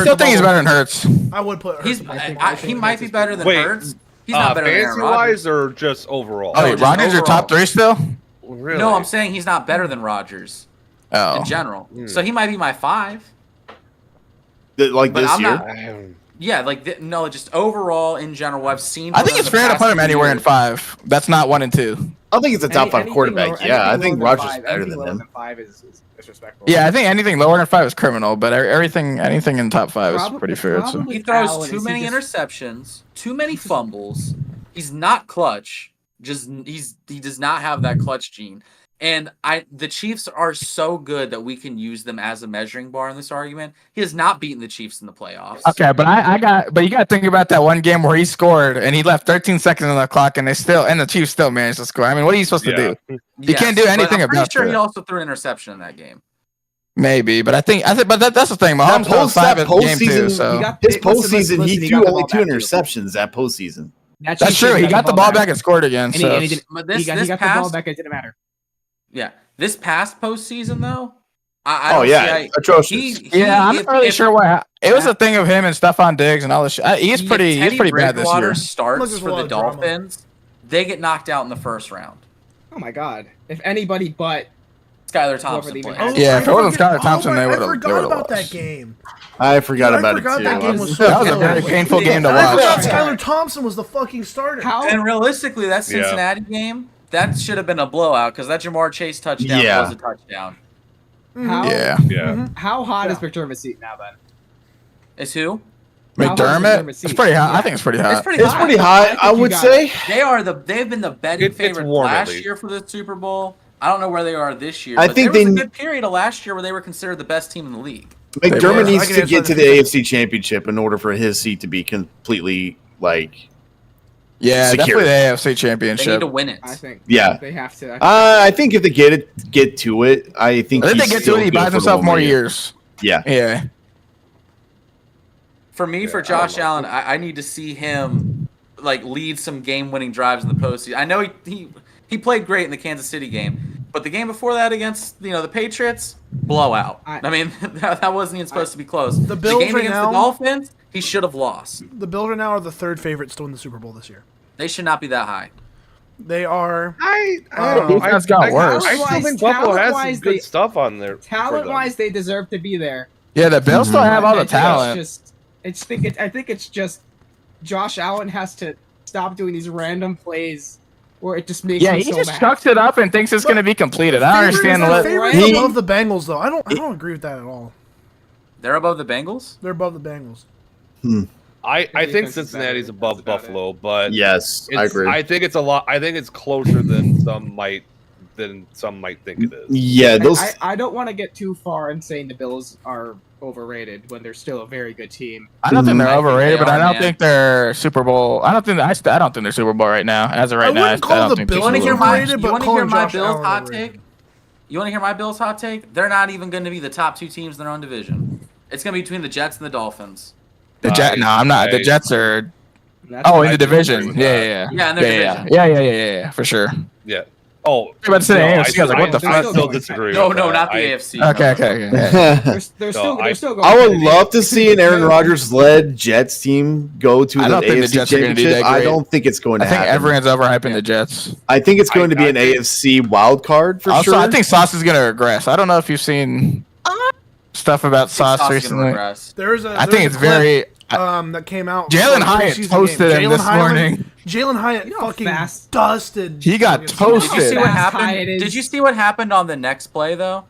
still think he's better than Hurts. I would put Hurts. He might be better than Hurts. He's not better than Aaron Rodgers. Or just overall? Oh, wait, Rodgers your top 3 still? Really? No, I'm saying he's not better than Rodgers in general. So he might be my 5. Like but this year? Yeah, just overall in general, what I've seen. I think it's fair to put him anywhere in 5. That's not 1 and 2. I think it's a top 5 quarterback. I think Rodgers is better than him. 5 is disrespectful. Yeah, I think anything lower than 5 is criminal, but anything in top 5 is pretty fair. So. He throws too many interceptions, too many fumbles. He's not clutch. He does not have that clutch gene. And the Chiefs are so good that we can use them as a measuring bar in this argument. He has not beaten the Chiefs in the playoffs. Okay, but you got to think about that one game where he scored and he left 13 seconds on the clock and the Chiefs still managed to score. I mean, what are you supposed to do? You can't do anything about it. I'm pretty sure he also threw an interception in that game. Maybe, but that's the thing. Mahomes goes 5 in the game too. So his postseason, he threw only 2 interceptions that postseason. That's true. He got the ball back and scored again. He got the ball back. It didn't matter. Yeah, this past postseason though. Atrocious. I'm not really sure why. It was a thing of him and Stephon Diggs and all this shit. He's pretty bad this year. Starts for the Dolphins. They get knocked out in the first round. Oh my god! If anybody but Skylar Thompson plays. If it wasn't Skylar Thompson, they would have. I forgot about that game. I forgot about it too. That game was a very painful game to watch. I forgot Skylar Thompson was the fucking starter. And realistically, that Cincinnati game. That should have been a blowout because that Jamar Chase touchdown was a touchdown. How hot is McDermott's seat now, then? Is who? McDermott? It's pretty hot. I think it's pretty hot. It's pretty hot, I would say. They've been the betting favorite last year for the Super Bowl. I don't know where they are this year. I think there was a good period of last year where they were considered the best team in the league. McDermott needs to get to the AFC Championship in order for his seat to be completely Yeah, secure. Definitely the AFC Championship. They need to win it. I think. Yeah, they have to. I think if they get to it, I think if they get to it, he buys himself more years. Yeah. For me, for Josh Allen, I need to see him lead some game-winning drives in the postseason. I know he played great in the Kansas City game, but the game before that against the Patriots, blowout. I mean, that wasn't even supposed to be close. The Bills game against the Dolphins, He should have lost. The Bills right now are the third favorites to win the Super Bowl this year. They should not be that high. They are. I don't know. Defense got worse. I still think Buffalo has some Talent-wise, good they- stuff on there. for them. Talent-wise, they deserve to be there. Yeah, the Bills still have all the talent. I think it's just Josh Allen has to stop doing these random plays where it just makes Yeah, me he so just mad. chucks it up and thinks it's going to be completed. I don't understand The what. favorites He- above the Bengals, though. I don't agree with that at all. They're above the Bengals? They're above the Bengals. I think defense is Cincinnati's better. above That's about Buffalo, but Yes, I agree. I think it's a lot. I think it's closer than some might think it is. Yeah, those. I don't want to get too far in saying the Bills are overrated when they're still a very good team. I don't think they're I think overrated, they but I are, don't man. think they're Super Bowl. I don't think they're Super Bowl right now. As of right I now, wouldn't call I don't the think Bills You want to they're hear Super Bowl. my, overrated, you but want to hear calling my Josh Bills Allen hot overrated. take? You want to hear my Bills hot take? They're not even going to be the top two teams in their own division. It's going to be between the Jets and the Dolphins. The Jet? No, I'm not. The Jets are. Oh, in the division. Yeah, Yeah, in their division. Yeah, for sure. Yeah. Oh, about to say AFC, I was like, what the I fuck? still disagree. No, with no, that. not the I- AFC. Okay. They're still going. I would love to see an Aaron Rodgers led Jets team go to I the don't think the AFC Jets are gonna do championship. that I great. don't think it's going to I think happen. everyone's overhyping the Jets. I think it's going to be I an think- AFC wild card for Also, sure. I think Sauce is going to regress. I don't know if you've seen stuff about Sauce recently. There's a. I there's think a it's clip, very. that came out. Jalen before the Hyatt preseason toasted game. him this morning. Jalen Hyatt You know how fucking fast- dusted. He got fucking- toasted. Did you see what Fast happened? Hyatt is- Did you see what happened on the next play though?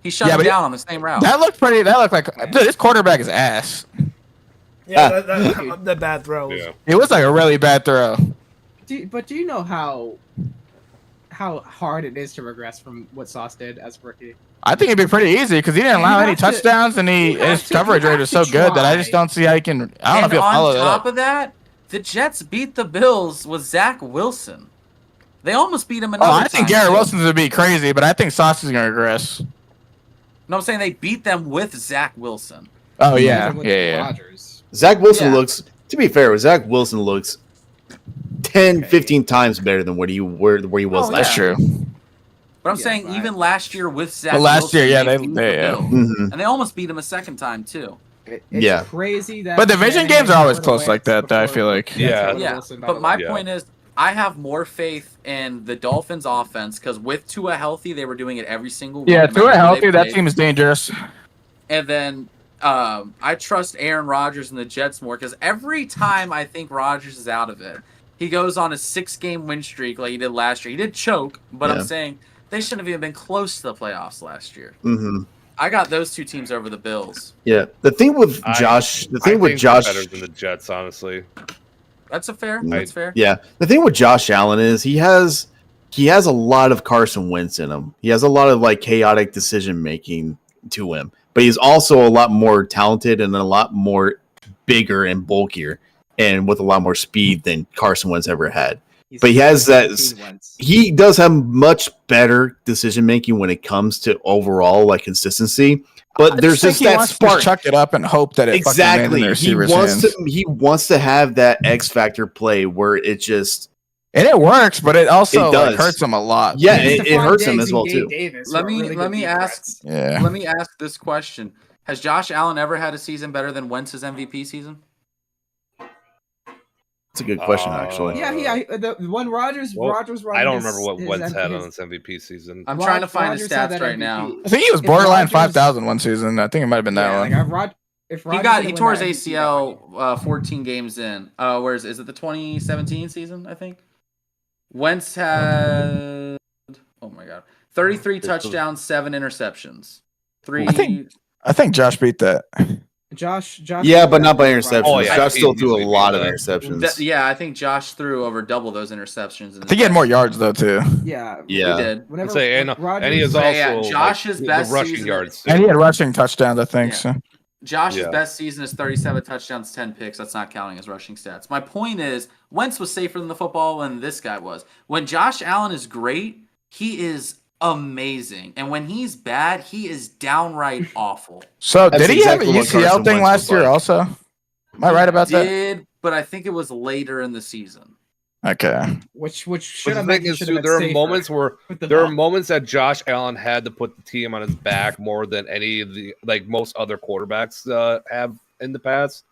He shut Yeah, him but down on the same route. That looked like dude, this quarterback is ass. Yeah, that bad throw. Yeah. It was like a really bad throw. But do you know how hard it is to regress from what Sauce did as a rookie? I think it'd be pretty easy because he didn't allow You any have to- touchdowns and you have his to- coverage you rate have is to so good that I try. just don't see how he can. I don't know if he'll follow on it top up. of that, the Jets beat the Bills with Zach Wilson. They almost beat him Oh, another I think time, Garrett too. Wilson's gonna be crazy, but I think Sauce is gonna regress. No, I'm saying they beat them with Zach Wilson. Oh yeah, Even with yeah. Rodgers. Zach Wilson Yeah. looks, to be fair, Zach Wilson looks 10, 15 times better than where he was Oh, last That's year. true. But I'm Yeah, saying right. even last year with Zach But last Wilson, year, yeah, they- beat they- the yeah. Bills. Mhm. And they almost beat him a second time too. It's Yeah. crazy that. But division games are always close Shanahan like that, though, I before- feel like. Yeah. Yeah, Wilson, but my Yeah. point is, I have more faith in the Dolphins' offense because with Tua healthy, they were doing it every single week. Yeah, no matter Tua who healthy, they that played. team is dangerous. And then I trust Aaron Rodgers and the Jets more because every time I think Rodgers is out of it, he goes on a 6-game win streak like he did last year. He did choke, but Yeah. I'm saying they shouldn't have even been close to the playoffs last year. hmm I got those two teams over the Bills. Yeah, the thing with Josh, I think they're better than the Jets, honestly. That's fair. I- That's fair. Yeah, the thing with Josh Allen is he has a lot of Carson Wentz in him. He has a lot of like chaotic decision making to him, but he's also a lot more talented and a lot more bigger and bulkier, and with a lot more speed than Carson Wentz ever had. He's But he has that- 17 wins. He does have much better decision making when it comes to overall like consistency. But there's just he that wants spark. to chuck it up and hope that it Exactly. fucking lands in He the receiver's wants hands. he wants to have that X factor play where it just And it works, but it also It does. like, hurts him a lot. yeah, It's it Stephon hurts him Diggs as and well Gabe too. Davis, Let who are me- really let good me deep ask- threats. Yeah. Let me ask this question: has Josh Allen ever had a season better than Wentz's MVP season? It's a good question actually. Yeah, the one Rodgers Well, Rodgers won I don't his- remember what his Wentz had his- on his MVP season. I'm trying to find his Rodgers had stats that right now. MVP. I think he was If borderline Rodgers- 5,000 one season. I think it might have been that Yeah, one. like if He Rodgers tore his didn't win that MVP, ACL 14 games in. Where is it? The 2017 season? I think. Wentz had oh my god, 33 touchdowns, 7 interceptions, 3. I think Josh beat that. Josh. Yeah, but not by interceptions. Oh, yeah. Josh still He threw a easily lot of beat that. interceptions. Yeah, I think Josh threw over double those interceptions. I think he had more yards though too. Yeah. Yeah. He did. Whenever Say, and he is But also yeah, Josh's like, best the rushing season- yards. And he had rushing touchdowns, I think. Yeah. So. Josh's Yeah. best season is 37 touchdowns, 10 picks. That's not counting his rushing stats. My point is, Wentz was safer than the football than this guy was. When Josh Allen is great, he is amazing. And when he's bad, he is downright awful. So That's did he exactly have a what UCL Carson thing Wentz last was year like. also? Am I right about that? Did, but I think it was later in the season. Okay. which But should the have thing been, is, should too, have been there are safer moments where with the there are ball. moments that Josh Allen had to put the team on his back more than any of the most other quarterbacks have in the past.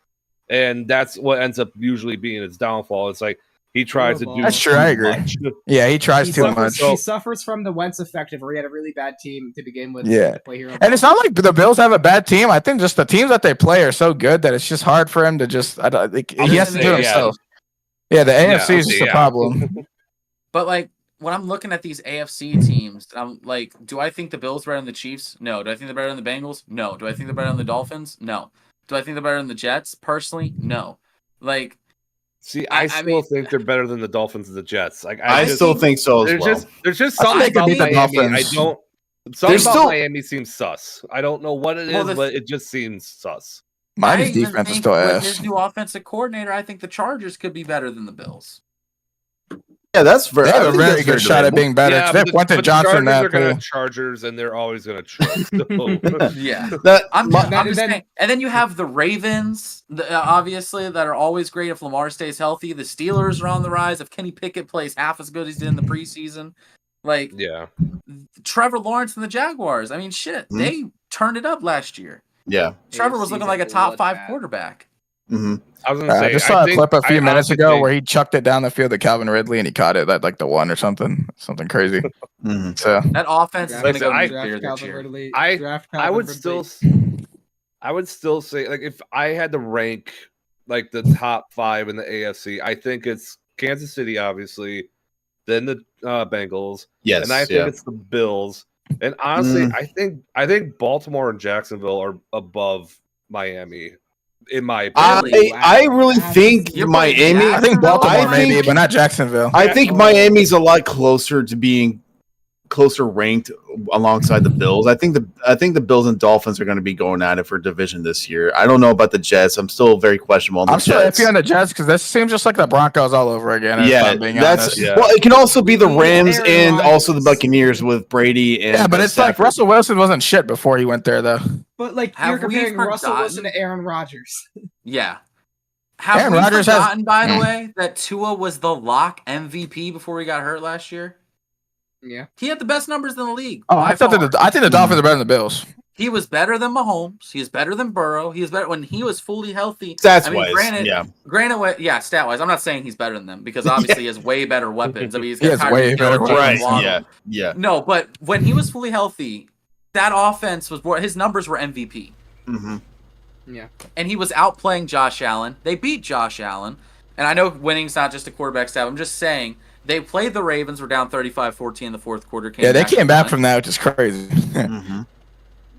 and that's what ends up usually being its downfall. It's like he tries to do. That's true. I agree. much. Yeah, he tries too much. He suffers from the Wentz effect where he had a really bad team to begin with. Yeah. To play hero And it's not like the Bills have a bad team. I think just the teams that they play are so good that it's just hard for him to just. I don't, like, he has to do it himself. Yeah, the AFC is just a problem. But like when I'm looking at these AFC teams, I'm like, do I think the Bills are better than the Chiefs? No. Do I think they're better than the Bengals? No. Do I think they're better than the Dolphins? No. Do I think they're better than the Jets? Personally, no. Like, see, I still think they're better than the Dolphins and the Jets. Like, I still think so as well. There's just something about Miami. I don't. Something about Miami seems sus. I don't know what it is, but it just seems sus. Miami's defense is still with ass. his new offensive coordinator, I think the Chargers could be better than the Bills. Yeah, that's very. They have a very good shot at being better. Yeah, They have Quentin Johnson. They're going to Chargers, and they're always going to choke. So. Yeah, I'm just saying. And then you have the Ravens, obviously, that are always great if Lamar stays healthy. The Steelers are on the rise. If Kenny Pickett plays half as good as he did in the preseason, like Trevor Lawrence and the Jaguars. I mean, shit, they turned it up last year. Yeah, Trevor was looking like a top 5 quarterback. Mm-hmm. I was gonna say, I just saw a clip a few minutes ago where he chucked it down the field to Calvin Ridley and he caught it at like the 1 or something crazy. So that offense is going to go draft Calvin Ridley. I would still say, like, if I had to rank like the top 5 in the AFC, I think it's Kansas City, obviously, then the Bengals, yes, and I think it's the Bills. And honestly, I think Baltimore and Jacksonville are above Miami. In my opinion. I really think Miami. I think Baltimore maybe, but not Jacksonville. I think Miami's a lot closer to being closer ranked alongside the Bills. I think the Bills and Dolphins are going to be going at it for division this year. I don't know about the Jets. I'm still very questionable on the Jets. I'm still iffy on the Jets because this seems just like the Broncos all over again. Yeah, well, it can also be the Rams and also the Buccaneers with Brady and but it's Stafford. like Russell Wilson wasn't shit before he went there though. But like you're comparing Russell Wilson to Aaron Rodgers. Yeah. Have we forgotten, by the way, that Tua was the lock MVP before he got hurt last year? Yeah, he had the best numbers in the league. Oh, I think the Dolphins are better than the Bills. He was better than Mahomes. He was better than Burrow. He was better when he was fully healthy. Stat-wise, granted, stat-wise, I'm not saying he's better than them because obviously he has way better weapons. I mean, he has way better weapons. Right? Yeah. No, but when he was fully healthy, that offense was his numbers were MVP. Mm-hmm. Yeah, and he was outplaying Josh Allen. They beat Josh Allen, and I know winning's not just a quarterback stat. I'm just saying. They played the Ravens, were down 35-14 in the fourth quarter. They came back from that, which is crazy.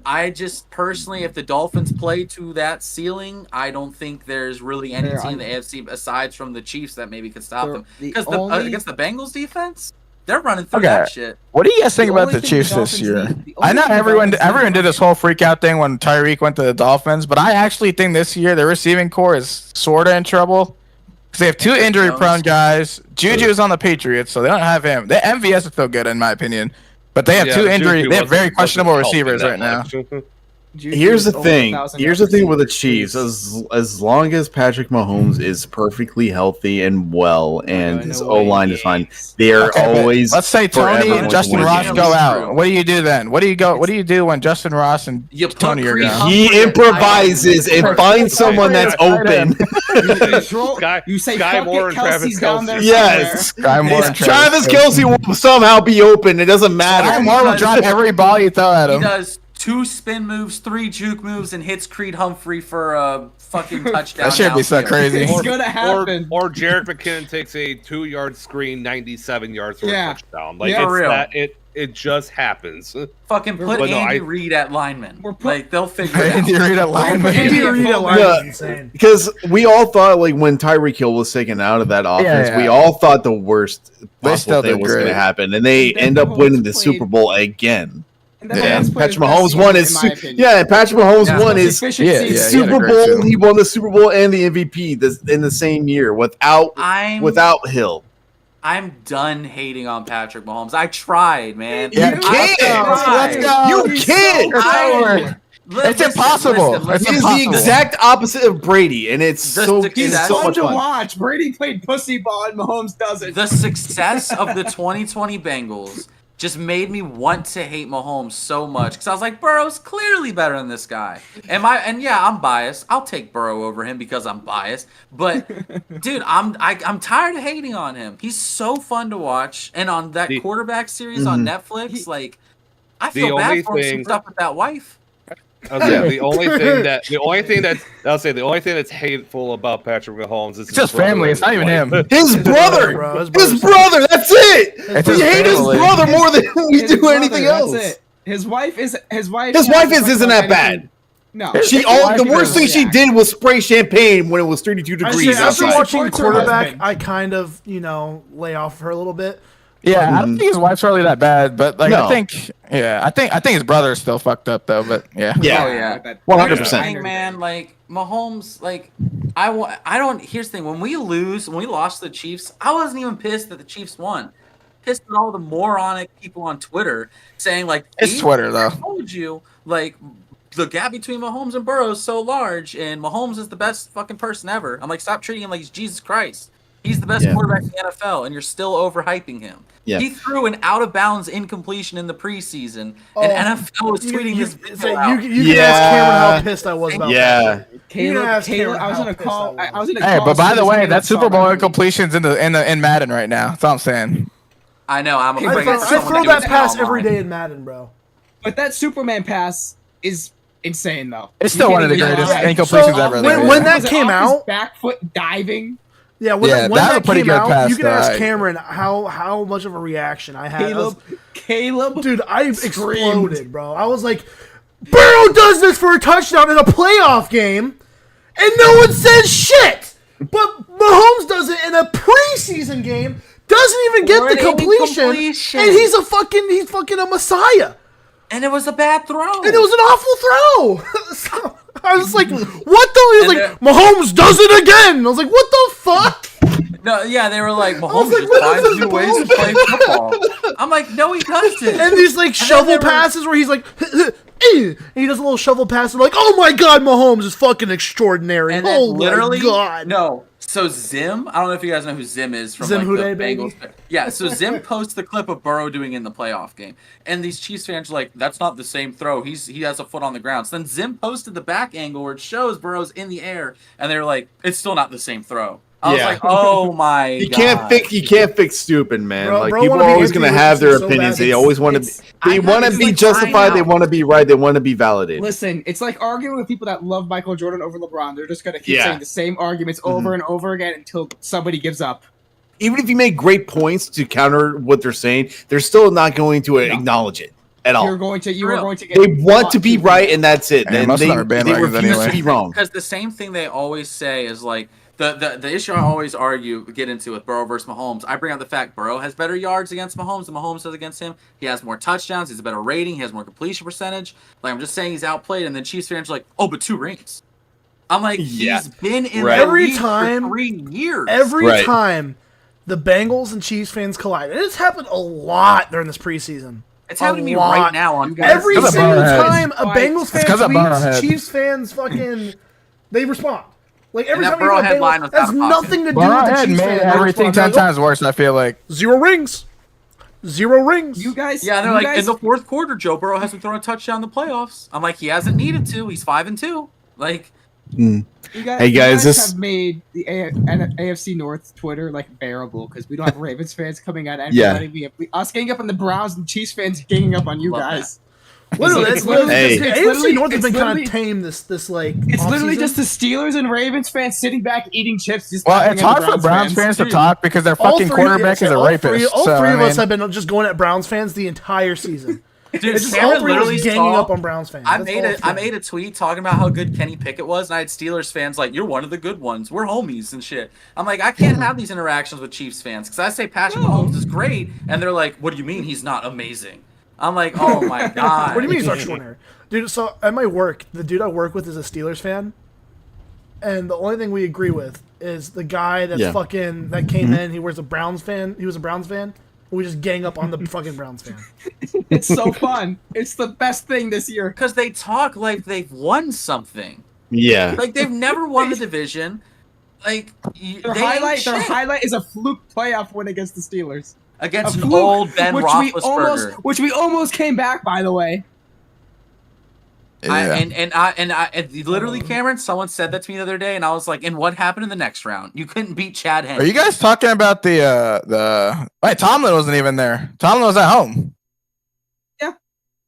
I just personally, if the Dolphins play to that ceiling, I don't think there's really any team in the AFC aside from the Chiefs that maybe could stop them. Because against the Bengals defense, they're running through that shit. What do you guys think about the Chiefs this year? I know everyone did this whole freak out thing when Tyreek went to the Dolphins, but I actually think this year the receiving core is sort of in trouble. Because they have 2 injury-prone guys. Juju is on the Patriots, so they don't have him. The MVS is still good, in my opinion. But they have 2 injuries. They have very questionable receivers right now. Here's the thing with the Chiefs. As long as Patrick Mahomes is perfectly healthy and well, and his O-line is fine, they are always. Let's say Tony and Justin Ross go out. What do you do then? What do you do when Justin Ross and Tony are gone? He improvises and finds someone that's open. You say Sky Moore and Travis Kelce. Yes, Sky Moore and Travis Kelce will somehow be open. It doesn't matter. Sky Moore will drop every ball you throw at him. He does 2 spin moves, 3 juke moves, and hits Creed Humphrey for a fucking touchdown. That should be so crazy. It's gonna happen. Or Jerick McKinnon takes a 2-yard screen, 97 yards for a touchdown. Like it just happens. Fucking put Andy Reid at lineman. Like they'll figure it out. Andy Reid at lineman. Andy Reid at lineman is insane. Because we all thought, like, when Tyreek Hill was taken out of that offense, we all thought the worst possible thing was going to happen, and they end up winning the Super Bowl again. And Patrick Mahomes won his Patrick Mahomes won his Super Bowl. He won the Super Bowl and the MVP in the same year without Hill. I'm done hating on Patrick Mahomes. I tried, man. You can't. You can't. It's impossible. He's the exact opposite of Brady, and it's so much to fun. watch. Brady played pussy ball, and Mahomes doesn't. The success of the 2020 Bengals just made me want to hate Mahomes so much because I was like, Burrow's clearly better than this guy. And yeah, I'm biased. I'll take Burrow over him because I'm biased. But dude, I'm tired of hating on him. He's so fun to watch. And on that quarterback series on Netflix, like I feel bad for him stuff with that wife. The only thing that's hateful about Patrick Mahomes is just family. It's not even him. His brother. His brother. That's it. We hate his brother more than we do anything else. That's it. His wife isn't that bad. No, the worst thing she did was spray champagne when it was 32 degrees after outside. watching quarterback, I kind of lay off her a little bit. Yeah, I don't think his wife's really that bad, but like I think his brother is still fucked up though. But yeah, Oh yeah, 100%. Man, like Mahomes, like I don't. Here's the thing: when we lost to the Chiefs, I wasn't even pissed that the Chiefs won. Pissed at all the moronic people on Twitter saying like, it's Twitter though. I told you, like the gap between Mahomes and Burrow is so large, and Mahomes is the best fucking person ever. I'm like, stop treating him like he's Jesus Christ. He's the best quarterback in the NFL, and you're still overhyping him. Yeah. He threw an out-of-bounds incompletion in the preseason, and NFL was tweeting this video out. You can ask Cameron how pissed I was about that. Caleb, I was in a call. Hey, but by the way, that Super Bowl incompletion's in Madden right now. That's all I'm saying. I know. I throw that pass every day in Madden, bro. But that Superman pass is insane, though. It's still one of the greatest incompletions ever. When that came out, back foot diving. Yeah, when that came out, you can ask Cameron how much of a reaction I had. Caleb, dude, I exploded, bro. I was like, Burrow does this for a touchdown in a playoff game, and no one says shit. But Mahomes does it in a preseason game, doesn't even get the completion, and he's fucking a messiah. And it was a bad throw. And it was an awful throw. So I was like, what the? He was like, Mahomes does it again. I was like, what the fuck? No, yeah, they were like, Mahomes just finds new ways to play football. I'm like, no, he doesn't. And these like shovel passes where he's like, and he does a little shovel pass. And I'm like, oh my god, Mahomes is fucking extraordinary. And oh literally, my god. No. So Zim, I don't know if you guys know who Zim is from Zim like Houday, the Bengals. baby. Yeah, so Zim posts the clip of Burrow doing in the playoff game, and these Chiefs fans are like, "That's not the same throw. He has a foot on the ground." So then Zim posted the back angle where it shows Burrow's in the air, and they're like, "It's still not the same throw." I was like, "Oh my god!" You can't fix stupid, man. Bro, people are always going to have their opinions. They always want to. They want to be justified. They want to be right. They want to be validated. Listen, it's like arguing with people that love Michael Jordan over LeBron. They're just going to keep saying the same arguments over and over again until somebody gives up. Even if you make great points to counter what they're saying, they're still not going to acknowledge it at all. You are going to get. They want to be right, and that's it. And they refuse to be wrong. Because the same thing they always say is like. The issue I always get into with Burrow versus Mahomes, I bring up the fact Burrow has better yards against Mahomes than Mahomes does against him. He has more touchdowns. He's a better rating. He has more completion percentage. Like, I'm just saying he's outplayed. And then Chiefs fans are like, oh, but 2 rings. I'm like, he's been in the league for 3 years. Every time the Bengals and Chiefs fans collide, and it's happened a lot during this preseason. It's happening to me right now on every single time a Bengals fan tweets, Chiefs fans fucking they respond. Like every time Burrow headline was has nothing to do with the Chiefs fans. Everything 10 times worse. I feel like 0 rings. You guys, yeah, they're like in the 4th quarter, Joe Burrow hasn't thrown a touchdown in the playoffs. I'm like, he hasn't needed to. He's 5-2. Like, you guys have made the AFC North Twitter like bearable because we don't have Ravens fans coming out. Everybody, we have us ganging up on the Browns and Chiefs fans ganging up on you guys. Literally, AFC North has been kind of tame this like. It's literally just the Steelers and Ravens fans sitting back eating chips. It's hard for Browns fans to talk because their fucking quarterback is a rapist. All three of us have been just going at Browns fans the entire season. Dude, Cameron literally ganging up on Browns fans. I made a tweet talking about how good Kenny Pickett was, and I had Steelers fans like, "You're one of the good ones. We're homies and shit." I'm like, I can't have these interactions with Chiefs fans because I say Patrick Mahomes is great, and they're like, "What do you mean he's not amazing?" I'm like, oh my god. What do you mean he's not extraordinary? Dude, so at my work, the dude I work with is a Steelers fan. And the only thing we agree with is the guy that came in, he was a Browns fan. We just gang up on the fucking Browns fan. It's so fun. It's the best thing this year. Because they talk like they've won something. Yeah. Like they've never won the division. Like their highlight is a fluke playoff win against the Steelers. against A an fluke, old Ben Roethlisberger. which we almost came back, by the way. Literally, Cameron, someone said that to me the other day, and I was like, "And what happened in the next round? You couldn't beat Chad Henne." Are you guys talking about the? Wait, Tomlin wasn't even there. Tomlin was at home.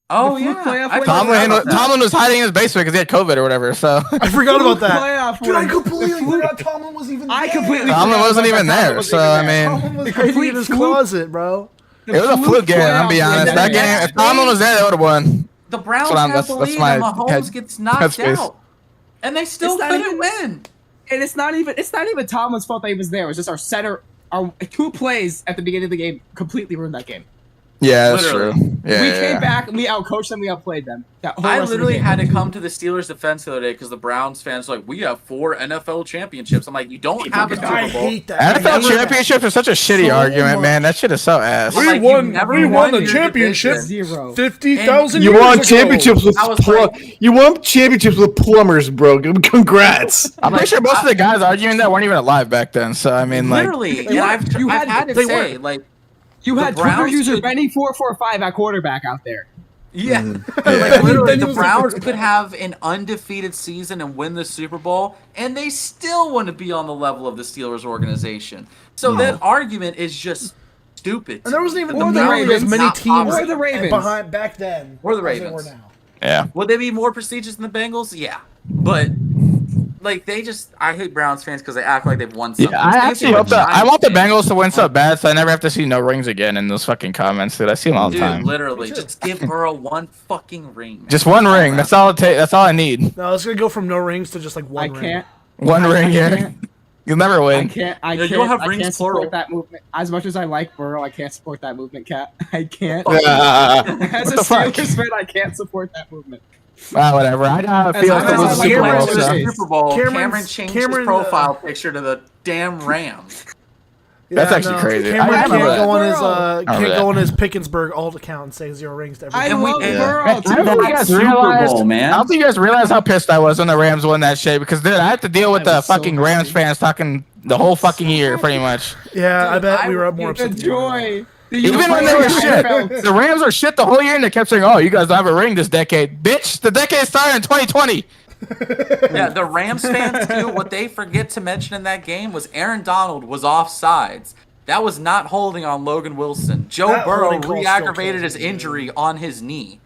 Oh The fluke yeah, playoff I win. forgot about that. Tomlin was hiding in his basement because he had COVID or whatever. So I forgot about that. Playoff Dude, I win. completely forgot Tomlin was even there. I completely Tomlin forgot wasn't about even that. there. Tomlin wasn't So even I there. mean, Tomlin was The hiding in complete his fluke. closet, bro. it was a fluke game. I'll be playoff honest. win. That game, if Tomlin was there, they would have won. The Browns That's what I'm- have the that's lead, my and Mahomes head- gets knocked headspace. out, and they still It's not couldn't even- win. And it's not even Tomlin's fault that he was there. It was just our center. Our 2 plays at the beginning of the game completely ruined that game. Yeah, that's Literally. true. Yeah, We yeah, came yeah. back and we outcoached them. We outplayed them. That whole I rest of the literally game. had to come to the Steelers' defense the other day because the Browns fans were like, "We have 4 NFL championships." I'm like, "You don't have a I Super Bowl." hate that. NFL Never- championships are such a shitty So argument, much. man. That shit is so ass. I'm We like, won- you never we won the your championship. division. 0. 50,000 You years won ago. championships with I was like- you won championships with plumbers, bro. Congrats. I'm pretty sure most of the guys arguing that weren't even alive back then. So I mean, like, Literally, you and had- I've had to they say, were. like, You The had Twitter Browns user could- Benny 445 at quarterback out there. yeah, Yeah. like literally, Then the he was Browns the could have an undefeated season and win the Super Bowl, and they still wouldn't be on the level of the Steelers organization. So that argument is just stupid. And there wasn't even Or the nearly as Ravens. many Not teams popular. Or the Ravens. behind back then. Or the as there Ravens. were now. yeah. Would they be more prestigious than the Bengals? Yeah, but like they just, I hate Browns fans because they act like they've won something. Yeah, I Same actually thing hope with that I Giants want the fans. Bengals to win so bad, so I never have to see no rings again in those fucking comments, dude. I see them all the Dude, time. literally, just give Burrow 1 fucking ring. man. Just one ring. That's all it takes. That's all I need. No, it's gonna go from no rings to just like one I ring. can't. One ring here. can't. You'll never I win. can't. Yeah, you don't have rings, can't plural. support that movement. As much as I like Burrow, I can't support that movement, Cat. I can't. Fuck. As a the fuck? Steelers fan, I can't support that movement. Whatever. I know how it As feels long to as lose I the like Super Cameron Bowl. to the So. Super Bowl. Cameron's- Cameron changed Cameron, his profile picture to the damn Rams. That's actually crazy. Cameron I can't remember go on his that. can't remember go that. on his Pickensburg alt account and say 0 rings to I everything. And we- love yeah. Burrow I don't too. think you guys Super realized. Bowl, man. I don't think you guys realize how pissed I was when the Rams won that shit because dude, I had to deal with I the was so fucking Rams happy. fans talking the whole fucking year, pretty much. Yeah, I Dude, bet I- we were more The upset. than you were. joy. Even when they were shit, the Rams were shit the whole year, and they kept saying, "Oh, you guys don't have a ring this decade, bitch." The decade started in 2020. Yeah, the Rams fans too. What they forget to mention in that game was Aaron Donald was offsides. That was not holding on Logan Wilson. Joe That Burrow holding call still re-aggravated kills his me, injury on his knee.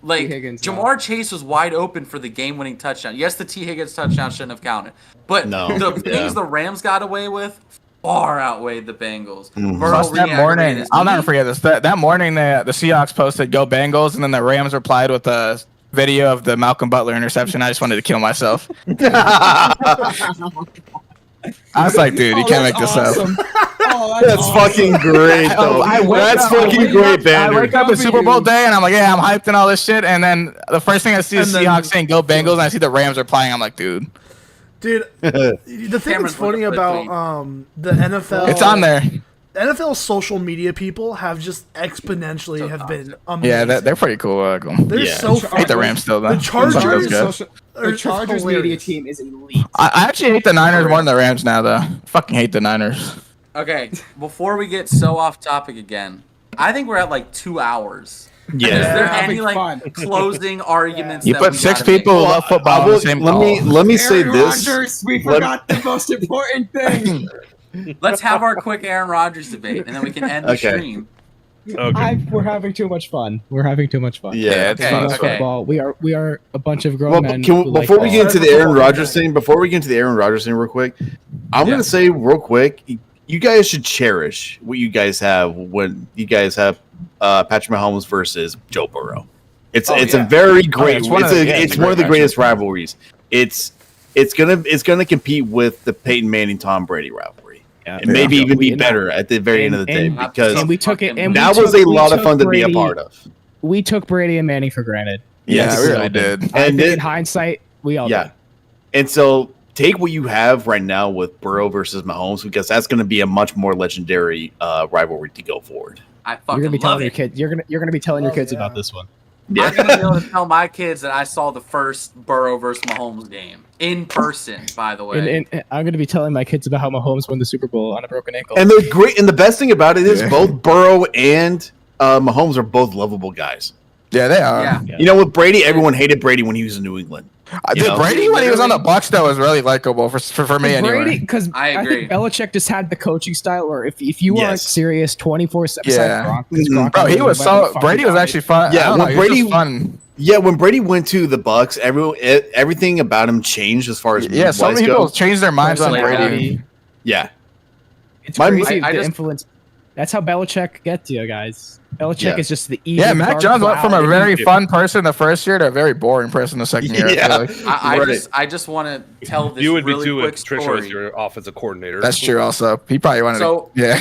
Like, T. Higgins, Jamar Chase was wide open for the game-winning touchdown. Yes, the T. Higgins touchdown shouldn't have counted. But No. the Yeah. things the Rams got away with far outweighed the Bengals. Mhm. Burrow Plus that re-aggravated morning, his I'll never knee. forget this. That morning, the Seahawks posted "Go Bengals," and then the Rams replied with a video of the Malcolm Butler interception. I just wanted to kill myself. I was like, dude, you can't make this up. Oh, That's fucking great, though. I wake That's up- I fucking wake great, I Banner. wake up at Super Bowl day and I'm like, yeah, I'm hyped and all this shit. And then the first thing I see is And then- Seahawks saying "Go Bengals," and I see the Rams replying. I'm like, dude, Dude, the thing Cameron's that's funny looking about quickly. the NFL, it's on there. NFL social media people have just exponentially have been amazing. Yeah, they're pretty cool. They're Yeah. so I hate the Rams still though. The Chargers- Fuck those guys. are The Chargers media hilarious. team is elite. I actually hate the Niners more than the Rams now, though. Fucking hate the Niners. Okay, before we get so off topic again, I think we're at like 2 hours. Is there Yeah. any like Fun. closing arguments? You that put we 6 gotta make? people who love football on the same let call. me say Aaron this. Rodgers, we Let- forgot the most important thing. Let's have our quick Aaron Rodgers debate, and then we can end the Okay. stream. Okay. We're having too much fun. We're having too much fun. Yeah, it's Okay, fun. It's okay. football. We are a bunch of grown Well, men. can, who like before we ball. get into the Football Aaron game. Rodgers thing, real quick, I'm Yeah. gonna say real quick, you guys should cherish what you guys have when you guys have Patrick Mahomes versus Joe Burrow. It's Oh, it's yeah. a very great. it's one of the- yeah, it's it's a one of great the greatest rivalries. It's gonna compete with the Peyton Manning Tom Brady rivalry, Yeah, and maybe yeah. even be We- better at the very end of the day and- because and we took it. And we that was took- a we lot of took fun to be a Brady- part of. We took Brady and Manning for granted. Yeah, Yes. we really did. I And think it- in hindsight, we all Yeah. did. And so take what you have right now with Burrow versus Mahomes because that's going to be a much more legendary rivalry to go forward. I You're fucking gonna be love telling your it. kids. You're gonna be telling your Oh, kids yeah. about this one. Yeah. I'm gonna be able to tell my kids that I saw the first Burrow versus Mahomes game in person. By the way, And I'm going to be telling my kids about how Mahomes won the Super Bowl on a broken ankle. And they're great. And the best thing about it is both Burrow and Mahomes are both lovable guys. Yeah, they are. yeah. You know, with Brady, everyone hated Brady when he was in New England. You know? Brady, when he was on the Bucs, though, was really likable for me anyway. Brady, because I agree. think Belichick just had the coaching style where if you weren't Yes. serious 24/7, Yeah. Gronk Bro, he was so. fucking Brady was funny. actually fun. Yeah, I don't know, when he was Brady- just fun. Yeah, when Brady went to the Bucks, everything about him changed as far as Yeah, so many people changed their minds on Personally, Brady. Yeah, It's My- crazy I the just- influence. That's how Belichick gets you guys. Belichick Yeah. is just the evil. Yeah, Mac dark Jones went from a cloud. very fun person the first year to a very boring person the second year. I Yeah. feel like. I just want to tell this You would be really too quick if Patricia was story. your offensive coordinator. That's true. Also, he probably wanted. So- to, yeah.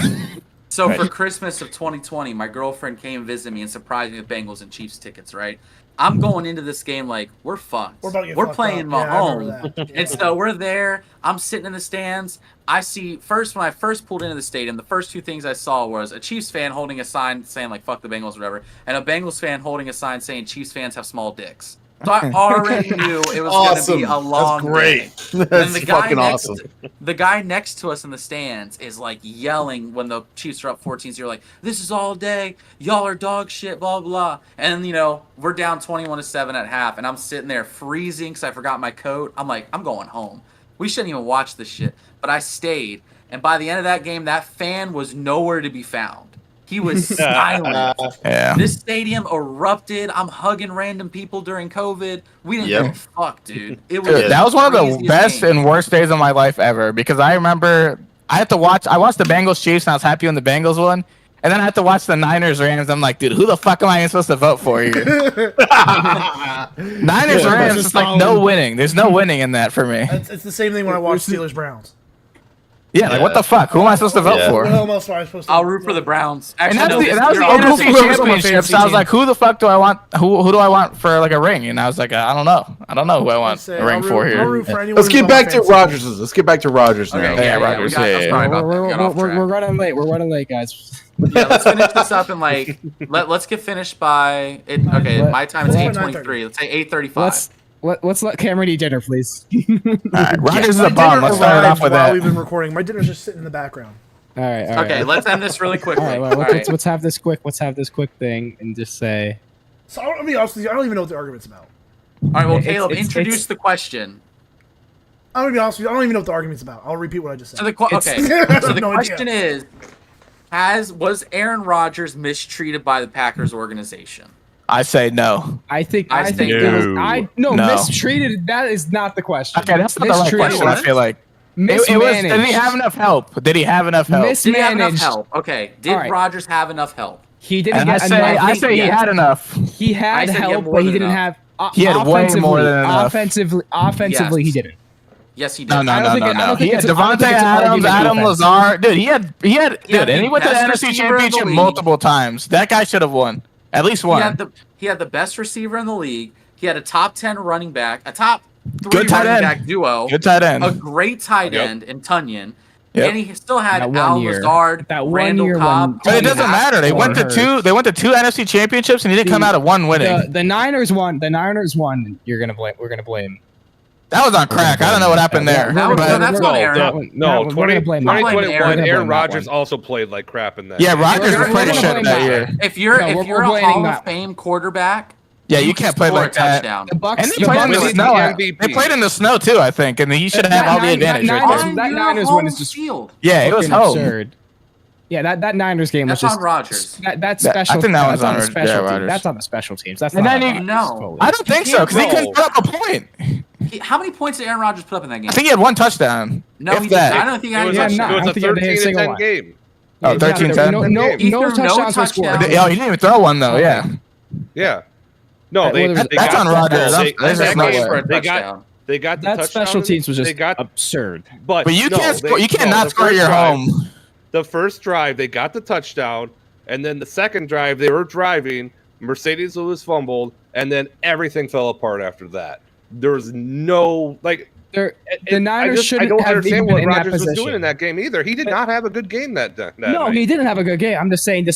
So Right. for Christmas of 2020, my girlfriend came visit me and surprised me with Bengals and Chiefs tickets. Right, I'm going into this game like we're fucked. We're about to get We're fucked playing up. Yeah, I remember Mahomes, that. and so we're there. I'm sitting in the stands. I see first when I first pulled into the stadium, the first two things I saw was a Chiefs fan holding a sign saying like "fuck the Bengals" or whatever, and a Bengals fan holding a sign saying Chiefs fans have small dicks. So I already knew it was going to awesome. be a long That's great. day. That's And the guy fucking next, awesome. the guy next to us in the stands is like yelling when the Chiefs are up 14-0, like, "This is all day. Y'all are dog shit, blah, blah." And, you know, we're down 21-7 at half, and I'm sitting there freezing because I forgot my coat. I'm like, I'm going home. We shouldn't even watch this shit. But I stayed. And by the end of that game, that fan was nowhere to be found. He was silent. Yeah. This stadium erupted. I'm hugging random people during COVID. We didn't Yep. give a fuck, dude. It was Dude, that was one of the craziest best game. and worst days of my life ever because I remember I watched the Bengals Chiefs and I was happy when the Bengals won. And then I had to watch the Niners Rams. I'm like, dude, who the fuck am I even supposed to vote for here? Niners Yeah, Rams, that's it's like solid. no winning. There's no winning in that for me. It's the same thing when I watch Steelers Browns. Yeah, like what the fuck? Who am I supposed to vote Yeah. for? What else am I supposed to? I'll root for the Browns. And Actually, that's no, the, this that was year the I'll root NFC for Those are my championships. fantasy I was team. like, who the fuck do I want? Who do I want for like a ring? And I was like, I don't know. I don't know who I want Say, a ring I'll for root- I'll here. root for anyone Let's who's get on back my to fantasy. Rogers. Let's get back to Rogers now. Okay, Yeah, yeah, Rogers, we got, yeah. sorry about that. We got off We're track. running late. We're running late, guys. Yeah, let's finish this up in like let's get finished by it. Okay, Let- my time is let's- 8:23. Let's say 8:35. Let's let Cameron eat dinner, please. All right, Rogers is My a bomb. dinner Let's start it arrived off with while that. we've been recording. My dinner's just sitting in the background. All right. All right. Okay, let's end this really quickly. All right. Well, All right. let's have this quick. Let's have this quick thing and just say. So I'll be honest with you, I don't even know what the argument's about. All right, well, It's- Caleb, it's- introduce it's- the question. I'm gonna be honest with you, I don't even know what the argument's about. I'll repeat what I just said. So the I okay, have so the no idea. question is, was Aaron Rodgers mistreated by the Packers organization? I say no. I think. I I, say think. no. No. No. Mistreated. That is not the question. Okay, that's not the right Mistreated. question. I feel like it was. Mismanaged. Did he have enough help? Did he have enough help? Mis- Did he have enough Mismanaged. help? Okay, did All right. Rodgers have enough help? He didn't And I get say, enough. I say he yes. had enough. He I had said he had help, more but he than didn't enough. have. He had way more than enough. Offensively, Yes. he didn't. Yes, he did. No, no, I no, don't think no, it- I no. don't He think had it's a- I don't Devontae think it's an Adams, argument Adam defense. Lazard. Dude, he had, had dude, and he the went to the best NFC receiver in the Championship league. multiple times. That guy should have won. At least He one. had the best receiver in the league. He had a top 10 running back, a top 3 Good tight running end. back duo, Good tight end. a great tight Yep. end in Tunyon, Yep. and he still had That one Al year. Lazard, That one Randall year Cobb. when- But it doesn't Tony matter. They Or went to hurt. two. They went to two NFC championships, and he didn't come out of one winning. The Niners won. The Niners won. You're gonna blame. We're gonna blame. That was on crack. I don't know what happened there. That was- but- no, that's on Aaron. That one- No, that one- we're gonna blame that. 2021, We're gonna blame Aaron that Rodgers one. also played like crap in that. yeah, game. Rodgers We're was pretty gonna shit blame that that. year. If you're No, if we're you're a blaming Hall that. of Fame quarterback, Yeah, you can't play score like a that. touchdown. The Bucks. And the they played in Bucks the with snow. the MVP. They played in the snow too, I think, and he should have all the advantage right Niners- there. that You're Niners home win is just field. Yeah, it was fucking home. absurd. Yeah, that Niners game That's was just on Rodgers. That's That- special. I think that that's was on the Rod- special yeah, teams. Rodgers. That's on the special teams. That's And not then on he- Rodgers, No. totally. I don't think so because he No. couldn't put up a point. How many points did Aaron Rodgers put up in that game? I think he had one touchdown. No, if he that. did. I don't think I It had was, a Yeah, a, no, touchdown. it was I don't a think he had a 13 single to 10 one. game. Oh, Yeah, 13-10. No, He no threw no touchdowns were scored. touchdowns. Oh, he didn't even throw one though. Yeah, Yeah. No, That- they, what they was- that's got on Rodgers. They, There's that no game, way. they got the That touchdown. special teams was just they got, absurd. but but you no, can't. they- Score, you can't no, not the score at first your drive- home. The first drive, they got the touchdown, and then the second drive, they were driving. Mercedes was fumbled, and then everything fell apart after that. There was no like. The Niners I shouldn't don't have understand even what been in that Rodgers was position. doing in that game either. He did not have a good game that No, night. he didn't have a good game. I'm just saying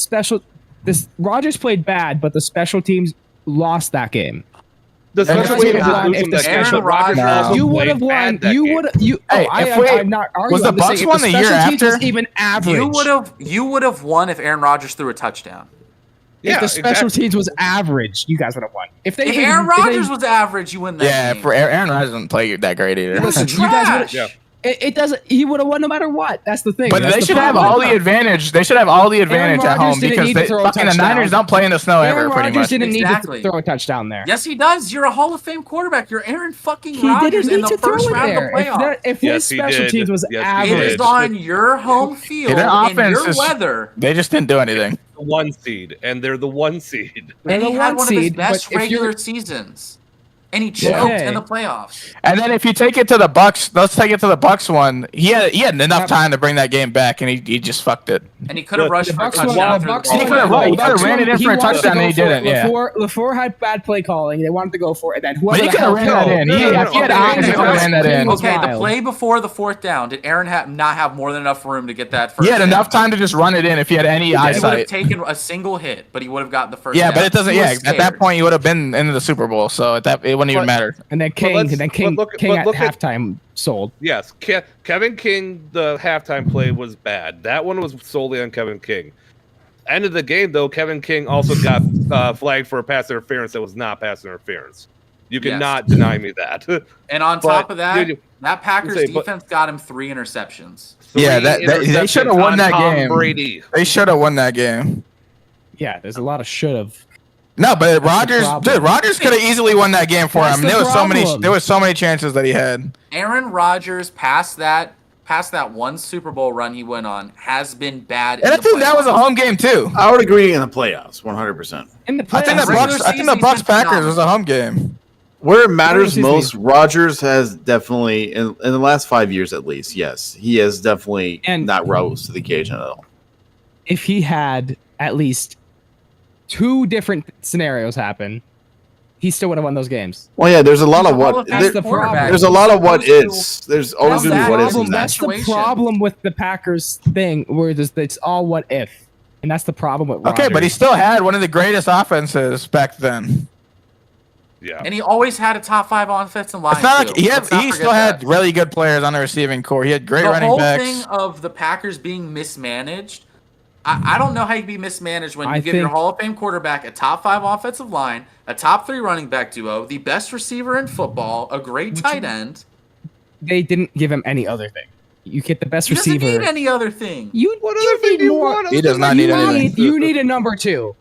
Rodgers played bad, but the special teams lost that game. The special would teams have didn't won lose if them the that game, special- but Rodgers No. also You would played have won. bad that You game. would. You. Hey, I'm not arguing. was the I'm just Bucs saying, won if the the year special teams was after? even average. You would have won if Aaron Rodgers threw a touchdown. If the special exactly. teams was average, you guys would have won. If they If even- Aaron if they- Rodgers was average, you win that Yeah, game. for Aaron Rodgers doesn't play that great either. Listen, you guys Trash. would. It doesn't. He would have won no matter what. That's the thing. But That's they the should have problem. all the advantage. They should have all the advantage at Rodgers home didn't because need to they, throw a fucking the touchdown. Niners don't play in the snow Aaron ever, pretty Rodgers much. didn't Exactly. need to throw a touchdown there. Yes, he does. You're a Hall of Fame quarterback. You're Aaron fucking He Rodgers didn't in need the to throw first it round there. of the playoffs. If Yes, his he special did. teams was Yes, he It average, is on your home field their in offense your is- weather. They just didn't do anything. The 1 seed, and they're the 1 seed. They're And he the had one one of his seed, best but if you're- regular seasons. And he choked Okay. in the playoffs. And then if you take it to the Bucks, let's take it to the Bucks one. He had enough time to bring that game back, and he just fucked it. And he could have rushed the for a Bucks won. touchdown. The through the Bucks ball. He could have run. He could have ran it in for a wanted to touchdown, go and he for it. didn't. Yeah. LaFleur had bad play calling. They wanted to go for it. And then whoever But he the could have hell ran that called- in. No, He no, had no, he had okay, options okay, to ran that in. was Okay, the wild. play before the fourth down, did Aaron not have more than enough room to get that first He had down? enough time to just run it in if he had any He would have eyesight. taken a single hit, but he would have gotten the first Yeah, down. but it doesn't. He was Yeah, at that scared. point, you would have been into the Super Bowl, so it wouldn't even But- matter. And then King, let's- and then King, but look- King but at look at- halftime sold. Yes, Kevin King, the halftime play was bad. That one was solely on Kevin King. End of the game, though, Kevin King also got flagged for a pass interference that was not pass interference. You Yes. cannot deny me that. And on But, top of that, dude, that Packers say, but- defense got him 3 interceptions. Yeah, Three they should have interceptions won on that Tom game. Brady. They should have won that game. Yeah, there's a lot of should have. No, but the Rodgers, problem. dude, Rodgers could have easily won that game for That's him. the problem. There was so many chances that he had. Aaron Rodgers past that one Super Bowl run he went on has been bad. And I in the think that was a playoffs. home game too. I would agree in the playoffs, 100%. In the I think playoffs, the regular Bucks. I think the season, Bucks he's been Packers was a home game. Where it matters Regular most, season. Rodgers has definitely, in the last 5 years at least, yes, he has definitely And- not rose to the occasion at all. if he had at least 2 different scenarios happen, he still would have won those games. Well, yeah, there's a lot of He's a Hall what. of Fame That's the problem. quarterback. There's a lot of what He's supposed is. There's always That's going to be what is problem. in that. That's the situation. problem with the Packers thing, where it's all what if, and that's the problem with Okay, but he Rodgers. still had one of the greatest offenses back then. Yeah. And he always had a top 5 offensive line. It's not too. like he Let's not still forget had that. really good players on the receiving core. He had great The running whole backs. thing of the Packers being mismanaged. I don't know how you can be mismanaged when you I give your think- Hall of Fame quarterback a top 5 offensive line, a top 3 running back duo, the best receiver in football, a great tight end. They didn't give him any other thing. You get the best He doesn't receiver. need any other thing. You What you other thing need do you more. want? He does not you need anything. you need a number 2.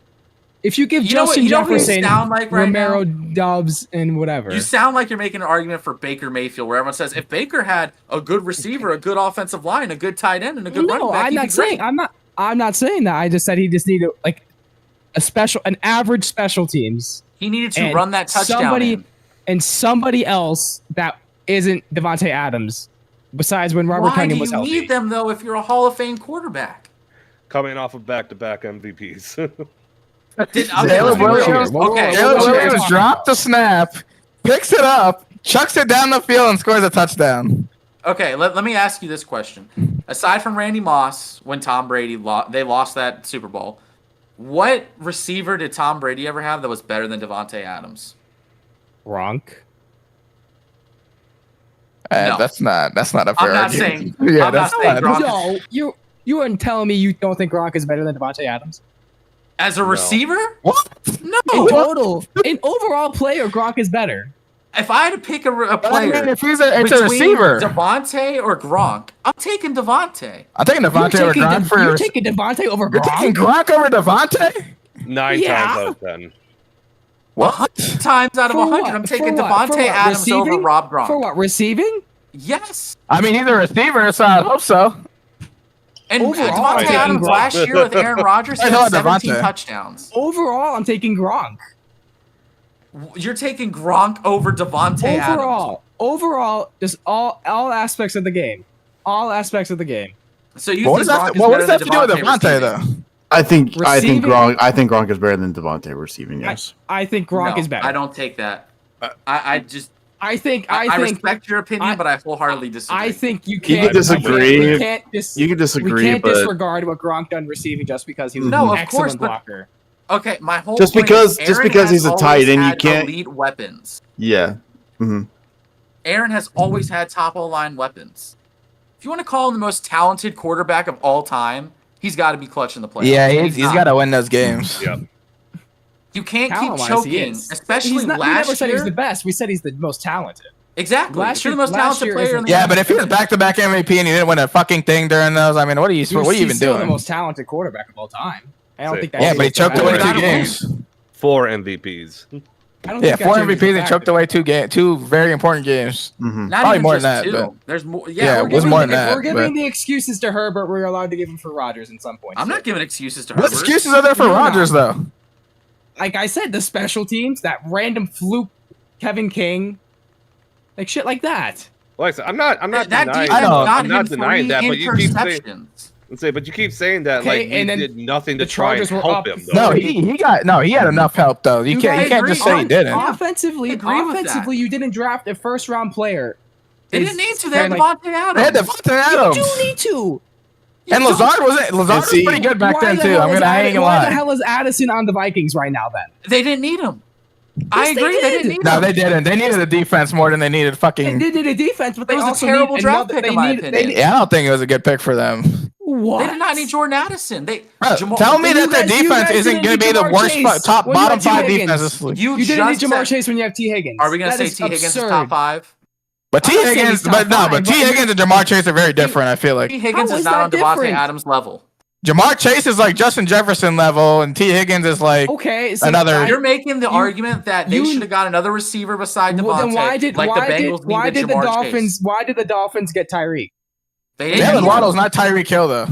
If you give You know what- Justin you know what you Jefferson, sound like right Romero now? Dubs, and whatever, You sound like you're making an argument for Baker Mayfield, where everyone says if Baker had a good receiver, a good offensive line, a good tight end, and a good running no, back, I'm he'd not be saying great. I'm not saying that. I just said he just needed like an average special teams He needed to and run that touchdown. somebody in. and somebody else that isn't Devontae Adams. Besides when Robert Why do Tonyan was you healthy. need them though if you're a Hall of Fame quarterback? Coming off of back-to-back MVPs. Caleb Williams- Okay, Caleb Whoa, whoa, Williams whoa. dropped the snap, picks it up, chucks it down the field, and scores a touchdown. okay. Let me ask you this question: aside from Randy Moss, when Tom Brady they lost that Super Bowl, what receiver did Tom Brady ever have that was better than Devontae Adams? Gronk. No. That's not a fair I'm not argument. saying. Yeah, I'm not that's saying not. Gronk No, you weren't telling me you don't think Gronk is better than Devontae Adams. as a receiver. What? No. In total, in overall player, Gronk is better. If I had to pick a I player mean, if it's a between receiver, Devontae or Gronk, I'm taking Devontae. I'm taking Devontae over Gronk for. You're taking Devontae over You're taking Gronk. Gronk over Devontae? 9 Yeah. times out of 10. What? Times out of For 100, what? I'm taking For what? For Devontae what? Adams over Receiving? Rob Gronk. For what? Receiving? Yes. I mean, he's a receiver, so I hope so. And Overall, Devontae I'm taking Adams Gronk. last year with Aaron Rodgers I had thought 17 Devontae. touchdowns. Overall, I'm taking Gronk. You're taking Gronk over Devontae Adams. Overall, just all aspects of the game. All aspects of the game. So you What does think that, Gronk is what better does that than have to do with Devontae, receiving? though? I think Receiving- Gronk is better than Devontae receiving. Yes. I think Gronk No, is better. I don't take that. I just I think respect your opinion, I- but I wholeheartly disagree. I think you You can't. can disagree. We can't You can we disagree, can't but disregard what Gronk done receiving just because he was No, an of excellent course, but- blocker. Okay, my whole Just point because- is just Aaron because has he's a always tight end, you had can't- elite weapons. Yeah. Hmm. Aaron has always had top O-line weapons. If you want to call him the most talented quarterback of all time, he's got to be clutch in the playoffs. Yeah, and he's not. got to win those games. Yep. You can't keep Talent-wise, he choking, is. especially He's not, we last never said he was year. the best. We said he's the most talented. Exactly. Last If you're the year- most last talented year player in the Yeah, but if he was back-to-back MVP and he didn't win a fucking thing during those, I mean, what are you even still the doing? most talented quarterback of all time. I don't Say- think that. Yeah, but he choked away Gotta 2 win. games. 4 MVPs. I don't Yeah, think 4 that changes MVPs the and fact choked that- away 2 very important games. Hmm. Not Probably even more just than that, two. but- There's more. Yeah, Yeah, it we're was giving- more than If that. we're giving but- the excuses to Herbert, we're allowed to give them for Rodgers in some points. I'm not giving excuses to What Herbert. excuses are there for You're not. Rodgers, though? Like I said, the special teams, that random fluke, Kevin King, like shit like that. Like I said, I'm not That denying. defense I know. got I'm not him denying 3 that, but you keep saying, interceptions. but you keep saying that Okay, like we and then did nothing to the try and Chargers were help up him. Though. No, he had enough help though. You can't agree. just say he didn't. Offensively, Agree with that. offensively, you didn't draft a first-round player. They didn't need to. They had Like, Devontae Adams. They had Devontae Adams. you need to. And Lazard was see, pretty good back Why then the too. hell I'm is gonna hang Addison- him Why the lie. hell is Addison on the Vikings right now? Then They didn't need him. I Yes, they agree. They did. didn't need No, him. they didn't. They needed a defense more than they needed they fucking. did a defense, but It they was a also terrible need draft another- pick, they in my need- opinion. They, Yeah, I don't think it was a good pick for them. what? They did not need Jordan Addison. Bro, tell me You that their guys- you defense guys isn't didn't going to need be the Jamar worst Chase top when you bottom had T. 5 Higgins. defenses. You You didn't need just Jamar said- Chase when you have T. Higgins. Are we gonna That say is T. Higgins is absurd. top 5? But I'm T not saying Higgins, he's top but no, five, but T but- Higgins and Jamar Chase are very different. I feel like T. Higgins How is is not on that Devontae different? Adams level. Jamar Chase is like Justin Jefferson level, and T Higgins is like Okay, so Another- You're making the argument that they you- should have got another receiver beside Devontae. well, then why did like why the did Bengals why needed did the Jamar Dolphins Chase. why did the Dolphins get Tyreek? They didn't Jalen need Waddle's him. not Tyreek Hill though.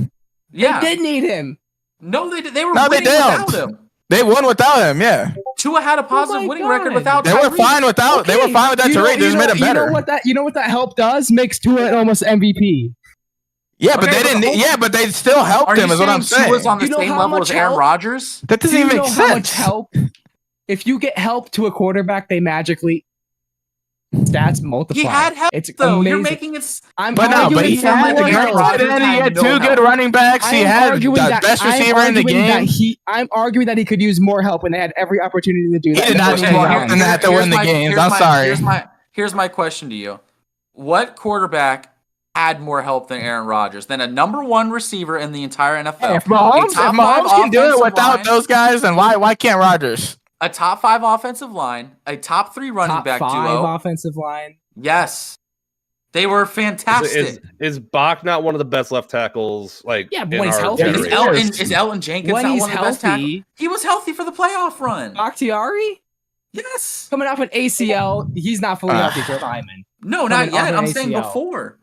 Yeah. They did need him. No, they did. They were No, they winning without don't. him. They won without him. Yeah, Tua had a positive my winning God. record without they were Tyreek. fine without. They were Okay, fine with that you know- Tyreek. They just made him better. You know what that help does? Makes Tua an almost MVP. Yeah, but Okay, they but didn't. the whole- Yeah, but they still helped Are you him. Is what I'm saying saying. Tua's on the You know same how level much as Aaron help- Rodgers? That doesn't Do you even know make how much sense. help? If you get help to a quarterback, they magically stats multiply. He had help, It's though. amazing. You're making it. I'm But no, but arguing he for had more a Aaron good help. Rodgers tight end. He had had no 2 help. good running backs. He I'm had arguing the that- best I'm receiver in the arguing that game. I'm arguing that he could use more help, and they had every opportunity to do that. He did not First need two more rounds. help than that to win the games. I'm sorry. Here's my question to you. What quarterback had more help than Aaron Rodgers, than a number 1 receiver in the entire NFL? Hey, if Mahomes can do it without those guys, then why can't Rodgers? A top 5 offensive line, a top 3 running Top back 5 duo. offensive line. Yes. They were fantastic. Is Bach not one of the best left tackles? Like, Yeah, but in when he's our healthy, Is generation? Elton Jenkins When not he's one of the best tackles? healthy, He was healthy for the playoff run. Bakhtiari Yes. coming off an ACL, he's not fully Ah. healthy for lineman. No, not coming off yet. an I'm saying ACL. before.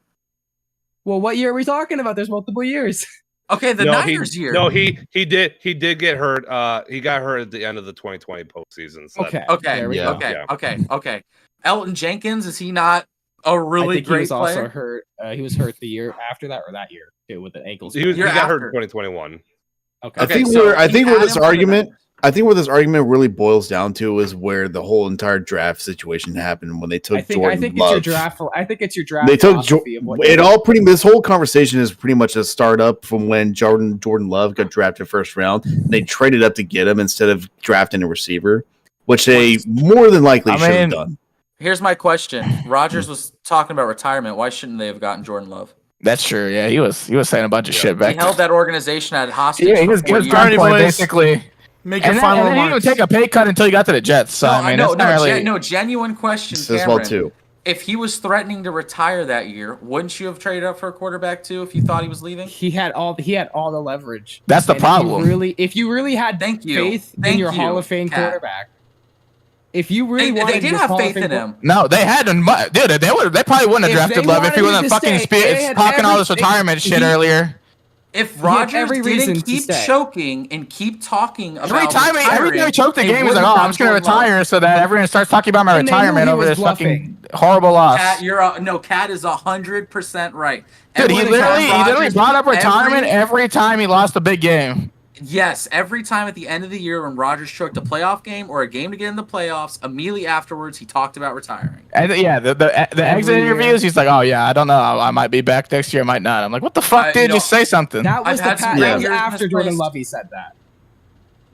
Well, what year are we talking about? There's multiple years. Okay, the No, Niners year. No, he did get hurt. He got hurt at the end of the 2020 postseason. So Okay. Okay. There we Yeah. go. Okay. Elton Jenkins, is he not a really I think he great was also player? hurt. He was hurt the year after that, or that year too, with the ankles. he You're got hurt after. in 2021. Okay. I Okay, think so where I he think where had this him for the argument Niners. I think what this argument really boils down to is where the whole entire draft situation happened when they took I think Jordan it's Love. your draft. I think it's your draft. They took philosophy of what it you- all pretty. This whole conversation is pretty much a startup from when Jordan Love got drafted first round. They traded up to get him instead of drafting a receiver, which they more than likely I should have mean- done. Here's my question. Rodgers was talking about retirement. Why shouldn't they have gotten Jordan Love? That's true. Yeah, he was saying a bunch of shit He back. held that organization at hostage. Yeah, he for was 4 years. gunpoint boys. basically. Make your And final then he didn't even remarks. take a pay cut until he got to the Jets. So I mean, no, it's not really. genuine question, This as Cameron. well too. If he was threatening to retire that year, wouldn't you have traded up for a quarterback too if you thought he was leaving? He had all the leverage. That's the And problem. If you really had Thank you. faith in Thank your you, Hall of Fame Kat. quarterback, if you really They wanted did this have Hall of faith Fame in him. No, they had him, dude. They probably wouldn't have If drafted they Love if he wanted wasn't him to fucking stay, they had talking all this every- retirement shit he- earlier. If had Rodgers every reason didn't to keep stay. choking and keep talking about Every time retiring, he choked the they game, he's like, wouldn't "Oh, have I'm just gonna gone Jordan Love. retire," so that everyone starts talking about my And they knew retirement he over was this bluffing. fucking horrible loss. Cat is 100% right. Dude, he Every time literally Rodgers- brought up retirement every- every time he lost a big game. Yes, every time at the end of the year when Rodgers choked a playoff game or a game to get in the playoffs, immediately afterwards he talked about retiring. And yeah, the exit year. interviews, he's like, "Oh yeah, I don't know, I might be back next year, I might not." I'm like, "What the fuck, dude? you know, Just say something." that was I've had some that great was years after Jordan misplaced. Lovey said that.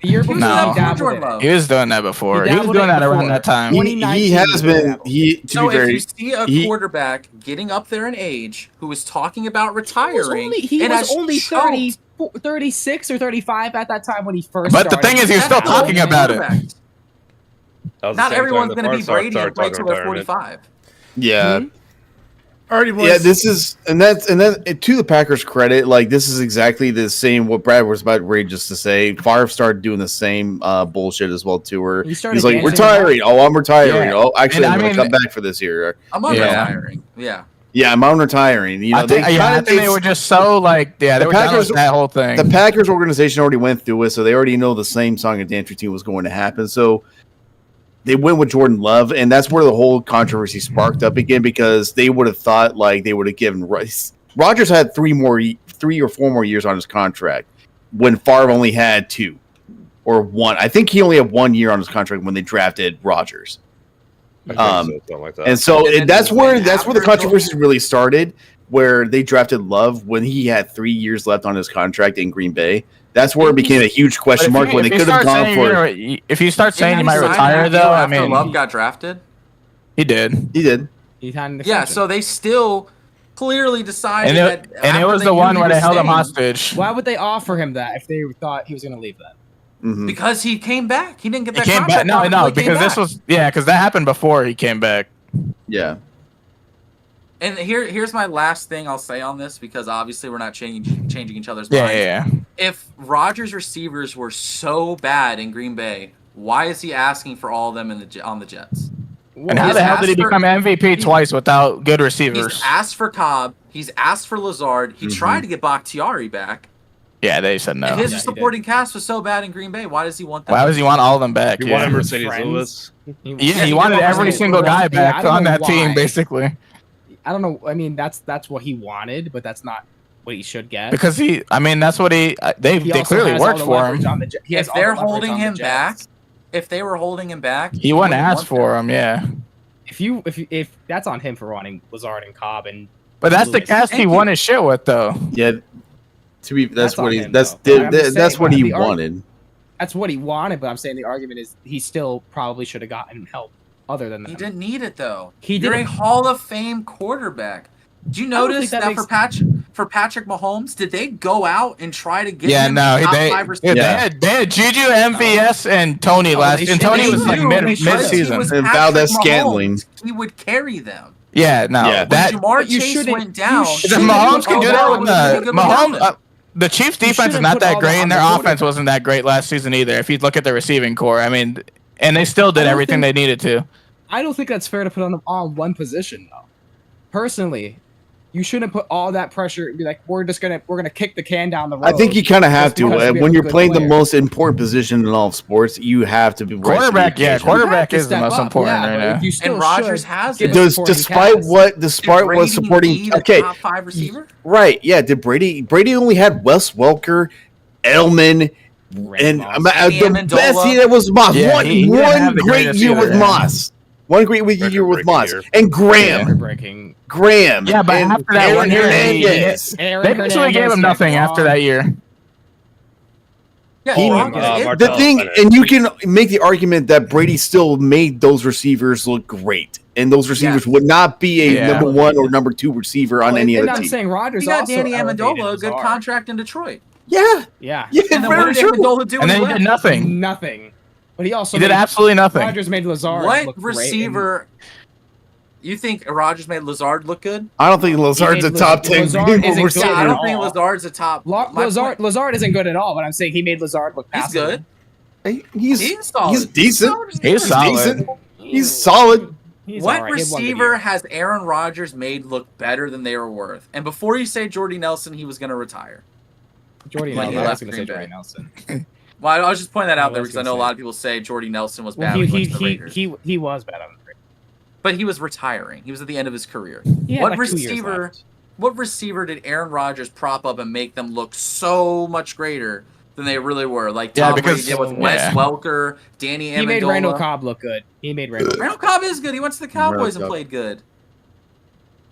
The year He before was No. doing that he before dabbled Jordan in it. Love. He was doing that before. He He was dabbled doing in that around before. that time. He 2019 has been. He to So be if very. you see a he- quarterback getting up there in age who is talking about retiring, He and was has only choked, 36 or 35 at that time when he first But the started. thing is, you're that's still the talking old about it. quarterbacks. That was the Not same everyone's time going to the be Favre Brady and started play talking till they're retirement. 45. yeah. Alrighty, boys. Yeah, this is and then to the Packers' credit, like this is exactly the same what Brad was about ready just to say. Favre started doing the same bullshit as well to her. He started He's like dancing retiring. Oh, I'm retiring. Yeah. Oh, actually, And I'm I going to mean- come back for this year. I'm Yeah. retiring. Yeah. Yeah, I'm on retiring. You know, I think they were just so like, yeah, they The were done Packers- with that whole thing. the Packers organization already went through it, so they already know the same song and dance routine was going to happen. So they went with Jordan Love, and that's where the whole controversy sparked up again because they would have thought like they would have given Rodgers had 3 or 4 more years on his contract when Favre only had 2 or 1. I think he only had 1 year on his contract when they drafted Rodgers. I think so, something like that. And so And then that's where the after controversy really started, where they drafted Love when he had 3 years left on his contract in Green Bay. That's where it became a huge question mark when they could have gone for. If you start saying you Didn't he might sign retire, that deal though, I after mean, Love got drafted. he did, He did. He had an Yeah, extension. so they still clearly decided and that. it after was they the knew one he where they was held him staying, hostage. Why would they offer him that if they thought he was going to leave them? Mhm. Because he came back. He didn't get He that came back. contract No, offer no, until he came because this back. was because that happened before he came back. Yeah. And here's my last thing I'll say on this because obviously we're not changing each other's Yeah, minds. yeah. If Rodgers' receivers were so bad in Green Bay, why is he asking for all of them on the Jets? And how He's the hell did he asked for- become MVP twice without good He's receivers? asked for Cobb. He's asked for Lazard. He Mhm. tried to get Bakhtiari back. Yeah, they said no. And his Yeah, he supporting cast was so bad in Green Bay. Why does he want that? Why does he want all of them back? You Yeah, wanted his Mercedes friends. Lewis. yeah, he he wanted did every want single Mercedes guy Lewis. back I don't on know that team, why. basically. I don't know. I mean, that's what he wanted, but that's not what he should get. Because that's what they He they also clearly has worked all the for leverage him. on the Jet- he has If all the they're leverage holding on the him back, Jets. if they were holding him back, He wouldn't wouldn't ask want for them. him, yeah. If that's on him for wanting Lazard and Cobb and But that's the Lewis. cast he Thank you. won his shit with, though. Yeah. To be that's That's what on he him, that's though. I'm just that's saying, what but he the arg- wanted. that's what he wanted. But I'm saying the argument is he still probably should have gotten help other than that. He didn't need it though. He You're a didn't. Hall of Fame quarterback. Do you I don't notice think that, that for Patrick Mahomes, did they go out and try to get Yeah, him no, top they 5 receiver? they had Juju, MVS, and Tony Oh, last, they and should- Tony they was like knew- mid they should- Because he season. was And Patrick Valdez-Scantling. Mahomes, he would carry them. Yeah, no, Yeah. When that Jamar you Chase shouldn't- went down, you the shouldn't Mahomes can put do all that that with on the the Mahomes. defense. The Chiefs' You defense is shouldn't not put that all great, that and on their the offense quarterback. wasn't that great last season either. If you look at the receiving core, I mean, and they still I did don't everything think- they needed to. I don't think that's fair to put on them all in one position though. Personally, you shouldn't put all that pressure and be like, we're gonna kick the can down the road. I think you kind of have Just because to we have when a you're good playing the player. most important position in all of sports. You have to be right for the Quarterback, yeah, occasion. quarterback You have is to the step most up, important yeah, right but now. you still And Rodgers should has give it. the Does supporting despite cast. what Did despite Brady what supporting need a okay top 5 receiver? right yeah did Brady only had Wes Welker, Edelman, and Danny the Amendola. best year was Moss. Yeah, he didn't have One the great greatest year year, with yeah. Moss. One great year with Record-breaking Moss year. and Graham. Record-breaking. Graham. Yeah, but and after that Aaron one year, Hernandez. They basically gave him nothing after that year. Yeah, He- Brock is it. The Martellus thing, Bennett. and you can make the argument that Brady still made those receivers look great, and those receivers Yes. would not be a Yeah. number 1 or number 2 receiver on any And other I'm team. saying Rodgers He got also Danny elevated Amendola, a good Lazard. contract in Detroit. Yeah, Yeah. yeah, And then what very did true. Amendola do? And when then he left? did nothing. Nothing. But he also He did made- absolutely nothing. Rodgers made Lazard What look great, and receiver? You think Rodgers made Lazard look good? I don't think Lazard's a made top 10 Lazard receiver. isn't good Yeah, I at don't all. think Lazard's a top. my point- Lazard isn't good at all, but I'm saying he made Lazard look He's passable. good. He's He's solid. he's decent. He's solid. decent. He's solid. He's What all right. He had one good receiver year. has Aaron Rodgers made look better than they were worth? And before you say Jordy Nelson, he was going to retire. Jordy Like, Nelson. he I was left going to Green say Bay. Jordy Nelson. Well, I was just pointing that out I there was because I know gonna a lot say. of people say Jordy Nelson was Well, bad when he went to the Raiders. he was bad on the Raiders. But he was retiring. He was at the end of his career. He had What like 2 years receiver? left. What receiver did Aaron Rodgers prop up and make them look so much greater than they really were? Like Yeah, Tom Brady because- did with Wes yeah. Welker, Danny Amendola. He made Randall Cobb look good. Randall Cobb is good. He went to the Cowboys and Cobb. played good.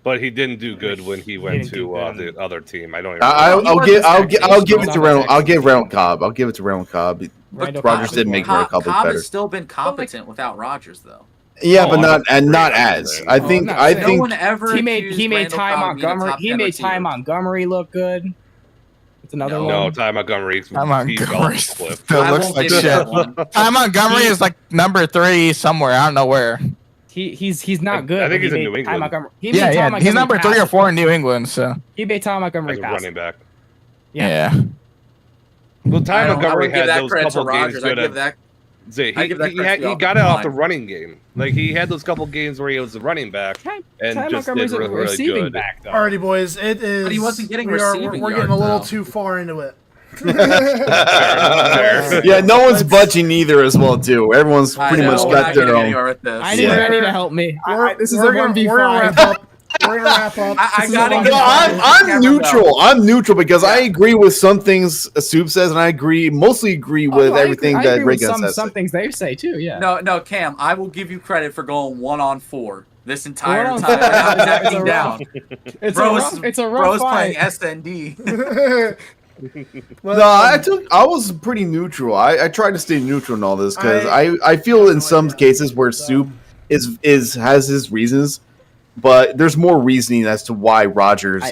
But he didn't do good when he went didn't do to good. the other team. I don't even. I'll He give wasn't I'll give sexy. I'll give He it was to not Randall. I'll sexy. give Randall Cobb. I'll give it to Randall Cobb. But Rodgers did make Brett Cobb look Cobb better. has still been competent without Rodgers, though. Yeah, but I'm not agreeing. as. I think not I saying- No think one ever. He made accused Randall Ty Cobb of being a Montgomery. top He 10 made Ty receiver. Montgomery look good. It's another No. one. No, Ty Montgomery. Ty he Montgomery fell off the cliff. still I looks won't like give you shit. that one. Ty Montgomery is like number 3 somewhere. I don't know where. He's not good. I think but he's he in made New Ty England. Montgomery. He Yeah, made Ty yeah. He's Montgomery number 3 or pass. 4 in New England. So He made Ty Montgomery As a pass. running back. Yeah. yeah. Well, I Ty Montgomery wouldn't give had that those credit to couple games Rodgers. I good give at. that. He I give that credit to the got it off the offensive running game. Like he had those couple games where he was the running back and Ty just did Montgomery's a really, really receiving good. back though. Alrighty, boys. It is. But he wasn't getting we're receiving getting a yards, little though. too far into it. Fair. yeah, no one's budging either as well too. Everyone's pretty much we're got not their getting own. anywhere with this. I need Yeah. Randy to help me. This is a We're gonna 1v5. wrap up. We're gonna wrap up. I This is gotta a get- No, I'm neutral. I'm neutral because I agree with some things Soup says, and I mostly agree with everything I that agree with Reagan says. some things they say too. Yeah. No, Cam. I will give you credit for going 1-on-4 this entire 1-on-4. time without It's a acting rough- down. It's Bro a is- rough. It's a rough Bro's playing fight. SND. Well, No, I was pretty neutral. I tried to stay neutral in all this because I feel in some cases where Soup has his reasons, but there's more reasoning as to why Rodgers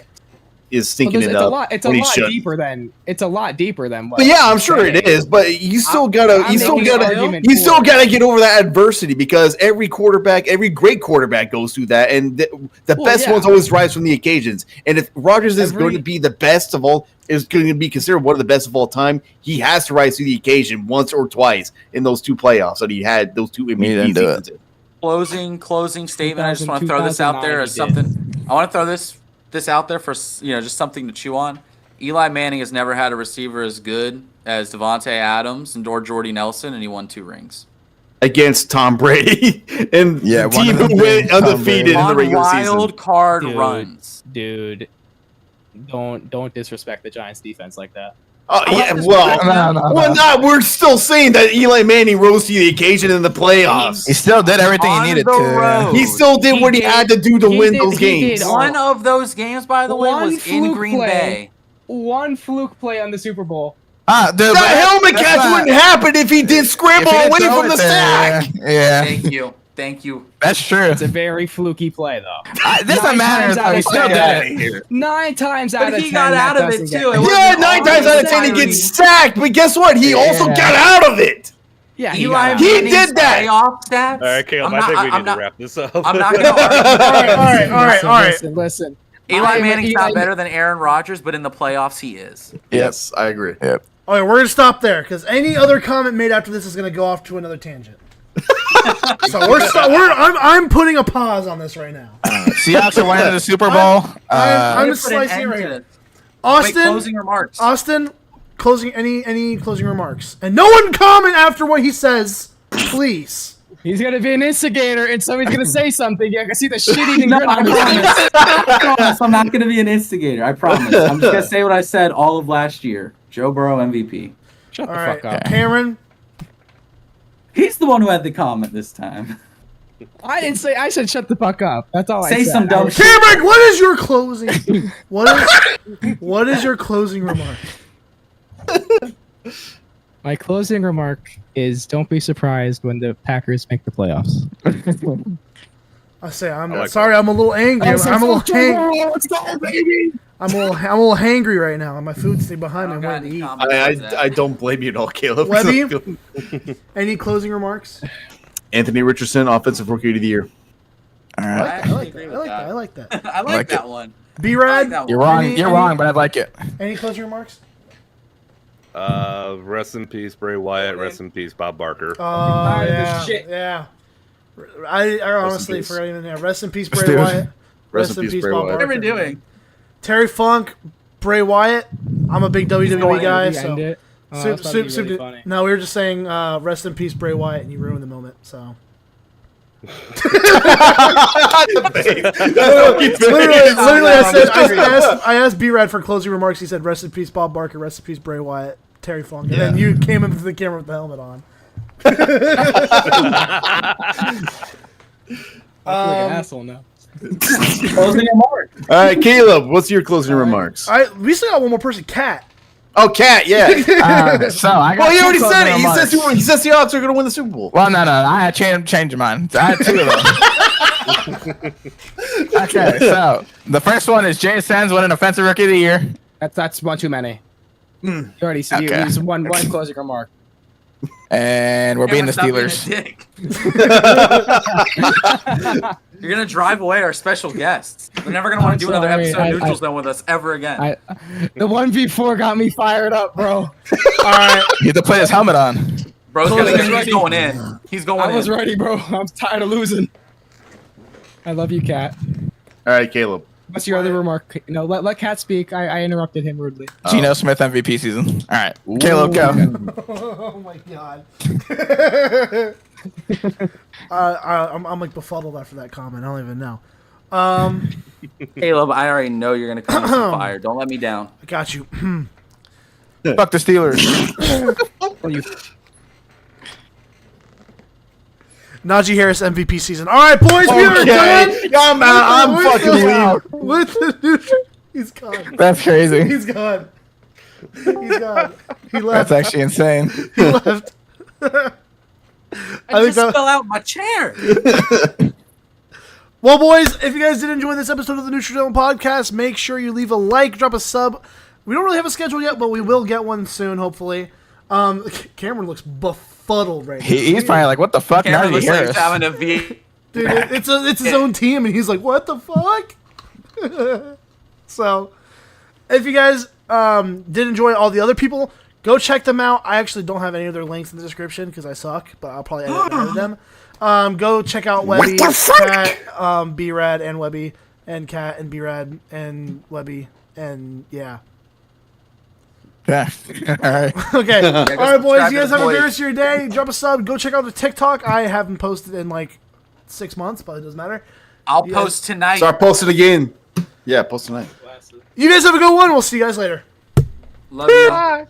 is stinking it up It's when a he lot should. deeper than. It's a lot deeper than. What But yeah, I'm sure saying. it is. But you still gotta I'm making an argument you for still it. gotta get over that adversity because every great quarterback goes through that, and the Well, best yeah. ones always rise from the occasions. And if Rodgers is going to be the best of all, is going to be considered one of the best of all time, he has to rise to the occasion once or twice in those 2 playoffs that he had, those 2 MVP didn't do seasons. Closing statement. I just want to throw this out there as 2009 something. I want to throw this out there for just something to chew on. Eli Manning has never had a receiver as good as Devontae Adams or Jordy Nelson, and he won 2 rings. Against Tom Brady and Yeah, the team one of who them went Tom undefeated Brady. in the On regular wild season. card Dude. runs. Dude, don't disrespect the Giants defense like that. Oh yeah, No, well, we're still saying that Eli Manning rose to the occasion in the playoffs. He still did everything he On needed the to. road. He still did He what he did- had to do to he win did- those he games. did. One of those games, by the way, One was in fluke Green play. Bay. One fluke play on the Super Bowl. Dude, but That helmet that's catch not- wouldn't happen if he did if scramble he didn't away throw from it the there, sack. Yeah, Thank you. that's true. It's a very fluky play, though. It doesn't 9 matter times though. out He of still 10. did it. 9 times out But of he 10, got that out of it, doesn't too. get- It Yeah, wasn't 9 times out of 10 he always gets sacked, but guess what? He also Yeah. got out of it. Yeah, Eli got out. He Manning's did that. playoff stats. All right, Caleb. I'm I think not- we I'm need not- to wrap this up. I'm not going to argue. all right. Listen. Eli Manning's not better than Aaron Rodgers, but in the playoffs he is. Yes, I agree. Yep. All right, we're gonna stop there because any other comment made after this is gonna go off to another tangent. So I'm putting a pause on this right now. Seahawks are winning the Super Bowl. I'm Put an slicing it end right to here. it. Wait, Austin, closing remarks. closing any closing remarks, and no one comment after what he says, please. He's gonna be an instigator, and somebody's gonna say something. Yeah, I can see the shit-eating No, grin I on his face. promise. I'm not going to be an instigator. I promise. I'm just going to say what I said all of last year. Joe Burrow MVP. Shut All the right, fuck up. Cameron. He's the one who had the comment this time. I didn't say. I said shut the fuck up. That's all I Say said. some dumb shit. Cameron, what is your closing? What is your closing remark? My closing remark is: don't be surprised when the Packers make the playoffs. I say I'm I like sorry. I'm a little angry. I'm a little Let's go, baby. I'm a little hangry right now. My food's staying behind me. I'm got waiting to any eat. comments on that. I don't blame you at all, Caleb. Webby? Any closing remarks? Anthony Richardson, Offensive Rookie of the Year. All I right. actually like agree that. with I like that. I like like that it. one. B-Rad, that You're one. wrong. Any- You're wrong, but I like it. any closing remarks? Rest in peace, Bray Wyatt. Rest in peace, Bob Barker. Oh, tired of this yeah. shit. Yeah. I honestly peace. forgot even there. Rest in peace, Bray Dude. Wyatt. Rest in peace, Bray Bob Wyatt. What are we Barker. doing? Terry Funk, Bray Wyatt. I'm a big WWE guy, End so. it. Oh, Soup, that's about to be soup, really soup. funny. No, we were just saying rest in peace, Bray Wyatt, and you ruined the moment. So. Literally, I asked B-Rad for closing remarks. He said, "Rest in peace, Bob Barker. Rest in peace, Bray Wyatt, Terry Funk." And then you came into the camera with the helmet on. I feel like an asshole now. Closing remark. All right, Caleb, what's your closing remarks? We still got one more person, Kat. Oh, Cat, yeah. So I got Well, he two already closing said it. remarks. He says the Seahawks are going to win the Super Bowl. Well, no. I had changed mine. I had two of them. Okay, so the first one is Jay Sands winning Offensive Rookie of the Year. That's one too many. You already said Okay. you used one closing remark. And we're beating the Cameron's not being Steelers. a dick. You're gonna drive away our special guests. They're never gonna want to do another sorry. episode of Neutral Zone with us ever again. The 1v4 got me fired up, bro. All right. He had to put his helmet on. Bro's Close he's it. going in. He's going I in. was ready, bro. I'm tired of losing. I love you, Kat. All right, Caleb. What's your other remark? No, let Kat speak. I interrupted him rudely. Geno Smith MVP season. All right, Caleb, go. Oh my god. I'm like befuddled after that comment. I don't even know. Caleb, I already know you're gonna come with some fire. Don't let me down. I got you. Fuck the Steelers. Najee Harris MVP season. All right, boys, we are Okay. done. I'm fucking leaving. With the neutral. He's gone. That's crazy. He's gone. He's gone. He left. That's actually insane. He left. I think just that- fell out my chair. Well, boys, if you guys did enjoy this episode of the Neutral Zone podcast, make sure you leave a like, drop a sub. We don't really have a schedule yet, but we will get one soon, hopefully. Cameron looks befuddled right now. He's probably like, what the fuck? Cameron Najee looks like Harris. he's having a V. Dude, it's his own team, and he's like, what the fuck? So, if you guys did enjoy all the other people, go check them out. I actually don't have any of their links in the description because I suck, but I'll probably edit them. Go check out Webby, Cat, B-Rad, and Webby, and Cat, and B-Rad, and Webby, and yeah. Yeah. All right. Okay. All right, boys. subscribe You to guys the have a boys. good rest of your day. Drop a sub. Go check out the TikTok. I haven't posted in like 6 months, but it doesn't matter. I'll Yes. post tonight. Start posting again. Yeah, post tonight. You guys have a good one. We'll see you guys later. Love you.